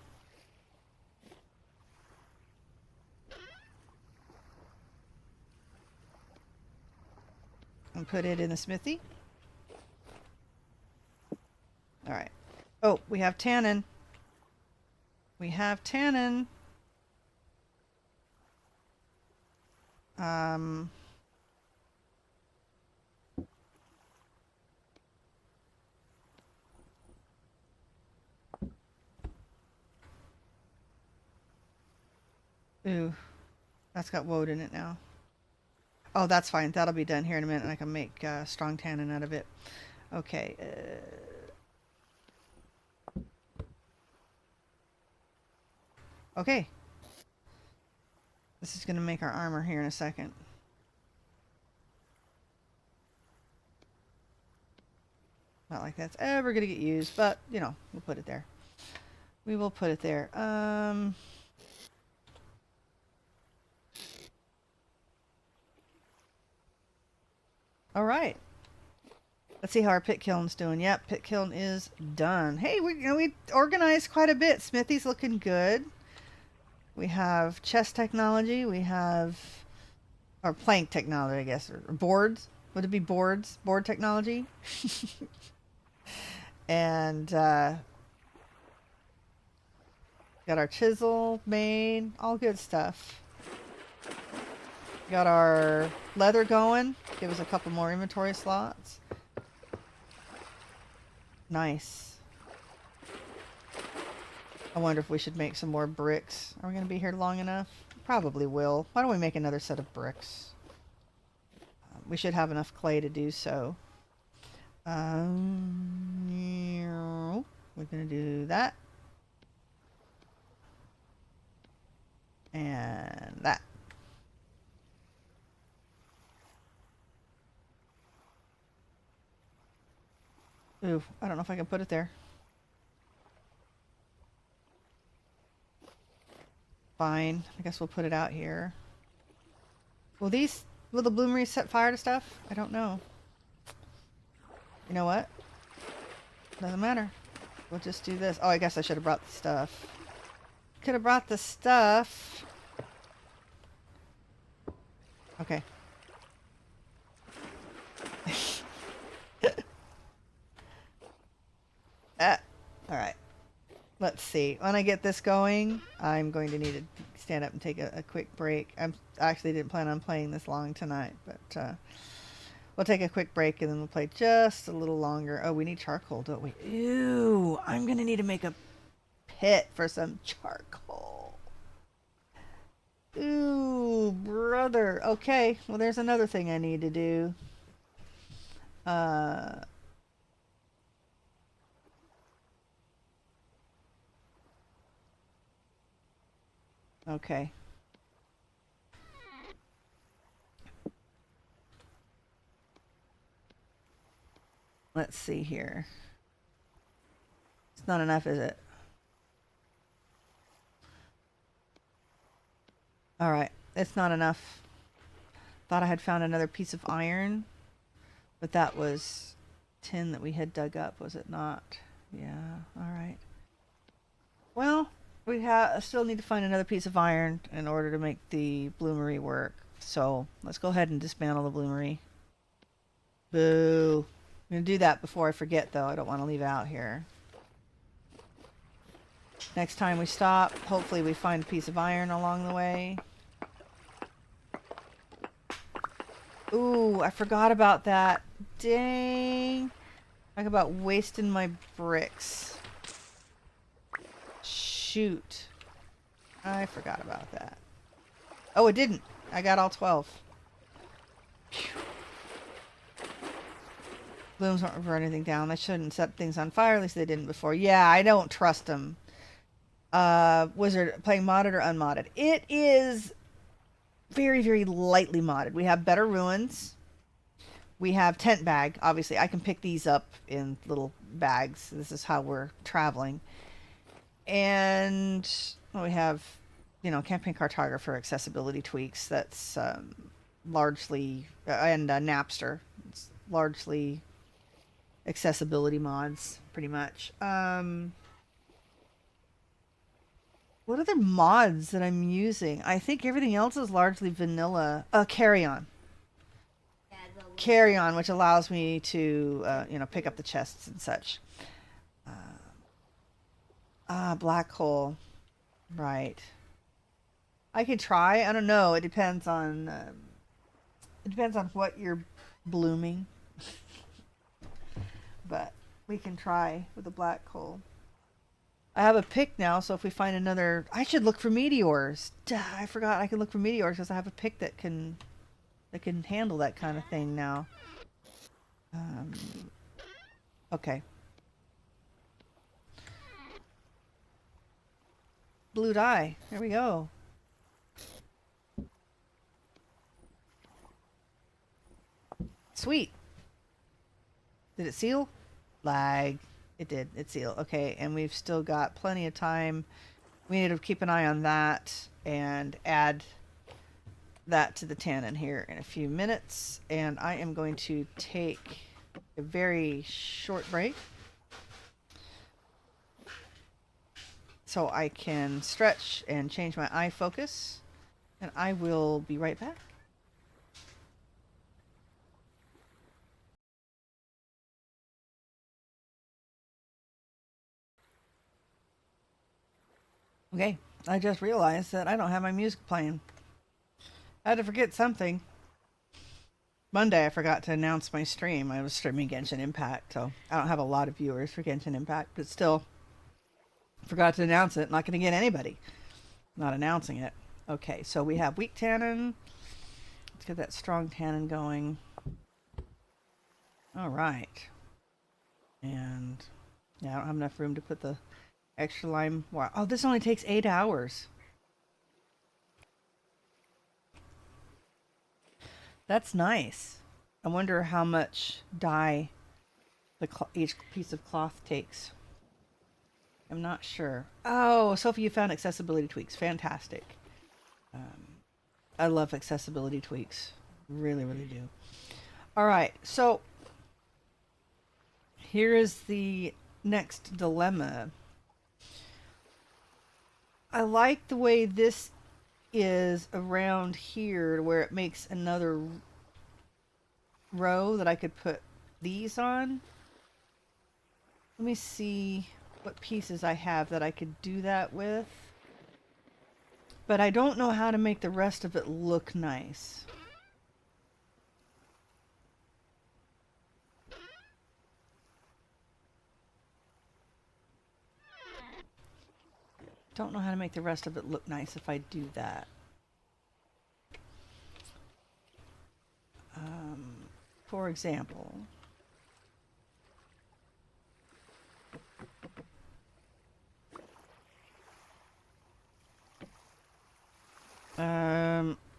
And put it in the smithy. Alright. Oh, we have tannin. We have tannin. Ooh, that's got woad in it now. Oh, that's fine. That'll be done here in a minute, and I can make strong tannin out of it. Okay. Okay. This is going to make our armor here in a second. Not like that's ever going to get used, but, you know, we'll put it there. We will put it there. All right. Let's see how our pit kiln's doing. Yep, pit kiln is done. Hey, we organized quite a bit. Smithy's looking good. We have chest technology. We have, or plank technology, I guess, or boards. Would it be boards? Board technology. And got our chisel made. All good stuff. Got our leather going. Give us a couple more inventory slots. Nice. I wonder if we should make some more bricks. Are we going to be here long enough? Probably will. Why don't we make another set of bricks? We should have enough clay to do so. We're going to do that. And that. Ooh, I don't know if I can put it there. Fine. I guess we'll put it out here. Will the bloomeries set fire to stuff? I don't know. You know what? Doesn't matter. We'll just do this. Oh, I guess I should have brought the stuff. Could have brought the stuff. Okay. Alright. Let's see. When I get this going, I'm going to need to stand up and take a quick break. I actually didn't plan on playing this long tonight, but we'll take a quick break and then we'll play just a little longer. Oh, we need charcoal, don't we? Ew, I'm going to need to make a pit for some charcoal. Ooh, brother. Okay, well, there's another thing I need to do. Okay. Let's see here. It's not enough, is it? Alright, it's not enough. Thought I had found another piece of iron, but that was tin that we had dug up, was it not? Yeah, alright. Well, we still need to find another piece of iron in order to make the bloomery work. So let's go ahead and dismantle the bloomery. Boo. I'm going to do that before I forget, though. I don't want to leave it out here. Next time we stop, hopefully we find a piece of iron along the way. Ooh, I forgot about that. Dang. Talk about wasting my bricks. Shoot. I forgot about that. Oh, it didn't. I got all 12. Phew. Blooms won't burn anything down. They shouldn't set things on fire. At least they didn't before. Yeah, I don't trust them. Wizard, playing modded or unmodded? It is very, very lightly modded. We have better ruins. We have tent bag. Obviously, I can pick these up in little bags. This is how we're traveling. And we have Campaign Cartographer accessibility tweaks. That's largely, and Knapster. It's largely accessibility mods, pretty much. What other mods that I'm using? I think everything else is largely vanilla. Carry On. Carry On, which allows me to, pick up the chests and such. Black hole. Right. I could try. I don't know. It depends on what you're blooming. But we can try with a black hole. I have a pick now, so if we find another, I should look for meteors. Duh, I forgot I can look for meteors because I have a pick that can handle that kind of thing now. Okay. Blue dye. There we go. Sweet. Did it seal? Lag. It did. It sealed. Okay, and we've still got plenty of time. We need to keep an eye on that and add that to the tannin here in a few minutes. And I am going to take a very short break so I can stretch and change my eye focus. And I will be right back. Okay, I just realized that I don't have my music playing. I had to forget something. Monday I forgot to announce my stream. I was streaming Genshin Impact, so I don't have a lot of viewers for Genshin Impact, but still forgot to announce it. Not going to get anybody not announcing it. Okay, so we have weak tannin. Let's get that strong tannin going. All right. And yeah, I don't have enough room to put the extra lime. Wow. Oh, this only takes 8 hours. That's nice. I wonder how much dye each piece of cloth takes. I'm not sure. Oh, Sophie, you found accessibility tweaks. Fantastic. I love accessibility tweaks. Really, really do. All right. So here is the next dilemma. I like the way this is around here where it makes another row that I could put these on. Let me see what pieces I have that I could do that with. But I don't know how to make the rest of it look nice. Don't know how to make the rest of it look nice if I do that. For example,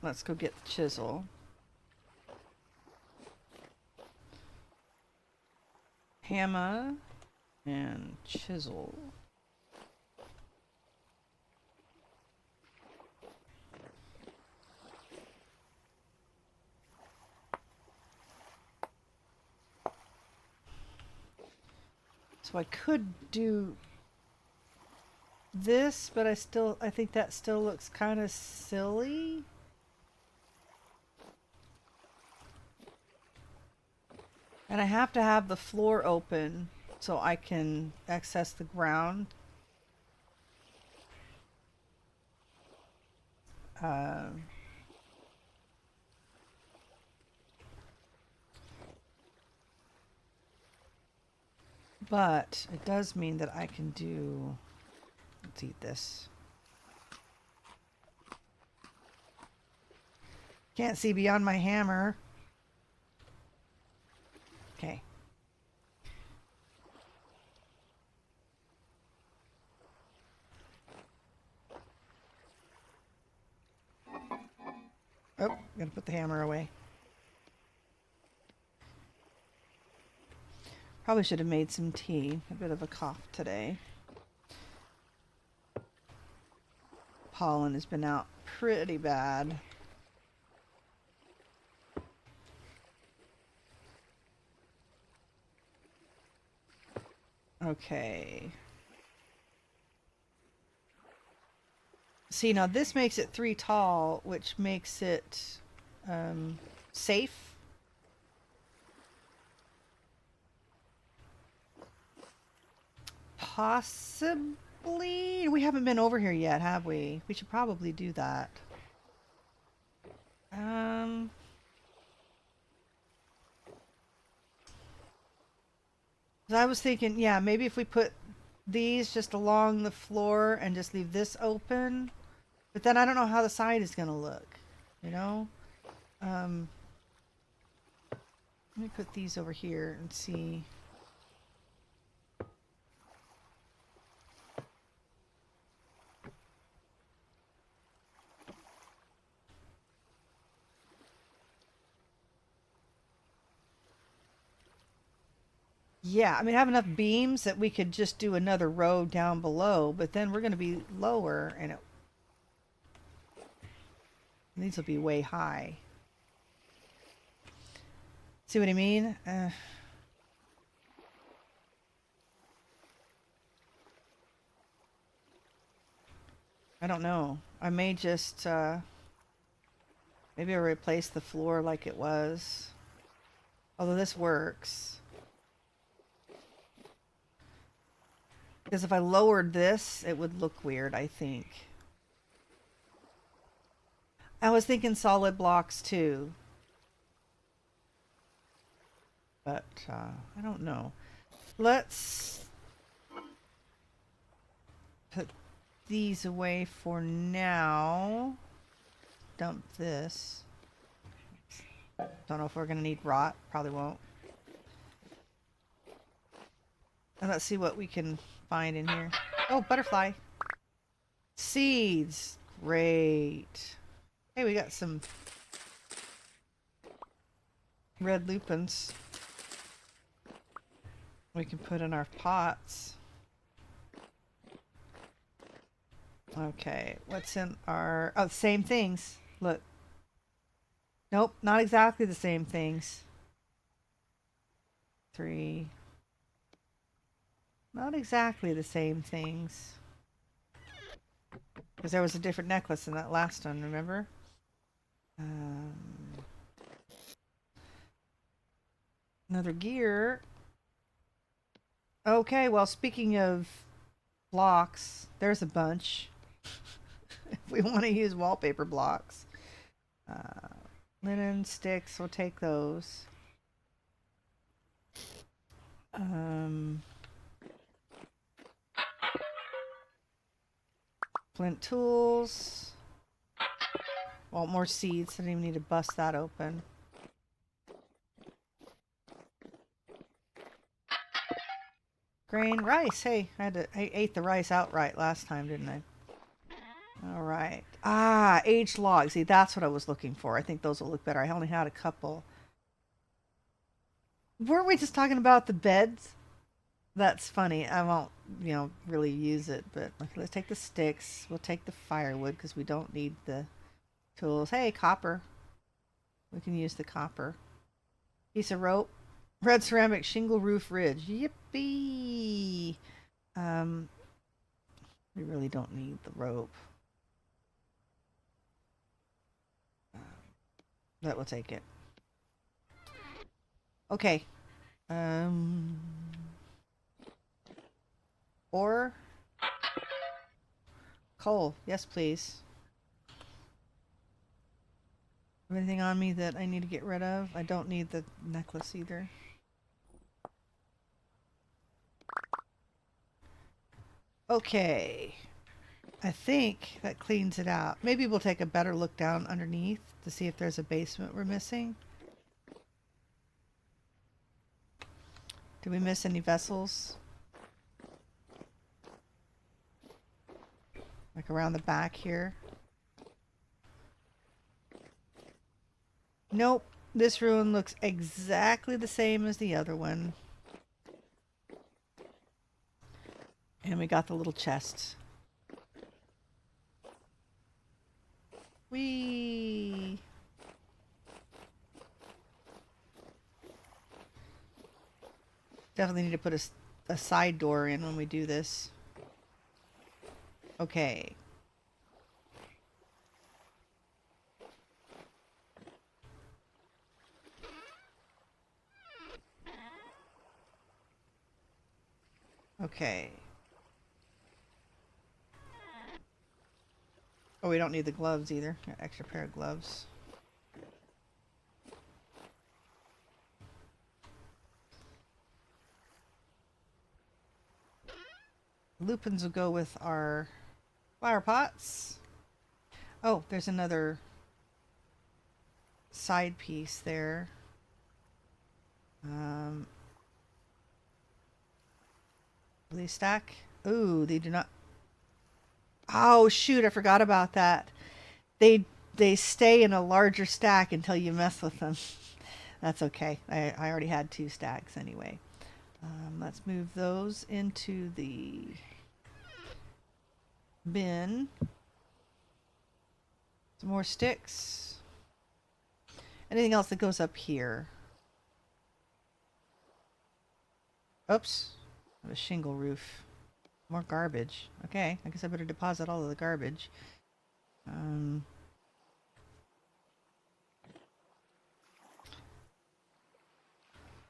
let's go get the chisel. Hammer and chisel. So I could do this, but I think that still looks kind of silly. And I have to have the floor open so I can access the ground. But it does mean that I can do, let's eat this. Can't see beyond my hammer. Okay. Oh, gotta put the hammer away. Probably should have made some tea. A bit of a cough today. pollen has been out pretty bad. Okay. See, now this makes it 3 tall, which makes it safe. Possibly. We haven't been over here yet, have we? We should probably do that. I was thinking, yeah, maybe if we put these just along the floor and just leave this open. But then I don't know how the side is going to look, you know? Let me put these over here and see. Yeah, I mean, I have enough beams that we could just do another row down below, but then we're going to be lower and these will be way high. See what I mean? I don't know. I may just, maybe I'll replace the floor like it was. Although this works. Because if I lowered this, it would look weird, I think. I was thinking solid blocks too. But, I don't know. Let's put these away for now. Dump this. Don't know if we're going to need rot. Probably won't. And let's see what we can find in here. Oh, butterfly. Seeds. Great. Hey, we got some red lupins we can put in our pots. Okay, what's in our... Oh, same things. Look. Nope, not exactly the same things. 3. Not exactly the same things. Because there was a different necklace in that last one, remember? Another gear. Okay, well, speaking of blocks, there's a bunch. If we want to use wallpaper blocks. Linen sticks, we'll take those. Flint tools. Want more seeds, I didn't even need to bust that open. Grain, rice. Hey, I ate the rice outright last time, didn't I? All right. Ah, aged logs. See, that's what I was looking for. I think those will look better. I only had a couple. Weren't we just talking about the beds? That's funny. I won't, really use it, but let's take the sticks. We'll take the firewood because we don't need the tools. Hey, copper. We can use the copper. Piece of rope. Red ceramic shingle roof ridge. Yippee! We really don't need the rope. But we'll take it. Okay. Or coal. Yes, please. Anything on me that I need to get rid of? I don't need the necklace either. Okay. I think that cleans it out. Maybe we'll take a better look down underneath to see if there's a basement we're missing. Did we miss any vessels? Like around the back here? Nope. This ruin looks exactly the same as the other one. And we got the little chest. Definitely need to put a side door in when we do this. Okay. Okay. Oh, we don't need the gloves either. Got an extra pair of gloves. Lupins will go with our flower pots. Oh, there's another side piece there. Will they stack? Ooh, they do not. Oh shoot, I forgot about that. They stay in a larger stack until you mess with them. That's okay. I already had 2 stacks anyway. Let's move those into the bin. Some more sticks. Anything else that goes up here? Oops. I have a shingle roof. More garbage. Okay, I guess I better deposit all of the garbage. I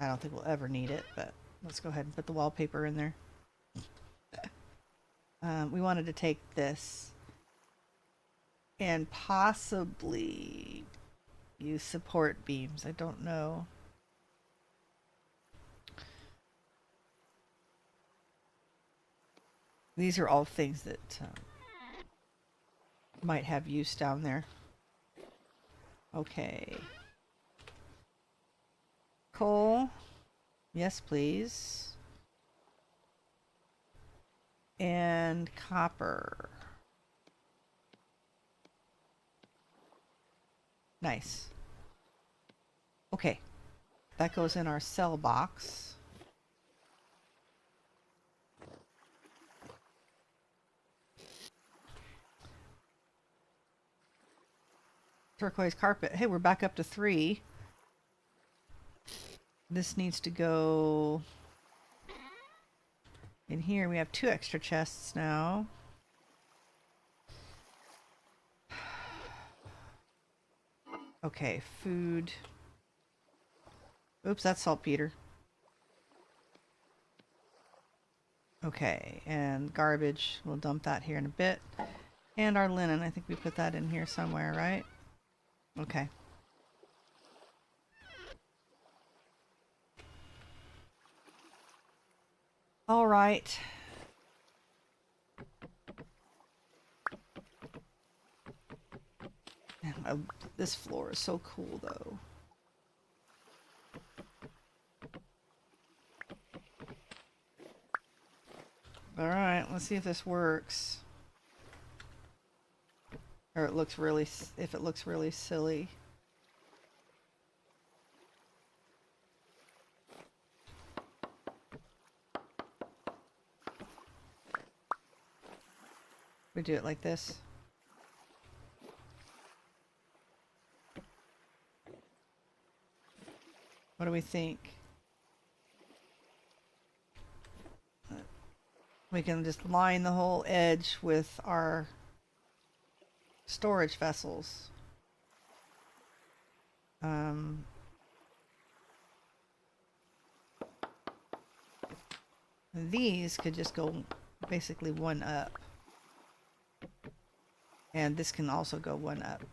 don't think we'll ever need it, but let's go ahead and put the wallpaper in there. We wanted to take this and possibly use support beams. I don't know. These are all things that might have use down there. Okay. Coal. Yes, please. And copper. Nice. Okay. That goes in our cell box. Turquoise carpet. Hey, we're back up to 3. This needs to go in here. We have 2 extra chests now. Okay, food. Oops, that's saltpeter. Okay, and garbage. We'll dump that here in a bit. And our linen. I think we put that in here somewhere, right? Okay. All right. This floor is so cool, though. All right, let's see if this works. Or it looks really, if it looks really silly. We do it like this. What do we think? We can just line the whole edge with our storage vessels. These could just go basically 1 up. And this can also go 1 up.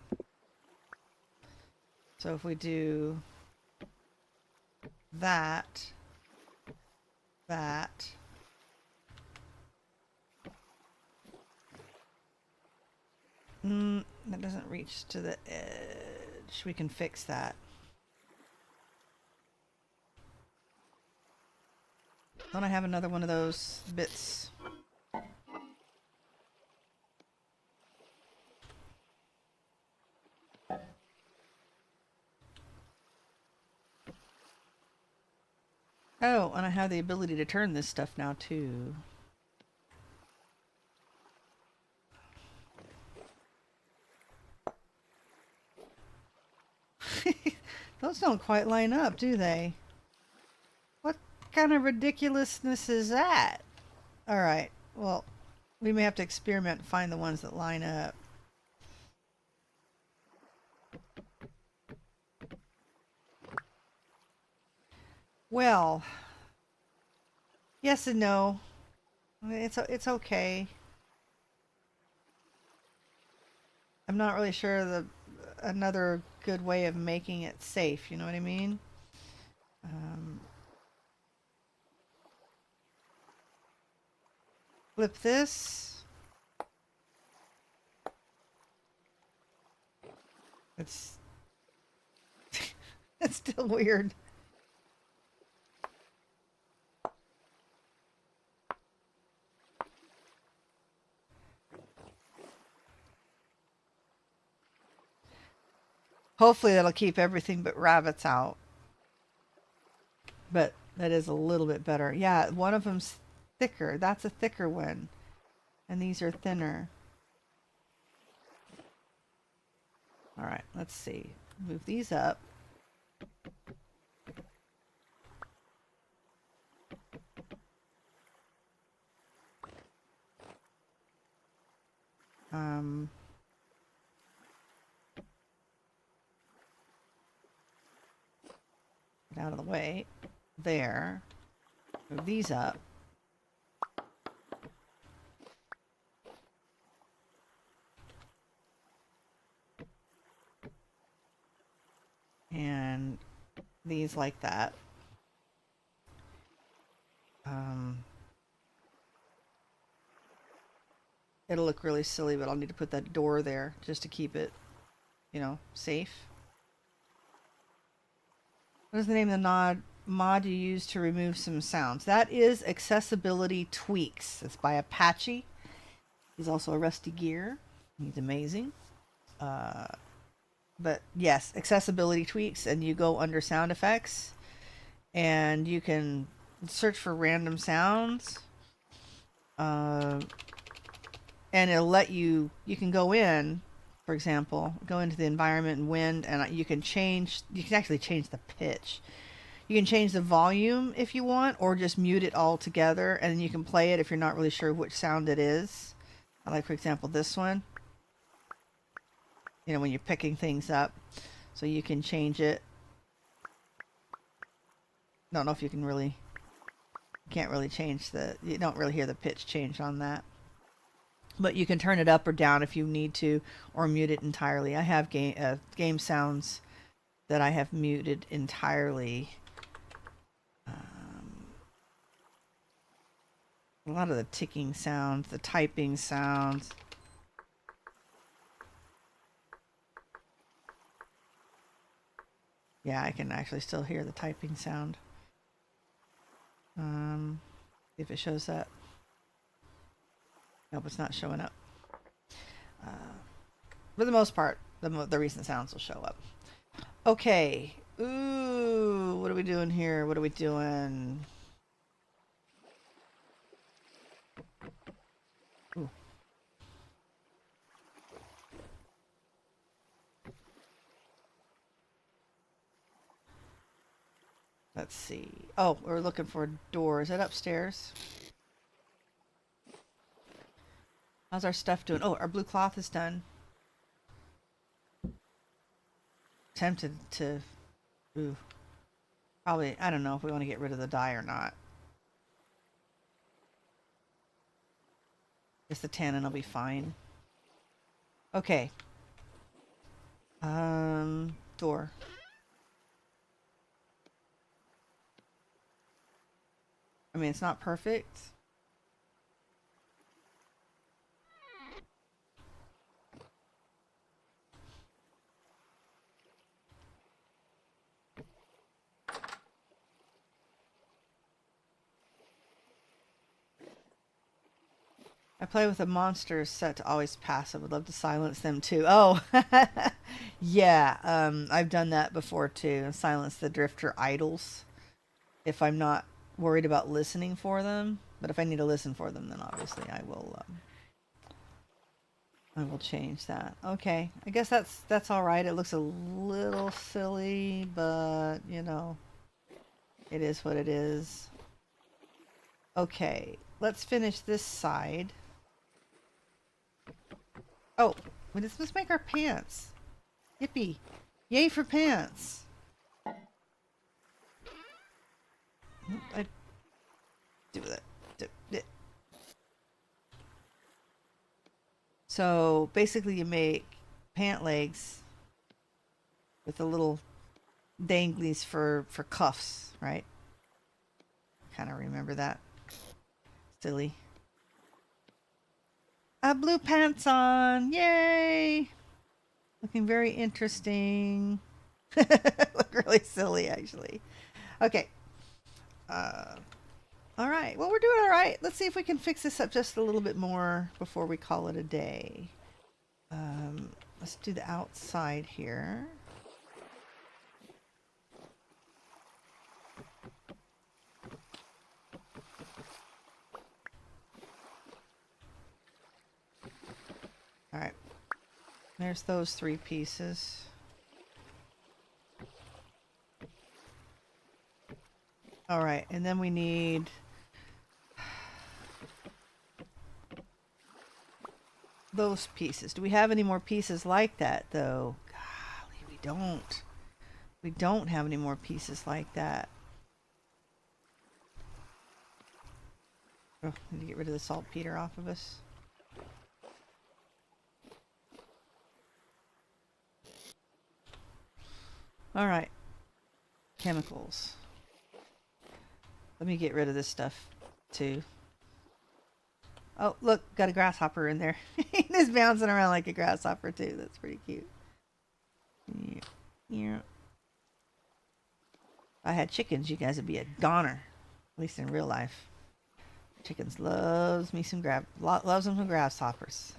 So if we do that, that, that doesn't reach to the edge. We can fix that. Don't I have another one of those bits? Oh, and I have the ability to turn this stuff now too. Those don't quite line up, do they? What kind of ridiculousness is that? All right. Well, we may have to experiment and find the ones that line up. Well, yes and no. It's okay. I'm not really sure another good way of making it safe. You know what I mean? Flip this. It's it's still weird. Hopefully that'll keep everything but rabbits out. But that is a little bit better. Yeah, one of them's thicker. That's a thicker one. And these are thinner. All right, let's see. Move these up. Get out of the way. There. Move these up. And these like that. It'll look really silly, but I'll need to put that door there just to keep it, you know, safe. What is the name of the mod you use to remove some sounds? That is Accessibility Tweaks. It's by Apache. He's also a Rusty Gear. He's amazing. But yes, Accessibility Tweaks, and you go under sound effects and you can search for random sounds. And it'll let you can go in, for example, go into the environment and wind, and you can actually change the pitch. You can change the volume if you want, or just mute it all together, and then you can play it if you're not really sure which sound it is. Like, for example, this one. You know, when you're picking things up. So you can change it. Don't know if you can really... Can't really change you don't really hear the pitch change on that. But you can turn it up or down if you need to, or mute it entirely. I have game sounds that I have muted entirely. A lot of the ticking sounds, the typing sounds. Yeah, I can actually still hear the typing sound. See if it shows up. Nope, it's not showing up. For the most part, the recent sounds will show up. Okay. Ooh, what are we doing here? What are we doing? Ooh. Let's see. Oh, we're looking for a door. Is that upstairs? How's our stuff doing? Oh, our blue cloth is done. Tempted to... Ooh. Probably, I don't know if we want to get rid of the dye or not. Guess the tannin will be fine. Okay. Door. I mean, it's not perfect. I play with the monsters set to always passive. Would love to silence them too. Oh, yeah. I've done that before too. Silence the drifter idols if I'm not worried about listening for them. But if I need to listen for them, then obviously I will change that. Okay, I guess that's all right. It looks a little silly, but you know, it is what it is. Okay, let's finish this side. Oh, let's make our pants. Yippee. Yay for pants. I do that. So basically you make pant legs with the little danglies for cuffs, right? Kind of remember that. Silly. Blue pants on. Yay! Looking very interesting. Look really silly, actually. Okay. All right. Well, we're doing all right. Let's see if we can fix this up just a little bit more before we call it a day. Let's do the outside here. All right. There's those 3 pieces. All right. And then we need those pieces. Do we have any more pieces like that, though? Golly, we don't. We don't have any more pieces like that. Oh, need to get rid of the saltpeter off of us. All right. Chemicals. Let me get rid of this stuff, too. Oh, look, got a grasshopper in there. He's bouncing around like a grasshopper, too. That's pretty cute. Yeah. Yeah. If I had chickens, you guys would be a goner. At least in real life. Chickens loves me some loves them some grasshoppers.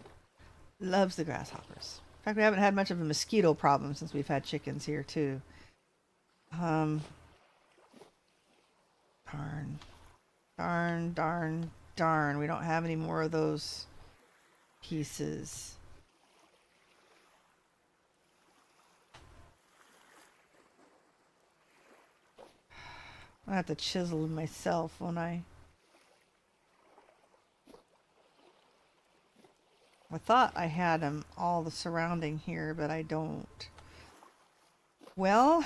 Loves the grasshoppers. In fact, we haven't had much of a mosquito problem since we've had chickens here, too. Darn. We don't have any more of those pieces. I have to chisel them myself, won't I? I thought I had them all the surrounding here, but I don't. Well,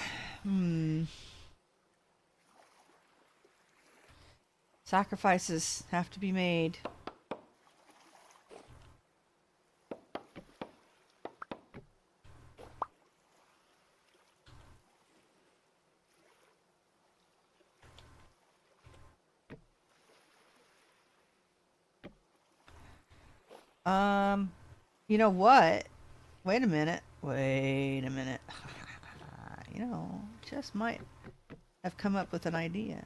sacrifices have to be made. You know what? Wait a minute. You know, just might have come up with an idea.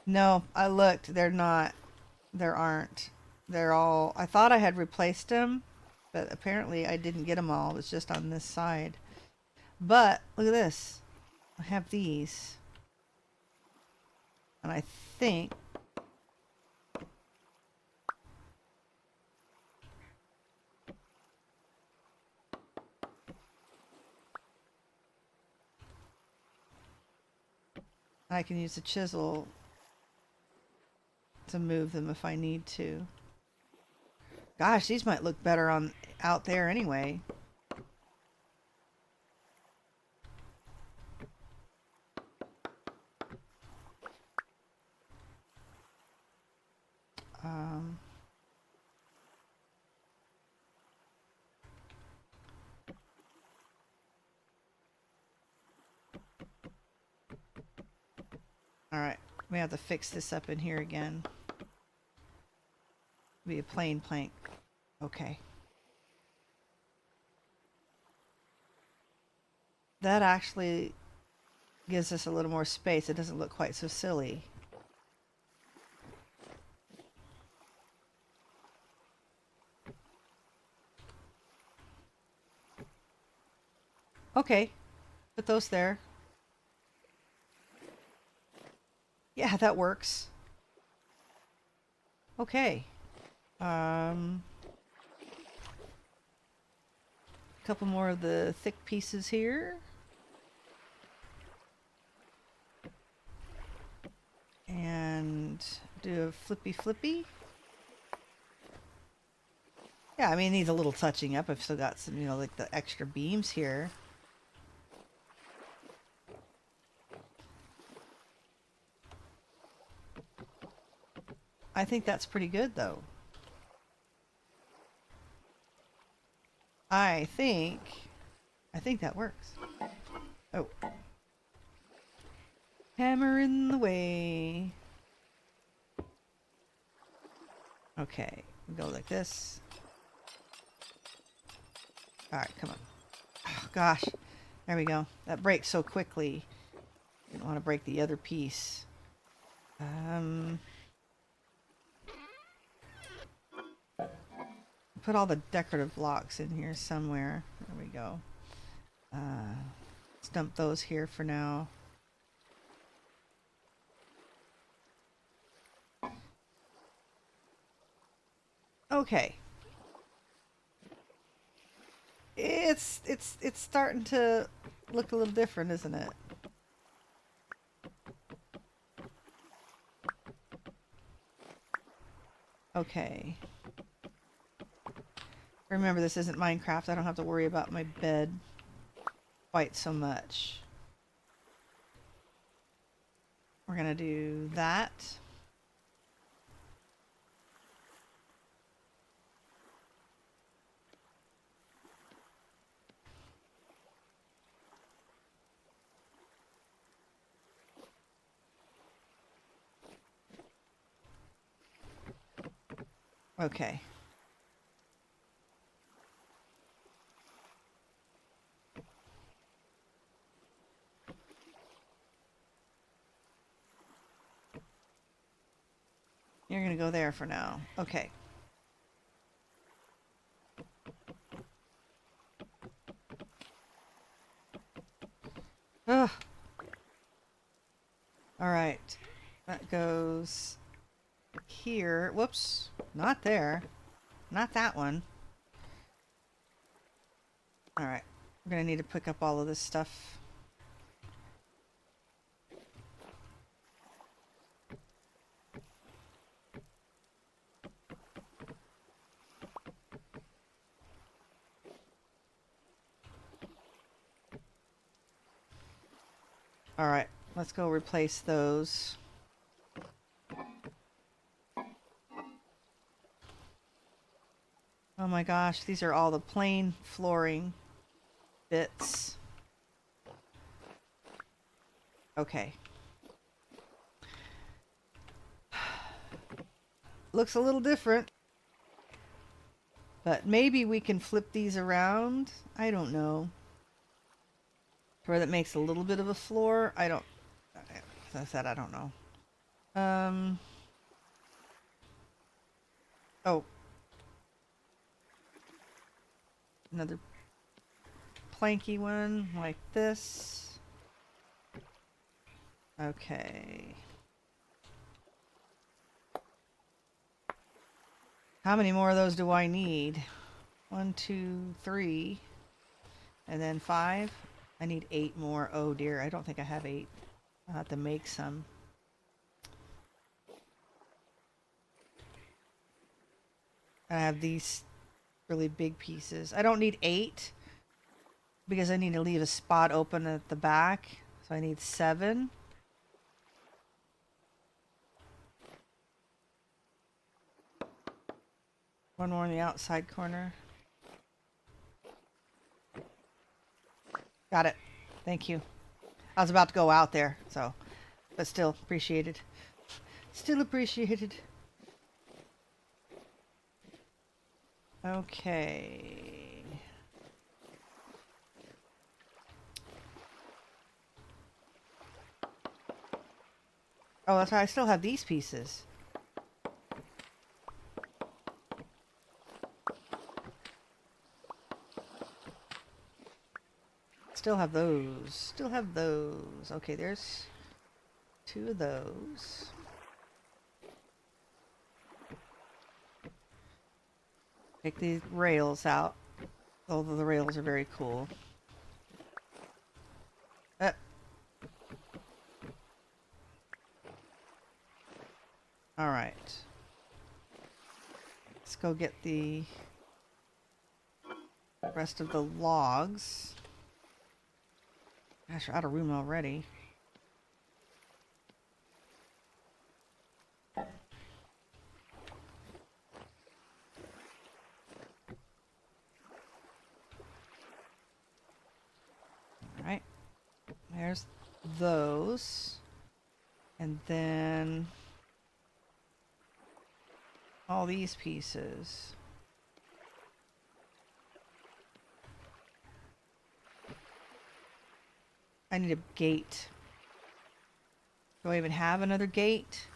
No, I looked. They're not. There aren't. They're all. I thought I had replaced them, but apparently I didn't get them all. It was just on this side. But look at this. I have these. And I think I can use the chisel to move them if I need to. Gosh, these might look better on out there anyway. All right, we have to fix this up in here again. Be a plain plank. Okay. That actually gives us a little more space. It doesn't look quite so silly. Okay, put those there. Yeah, that works. Okay. A couple more of the thick pieces here. And do a flippy. Yeah, I mean, it needs a little touching up. I've still got some, you know, like the extra beams here. I think that's pretty good, though. I think that works. Oh. Hammer in the way. Okay, go like this. Alright, come on. Oh, gosh. There we go. That breaks so quickly. Didn't want to break the other piece. Put all the decorative blocks in here somewhere. There we go. Let's dump those here for now. Okay. It's starting to look a little different, isn't it? Okay. Remember, this isn't Minecraft. I don't have to worry about my bed quite so much. We're gonna do that. Okay. You're gonna go there for now. Okay. Ugh. All right. That goes here. Whoops. Not there. Not that one. All right. We're gonna need to pick up all of this stuff. All right. Let's go replace those. Oh my gosh, these are all the plain flooring bits. Okay. Looks a little different. But maybe we can flip these around. I don't know. Where that makes a little bit of a floor. As I said, I don't know. Oh. Another planky one like this. Okay. How many more of those do I need? 1, 2, 3. And then 5. I need 8 more. Oh dear, I don't think I have 8. I'll have to make some. I have these really big pieces. I don't need 8 because I need to leave a spot open at the back. So I need 7. One more in the outside corner. Got it. Thank you. I was about to go out there, so, but still appreciated. Still appreciated. Okay. Oh, that's right. I still have these pieces. Still have those. Still have those. Okay, there's 2 of those. Take these rails out. Although the rails are very cool. All right. Let's go get the rest of the logs. Gosh, we're out of room already. Alright. There's those. And then all these pieces. I need a gate. Do I even have another gate?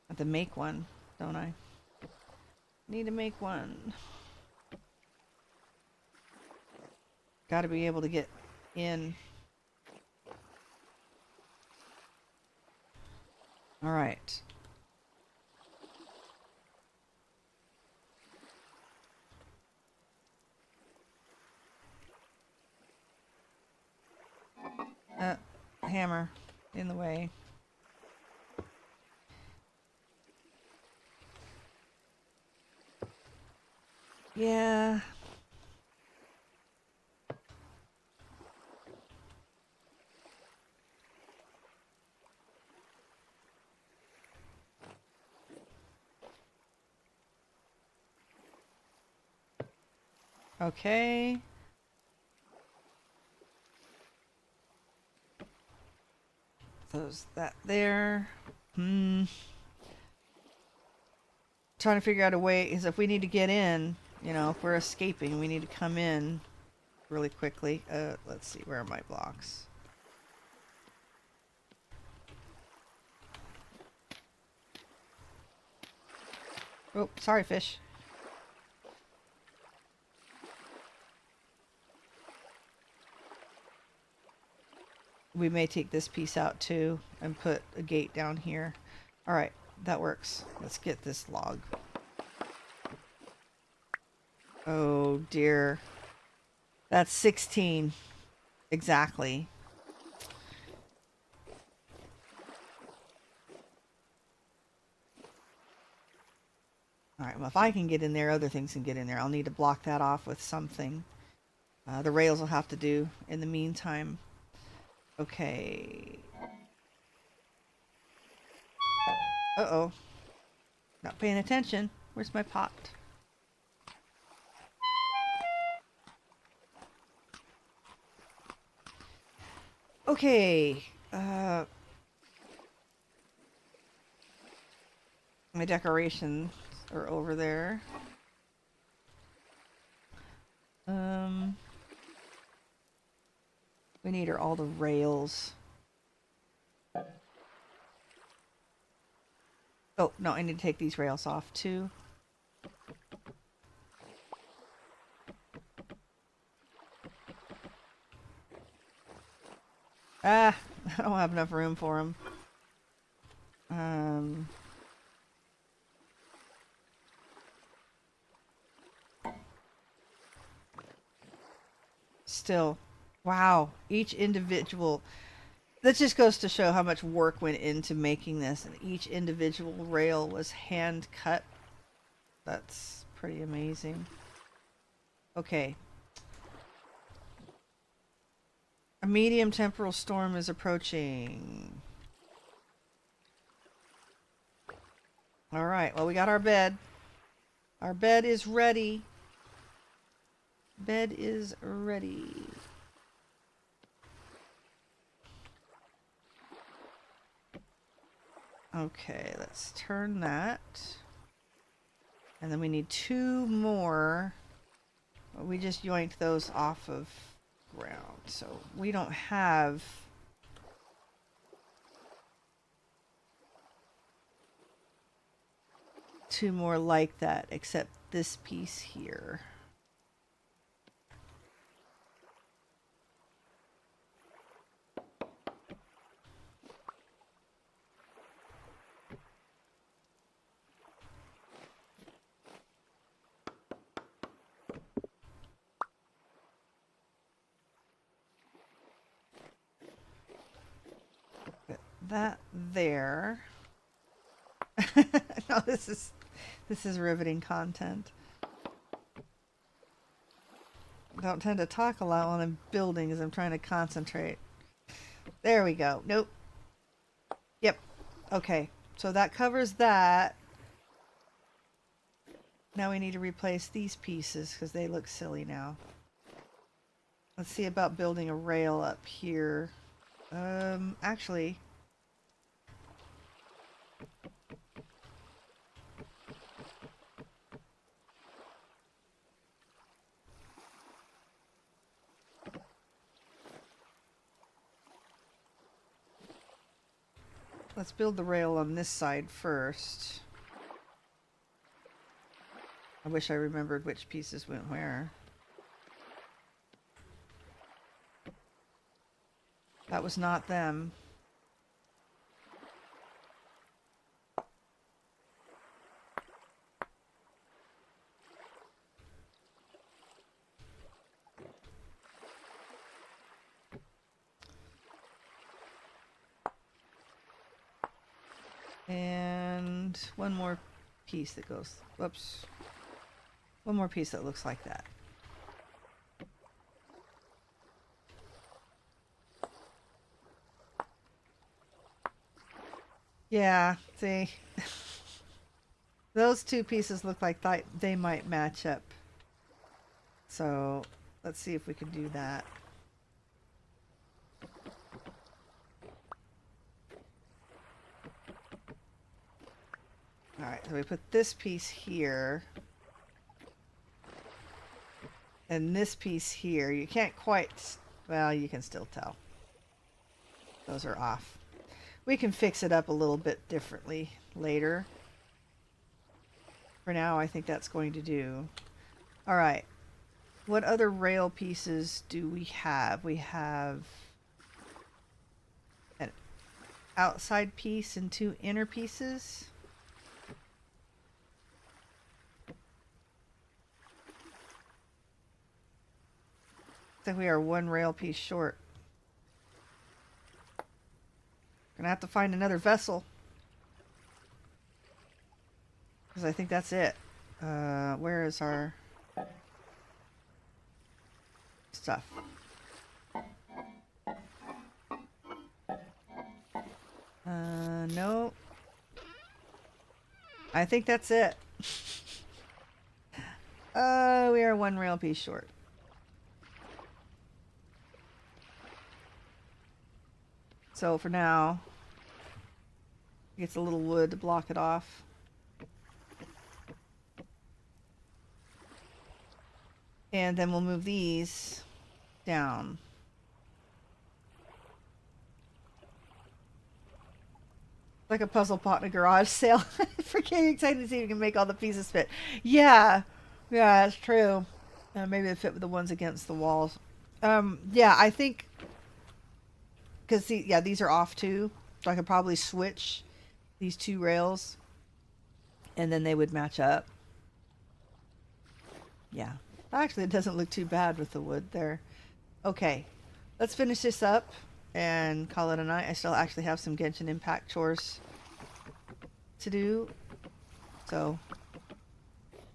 I have to make one, don't I? Need to make one. Got to be able to get in. All right. Hammer in the way. Yeah. Okay. Those that there. Trying to figure out a way is if we need to get in, you know, if we're escaping, we need to come in really quickly. Let's see, where are my blocks? Oh, sorry, fish. We may take this piece out too and put a gate down here. All right, that works. Let's get this log. Oh dear. That's 16. Exactly. All right, well, if I can get in there, other things can get in there. I'll need to block that off with something. The rails will have to do in the meantime. Okay. Uh-oh. Not paying attention. Where's my pot? Okay. My decorations are over there. We need all the rails. Oh, no, I need to take these rails off too. Ah, I don't have enough room for them. Still, wow, each individual, that just goes to show how much work went into making this, and each individual rail was hand cut. That's pretty amazing. Okay. A medium temporal storm is approaching. All right, well, we got our bed. Our bed is ready. Bed is ready. Okay, let's turn that. And then we need 2 more. We just yoinked those off of ground, so we don't have two more like that except this piece here. that there. No, this is riveting content. Don't tend to talk a lot while I'm building as I'm trying to concentrate. There we go. Nope. Yep. Okay. So that covers that. Now we need to replace these pieces because they look silly now. Let's see about building a rail up here. Actually, let's build the rail on this side first. I wish I remembered which pieces went where. That was not them. And one more piece that goes, whoops. One more piece that looks like that. Yeah, see, those two pieces look like they might match up. So let's see if we can do that. All right, so we put this piece here. And this piece here. You can't quite, well, you can still tell. Those are off. We can fix it up a little bit differently later. For now, I think that's going to do. All right. What other rail pieces do we have? We have an outside piece and two inner pieces. I think we are one rail piece short. Gonna have to find another vessel. Because I think that's it. Where is our stuff? No. I think that's it. We are one rail piece short. So for now, gets a little wood to block it off. And then we'll move these down. Like a puzzle pot in a garage sale. Freaking excited to see if we can make all the pieces fit. Yeah, that's true. Maybe they fit with the ones against the walls. Yeah, I think... Because, yeah, these are off too. So I could probably switch these two rails. And then they would match up. Yeah. Actually, it doesn't look too bad with the wood there. Okay. Let's finish this up and call it a night. I still actually have some Genshin Impact chores to do. So,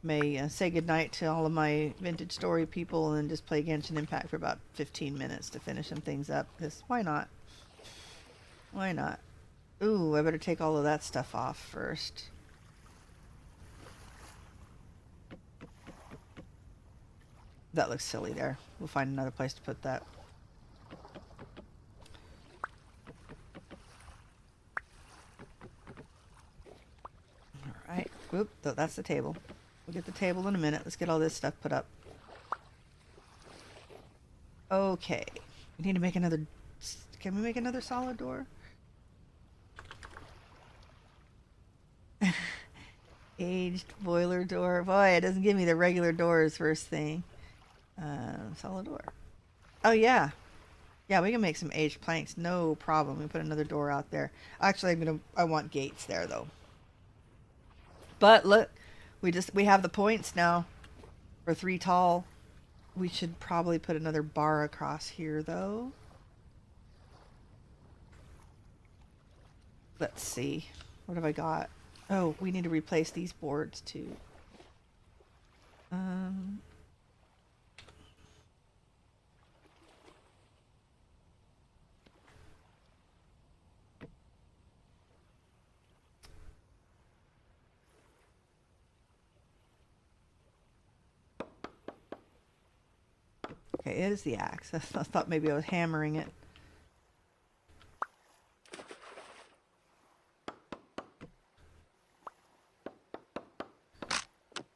may say goodnight to all of my Vintage Story people and then just play Genshin Impact for about 15 minutes to finish some things up. Because why not? Why not? Ooh, I better take all of that stuff off first. That looks silly there. We'll find another place to put that. Alright. Oop, that's the table. We'll get the table in a minute. Let's get all this stuff put up. Okay. We need to make another... Can we make another solid door? Aged boiler door. Boy, it doesn't give me the regular doors first thing. Solid door. Oh, yeah. Yeah, we can make some aged planks. No problem. We put another door out there. Actually, I want gates there, though. But look, we have the points now for 3 tall. We should probably put another bar across here, though. Let's see. What have I got? Oh, we need to replace these boards too. Okay, it is the axe. I thought maybe I was hammering it.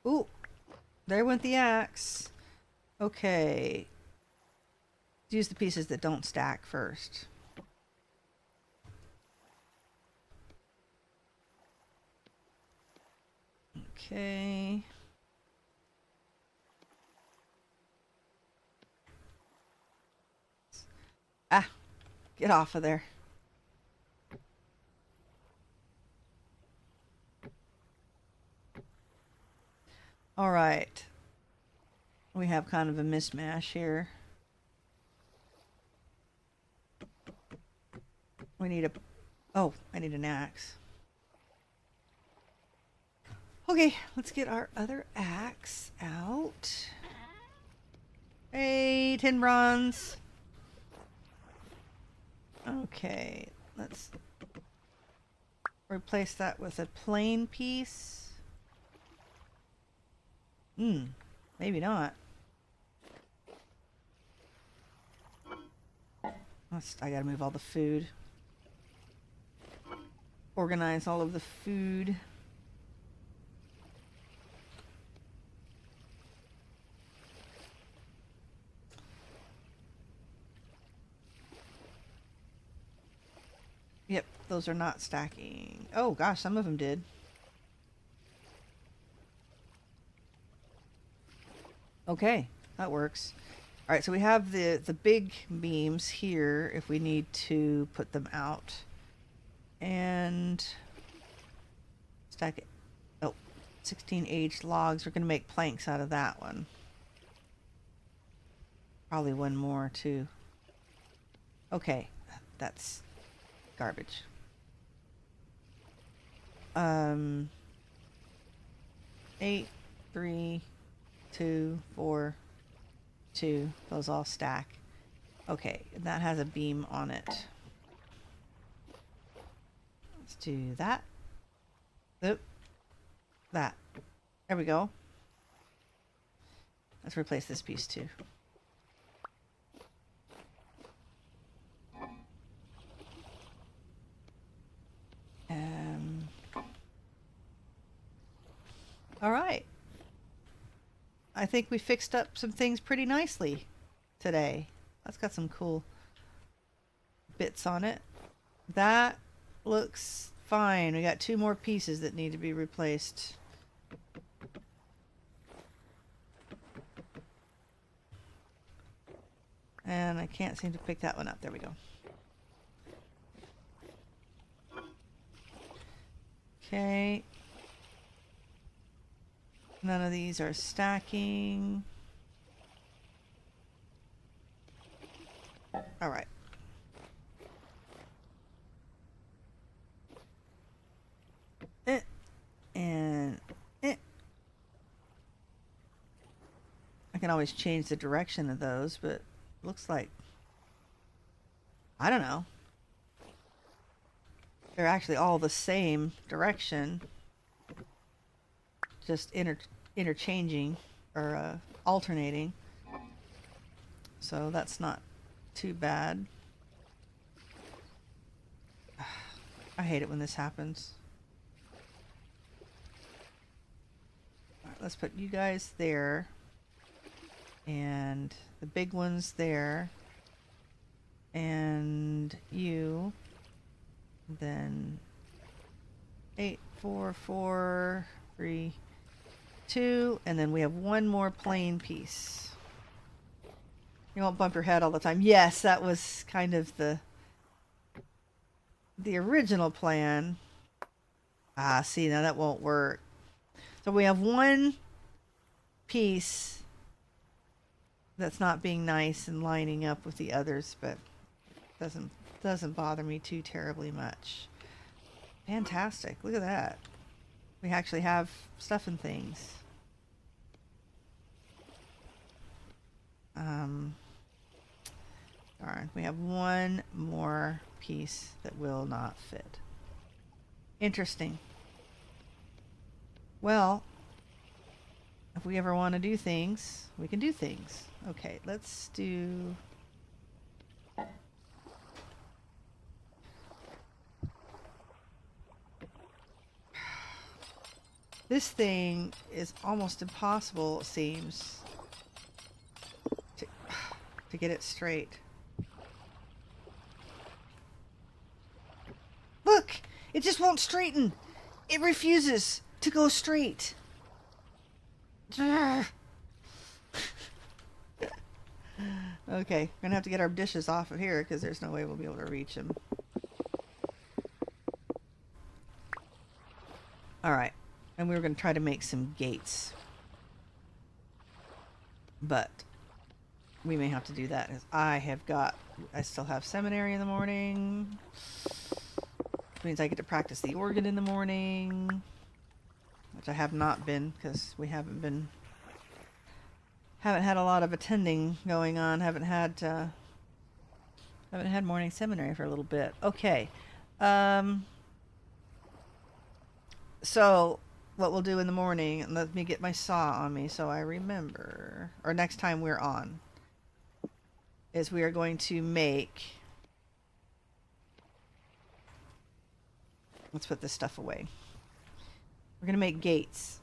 Ooh, there went the axe. Okay. Use the pieces that don't stack first. Okay. Ah, get off of there. All right. We have kind of a mismatch here. We need a... Oh, I need an axe. Okay, let's get our other axe out. Hey, 10 bronze. Okay, let's replace that with a plain piece. Maybe not. I gotta move all the food. Organize all of the food. Yep, those are not stacking. Oh gosh, some of them did. Okay, that works. All right, so we have the big beams here if we need to put them out. And stack it. Oh, 16 aged logs. We're going to make planks out of that one. Probably one more too. Okay, that's garbage. 8, 3, 2, 4, 2. Those all stack. Okay, that has a beam on it. Let's do that. Oop. That. There we go. Let's replace this piece too. All right. I think we fixed up some things pretty nicely today. That's got some cool bits on it. That looks fine. We got 2 more pieces that need to be replaced. And I can't seem to pick that one up. There we go. Okay. None of these are stacking. All right. And I can always change the direction of those, but looks like, I don't know. They're actually all the same direction. Just interchanging or alternating. So that's not too bad. I hate it when this happens. All right, let's put you guys there. And the big ones there. And you. Then 8, 4, 4, 3, 2, and then we have one more plain piece. You won't bump your head all the time. Yes, that was kind of the original plan. Ah, see, now that won't work. So we have one piece that's not being nice and lining up with the others, but doesn't bother me too terribly much. Fantastic. Look at that. We actually have stuff and things. Darn. We have one more piece that will not fit. Interesting. Well, if we ever want to do things, we can do things. Okay, let's do... This thing is almost impossible, it seems, to get it straight. Look! It just won't straighten! It refuses to go straight! Okay, we're gonna have to get our dishes off of here because there's no way we'll be able to reach them. Alright, and we were gonna try to make some gates. But we may have to do that as I still have seminary in the morning. Which means I get to practice the organ in the morning. Which I have not been because we haven't had a lot of attending going on. Haven't had morning seminary for a little bit. Okay. So what we'll do in the morning, and let me get my saw on me so I remember, or next time we're on, is we are going to make, let's put this stuff away. We're going to make gates.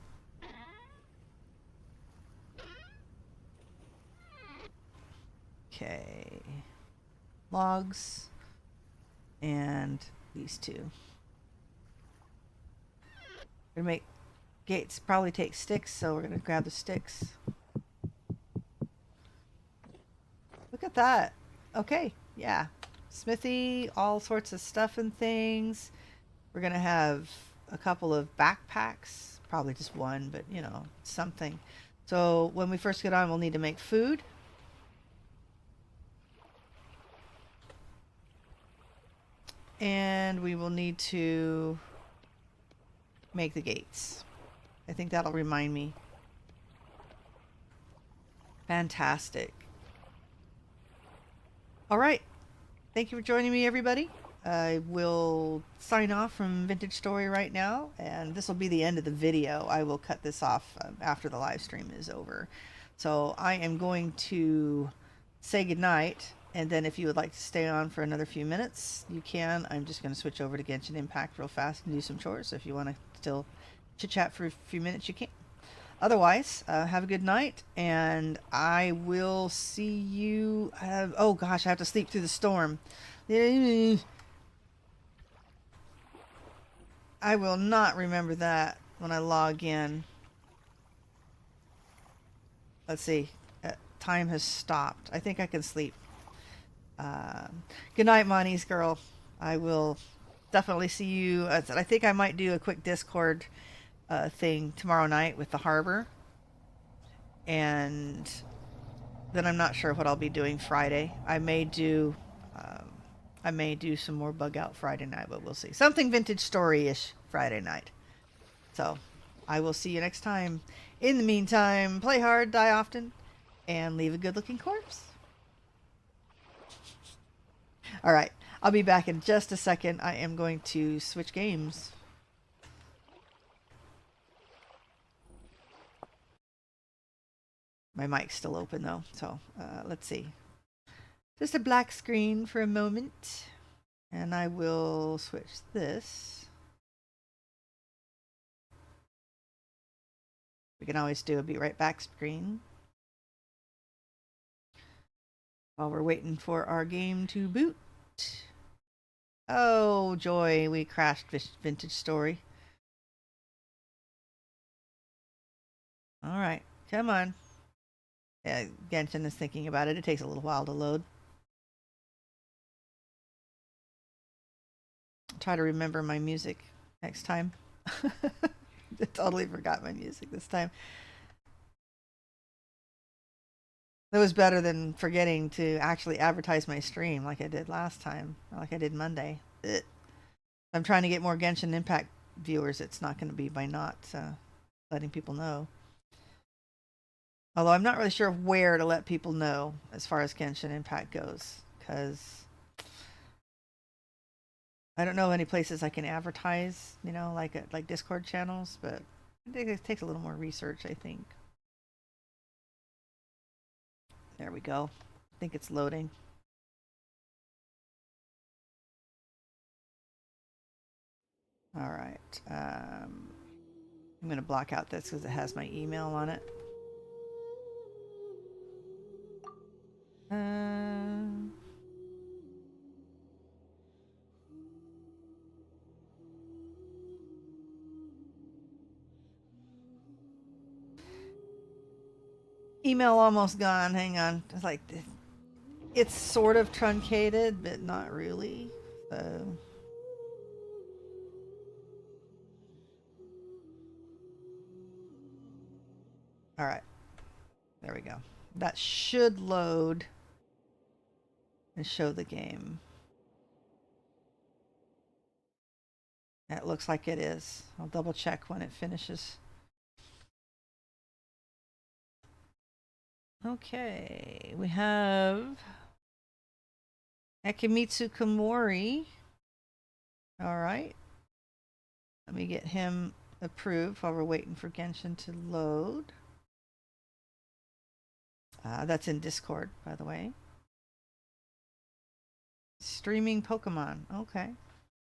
Okay. Logs. And these two. We're going to make gates. Probably take sticks, so we're going to grab the sticks. Look at that. Okay. Yeah. Smithy, all sorts of stuff and things. We're going to have a couple of backpacks. Probably just one, but you know, something. So when we first get on, we'll need to make food. And we will need to make the gates. I think that'll remind me. Fantastic. All right. Thank you for joining me, everybody. I will sign off from Vintage Story right now, and this will be the end of the video. I will cut this off after the live stream is over. So I am going to say goodnight, and then if you would like to stay on for another few minutes, you can. I'm just going to switch over to Genshin Impact real fast and do some chores. So if you want to still chit-chat for a few minutes, you can. Otherwise, have a good night, and I will see you... oh gosh, I have to sleep through the storm. I will not remember that when I log in. Let's see. Time has stopped. I think I can sleep. Good night, Monty's girl. I will definitely see you. I think I might do a quick Discord thing tomorrow night with the harbor. And then I'm not sure what I'll be doing Friday. I may do some more bug out Friday night, but we'll see. Something Vintage Story-ish Friday night. So I will see you next time. In the meantime, play hard, die often, and leave a good-looking corpse. All right, I'll be back in just a second. I am going to switch games. My mic's still open though, so let's see. Just a black screen for a moment, and I will switch this. We can always do a be right back screen while we're waiting for our game to boot. Oh joy, we crashed Vintage Story. All right, come on. Yeah, Genshin is thinking about it. It takes a little while to load. I'll try to remember my music next time. I totally forgot my music this time. That was better than forgetting to actually advertise my stream like I did last time, or like I did Monday. Ugh. I'm trying to get more Genshin Impact viewers. It's not going to be by not letting people know. Although I'm not really sure where to let people know as far as Genshin Impact goes, because I don't know any places I can advertise, you know, like Discord channels, but I think it takes a little more research, I think. There we go. I think it's loading. All right. I'm going to block out this because it has my email on it. Email almost gone. Hang on. It's like it's sort of truncated, but not really. So all right. There we go. That should load and show the game. It looks like it is. I'll double check when it finishes. Okay, we have Ekimitsu Komori. All right. Let me get him approved while we're waiting for Genshin to load. That's in Discord, by the way. Streaming Pokemon. Okay.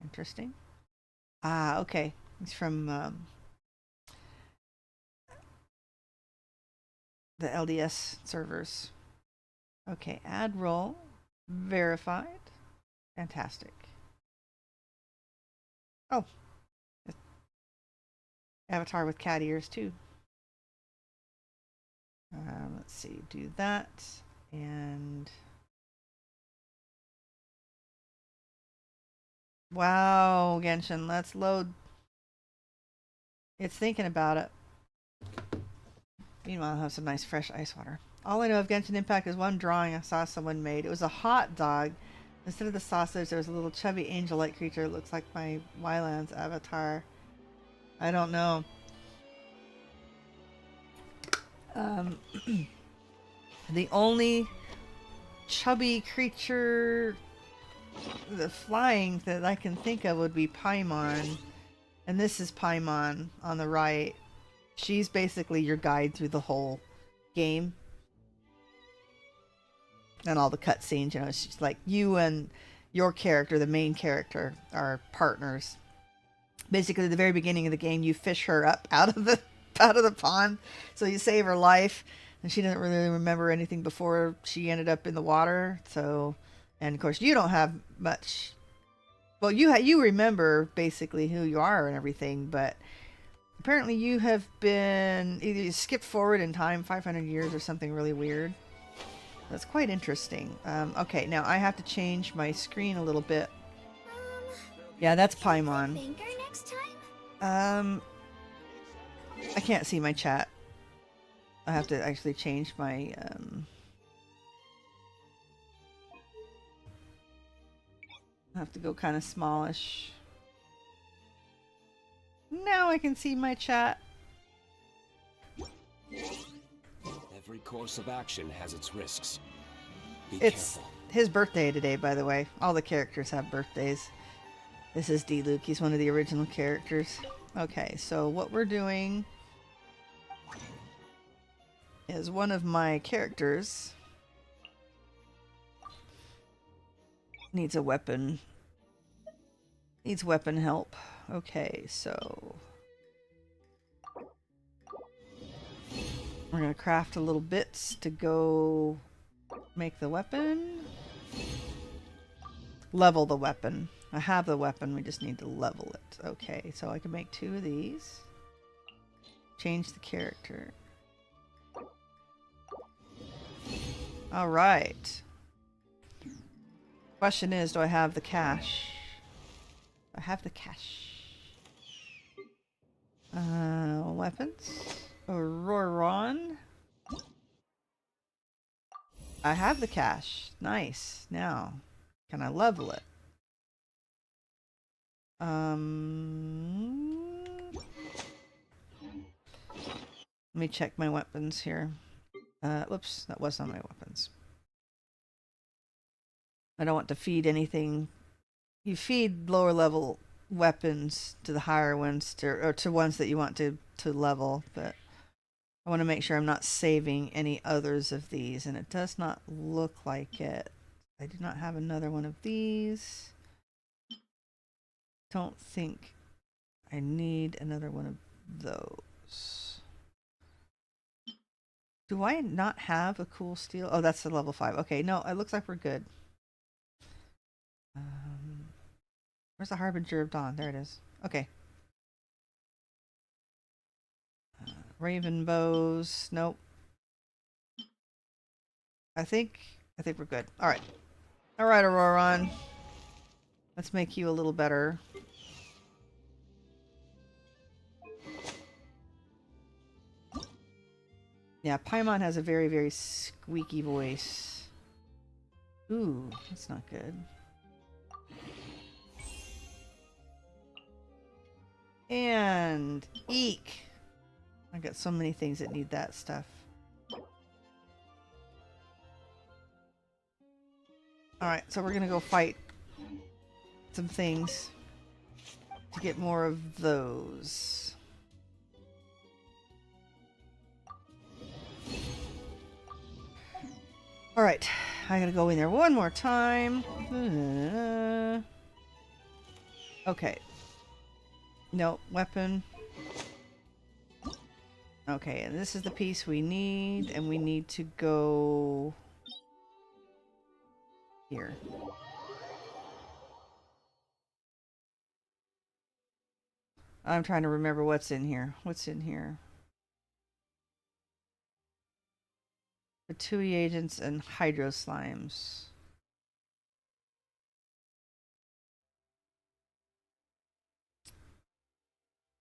Interesting. Okay. He's from the LDS servers. Okay. Add role. Verified. Fantastic. Oh. Avatar with cat ears, too. Let's see. Do that. And... wow, Genshin, let's load. It's thinking about it. Meanwhile, I'll have some nice fresh ice water. All I know of Genshin Impact is one drawing I saw someone made. It was a hot dog. Instead of the sausage, there was a little chubby angel-like creature. It looks like my Wyland's avatar. I don't know. The only chubby creature, the flying that I can think of would be Paimon. And this is Paimon on the right. She's basically your guide through the whole game. And all the cutscenes, you know, she's like you and your character, the main character, are partners. Basically, at the very beginning of the game, you fish her up out of the pond, so you save her life, and she doesn't really remember anything before she ended up in the water. So, and of course, you don't have much. Well, you remember basically who you are and everything, but apparently you have been either you skipped forward in time 500 years or something really weird. That's quite interesting. Okay, now I have to change my screen a little bit. Yeah, that's Paimon. I can't see my chat. I have to actually change my I have to go kind of smallish. Now I can see my chat.
Every course of action has its risks.
It's
careful.
His birthday today, by the way. All the characters have birthdays. This is D-Luke. He's one of the original characters. Okay, so what we're doing is one of my characters needs a weapon. Needs weapon help. Okay, so we're going to craft a little bits to go make the weapon. Level the weapon. I have the weapon, we just need to level it. Okay, so I can make 2 of these. Change the character. Alright. Question is, do I have the cash? I have the cash. Weapons. Auroron. I have the cash. Nice. Now, can I level it? Let me check my weapons here. Whoops, that was not my weapons. I don't want to feed anything. You feed lower level weapons to the higher ones, or to ones that you want to level, but I want to make sure I'm not saving any others of these, and it does not look like it. I do not have another one of these. Don't think I need another one of those. Do I not have a cool steel? Oh, that's the level 5. Okay, no, it looks like we're good. Where's the Harbinger of Dawn? There it is. Okay. Raven bows. Nope. I think we're good. All right. All right, Auroron. Let's make you a little better. Yeah, Paimon has a very, very squeaky voice. Ooh, that's not good. And eek. I got so many things that need that stuff. Alright, so we're gonna go fight some things to get more of those. Alright, I gotta go in there one more time. Okay. No, weapon. Okay, and this is the piece we need, and we need to go here. I'm trying to remember what's in here. What's in here? Fatui agents and hydro slimes.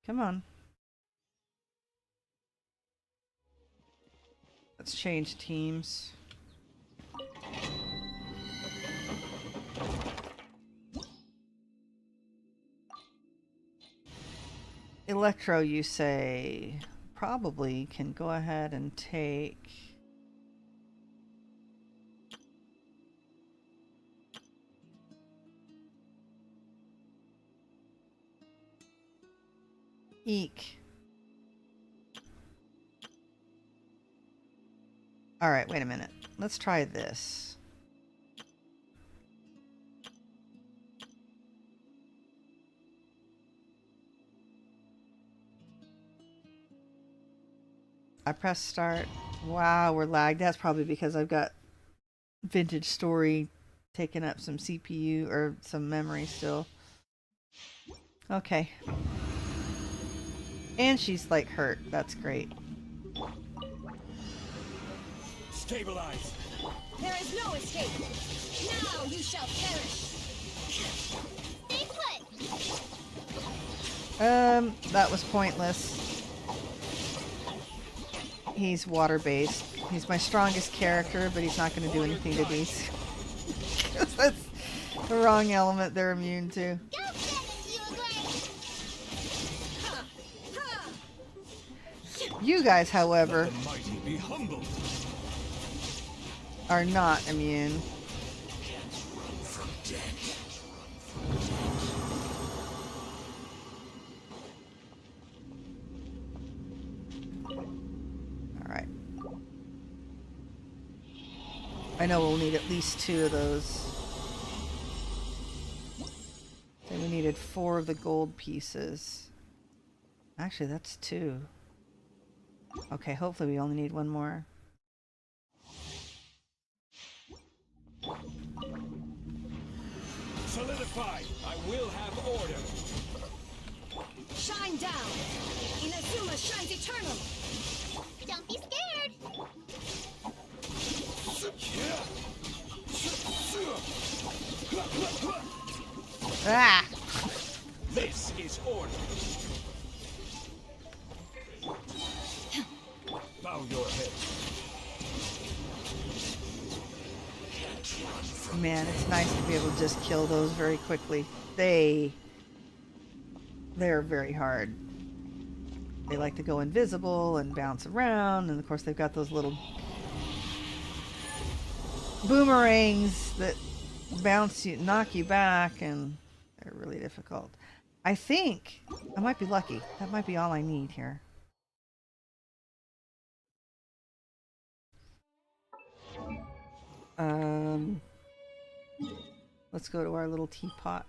Come on. Let's change teams. Electro, you say, probably can go ahead and take... Eek. Alright, wait a minute. Let's try this. I press start. Wow, we're lagged. That's probably because I've got Vintage Story taking up some CPU or some memory still. Okay. And she's like hurt. That's great.
Stabilize.
There is no escape. Now you shall perish. Stay put.
That was pointless. He's water-based. He's my strongest character, but he's not going to do anything to these. That's the wrong element they're immune to. You guys, however, are not immune. Alright. I know we'll need at least 2 of those. So we needed 4 of the gold pieces. Actually, that's 2. Okay, hopefully we only need 1 more.
Solidify. I will have order.
Shine down. Inazuma shines eternal. Don't be scared.
Ah!
This is order. Bow your head.
Man, it's nice to be able to just kill those very quickly. They They're very hard. They like to go invisible and bounce around, and of course they've got those little boomerangs that bounce you, knock you back, and they're really difficult. I think I might be lucky. That might be all I need here. Let's go to our little teapot.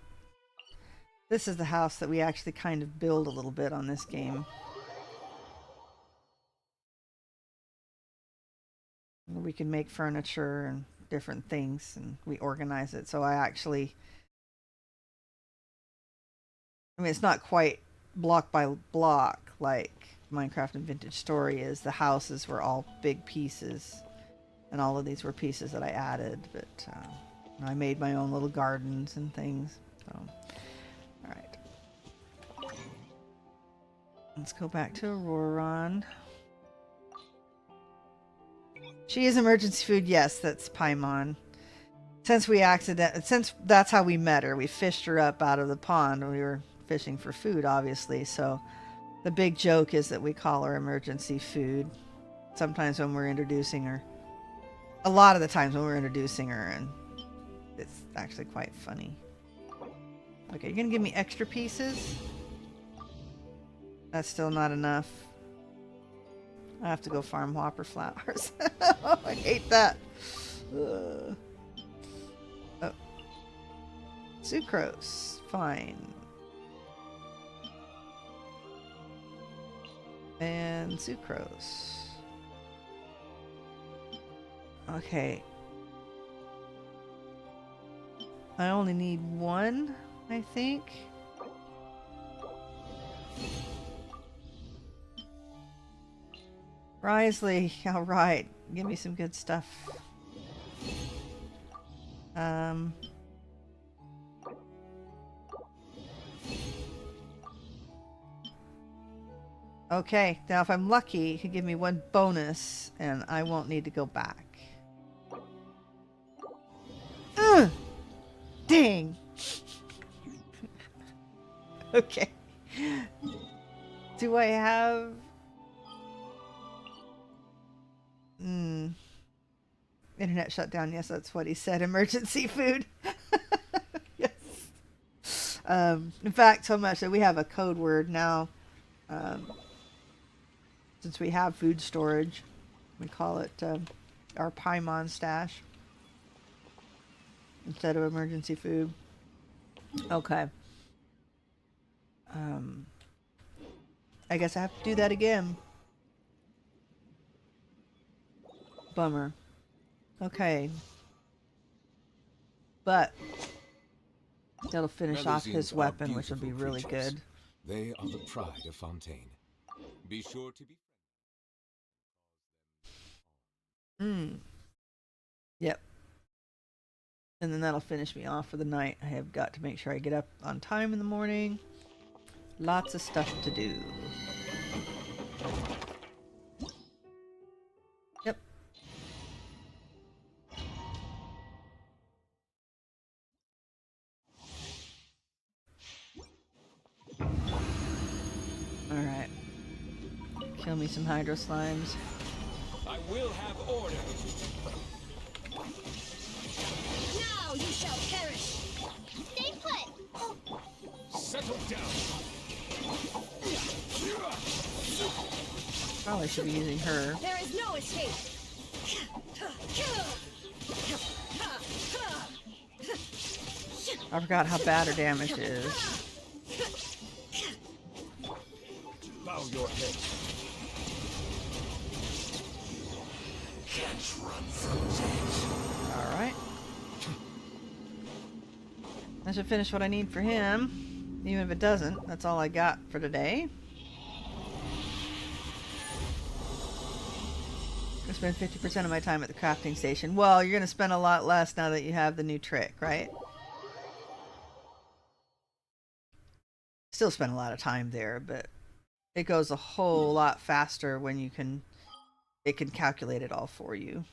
This is the house that we actually kind of build a little bit on this game. We can make furniture and different things, and we organize it. So I mean, it's not quite block by block like Minecraft and Vintage Story is. The houses were all big pieces, and all of these were pieces that I added, but I made my own little gardens and things. So, all right. Let's go back to Auroron. She is emergency food. Yes, that's Paimon. Since that's how we met her. We fished her up out of the pond. We were fishing for food, obviously. So the big joke is that we call her emergency food. Sometimes when we're introducing her. A lot of the times when we're introducing her, and it's actually quite funny. Okay, you're gonna give me extra pieces? That's still not enough. I have to go farm whopper flowers. I hate that. Oh. Sucrose. Fine. And sucrose. Okay. I only need one, I think. Risley, alright. Give me some good stuff. Okay, now if I'm lucky, he can give me one bonus, and I won't need to go back. Ugh! Dang! Okay. Do I have... Internet shut down. Yes, that's what he said. Emergency food. Yes. In fact, so much that we have a code word now. Since we have food storage, we call it our Paimon stash instead of emergency food. Okay. I guess I have to do that again. Bummer. Okay. But that'll finish off his weapon, which will be really good.
They are the pride of Fontaine. Be sure to be...
Yep. And then that'll finish me off for the night. I have got to make sure I get up on time in the morning. Lots of stuff to do. Yep. Alright. Kill me some hydro slimes.
I will have order.
Now you shall perish. Stay put.
Settle down.
Probably should be using her.
There is no escape.
I forgot how bad her damage is.
Bow your head.
Alright. That should finish what I need for him. Even if it doesn't, that's all I got for today. I spend 50% of my time at the crafting station. Well, you're going to spend a lot less now that you have the new trick, right? Still spend a lot of time there, but it goes a whole lot faster when you can... It can calculate it all for you.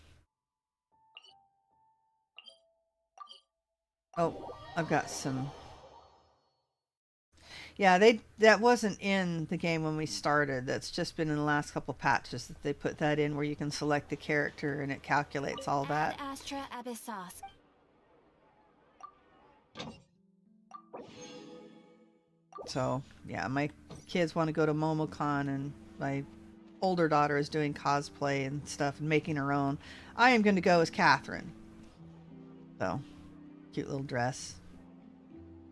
Oh, I've got some... Yeah, that wasn't in the game when we started. That's just been in the last couple patches that they put that in, where you can select the character and it calculates all that.
Ad Astra Abyssos.
So yeah, my kids want to go to MomoCon, and my older daughter is doing cosplay and stuff and making her own. I am going to go as Catherine. So cute little dress.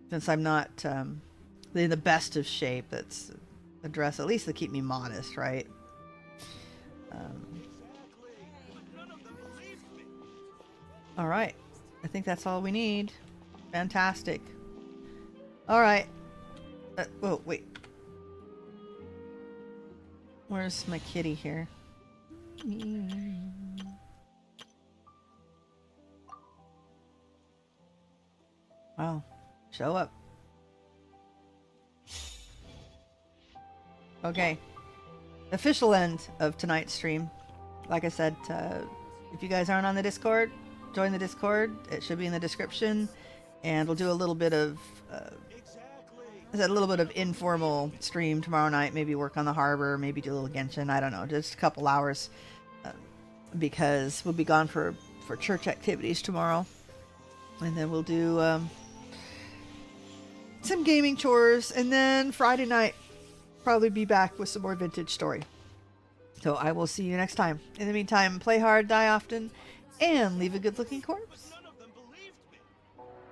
Since I'm not in the best of shape, that's a dress at least to keep me modest, right? All right, I think that's all we need. Fantastic. All right. Oh wait, where's my kitty here? Wow, show up. Okay, official end of tonight's stream. Like I said, if you guys aren't on the Discord, join the Discord. It should be in the description, and we'll do a little bit of informal stream tomorrow night. Maybe work on the harbor, maybe do a little Genshin. I don't know, just a couple hours, because we'll be gone for church activities tomorrow, and then we'll do some gaming chores, and then Friday night probably be back with some more vintage story. So I will see you next time. In the meantime, play hard, die often, and leave a good looking corpse.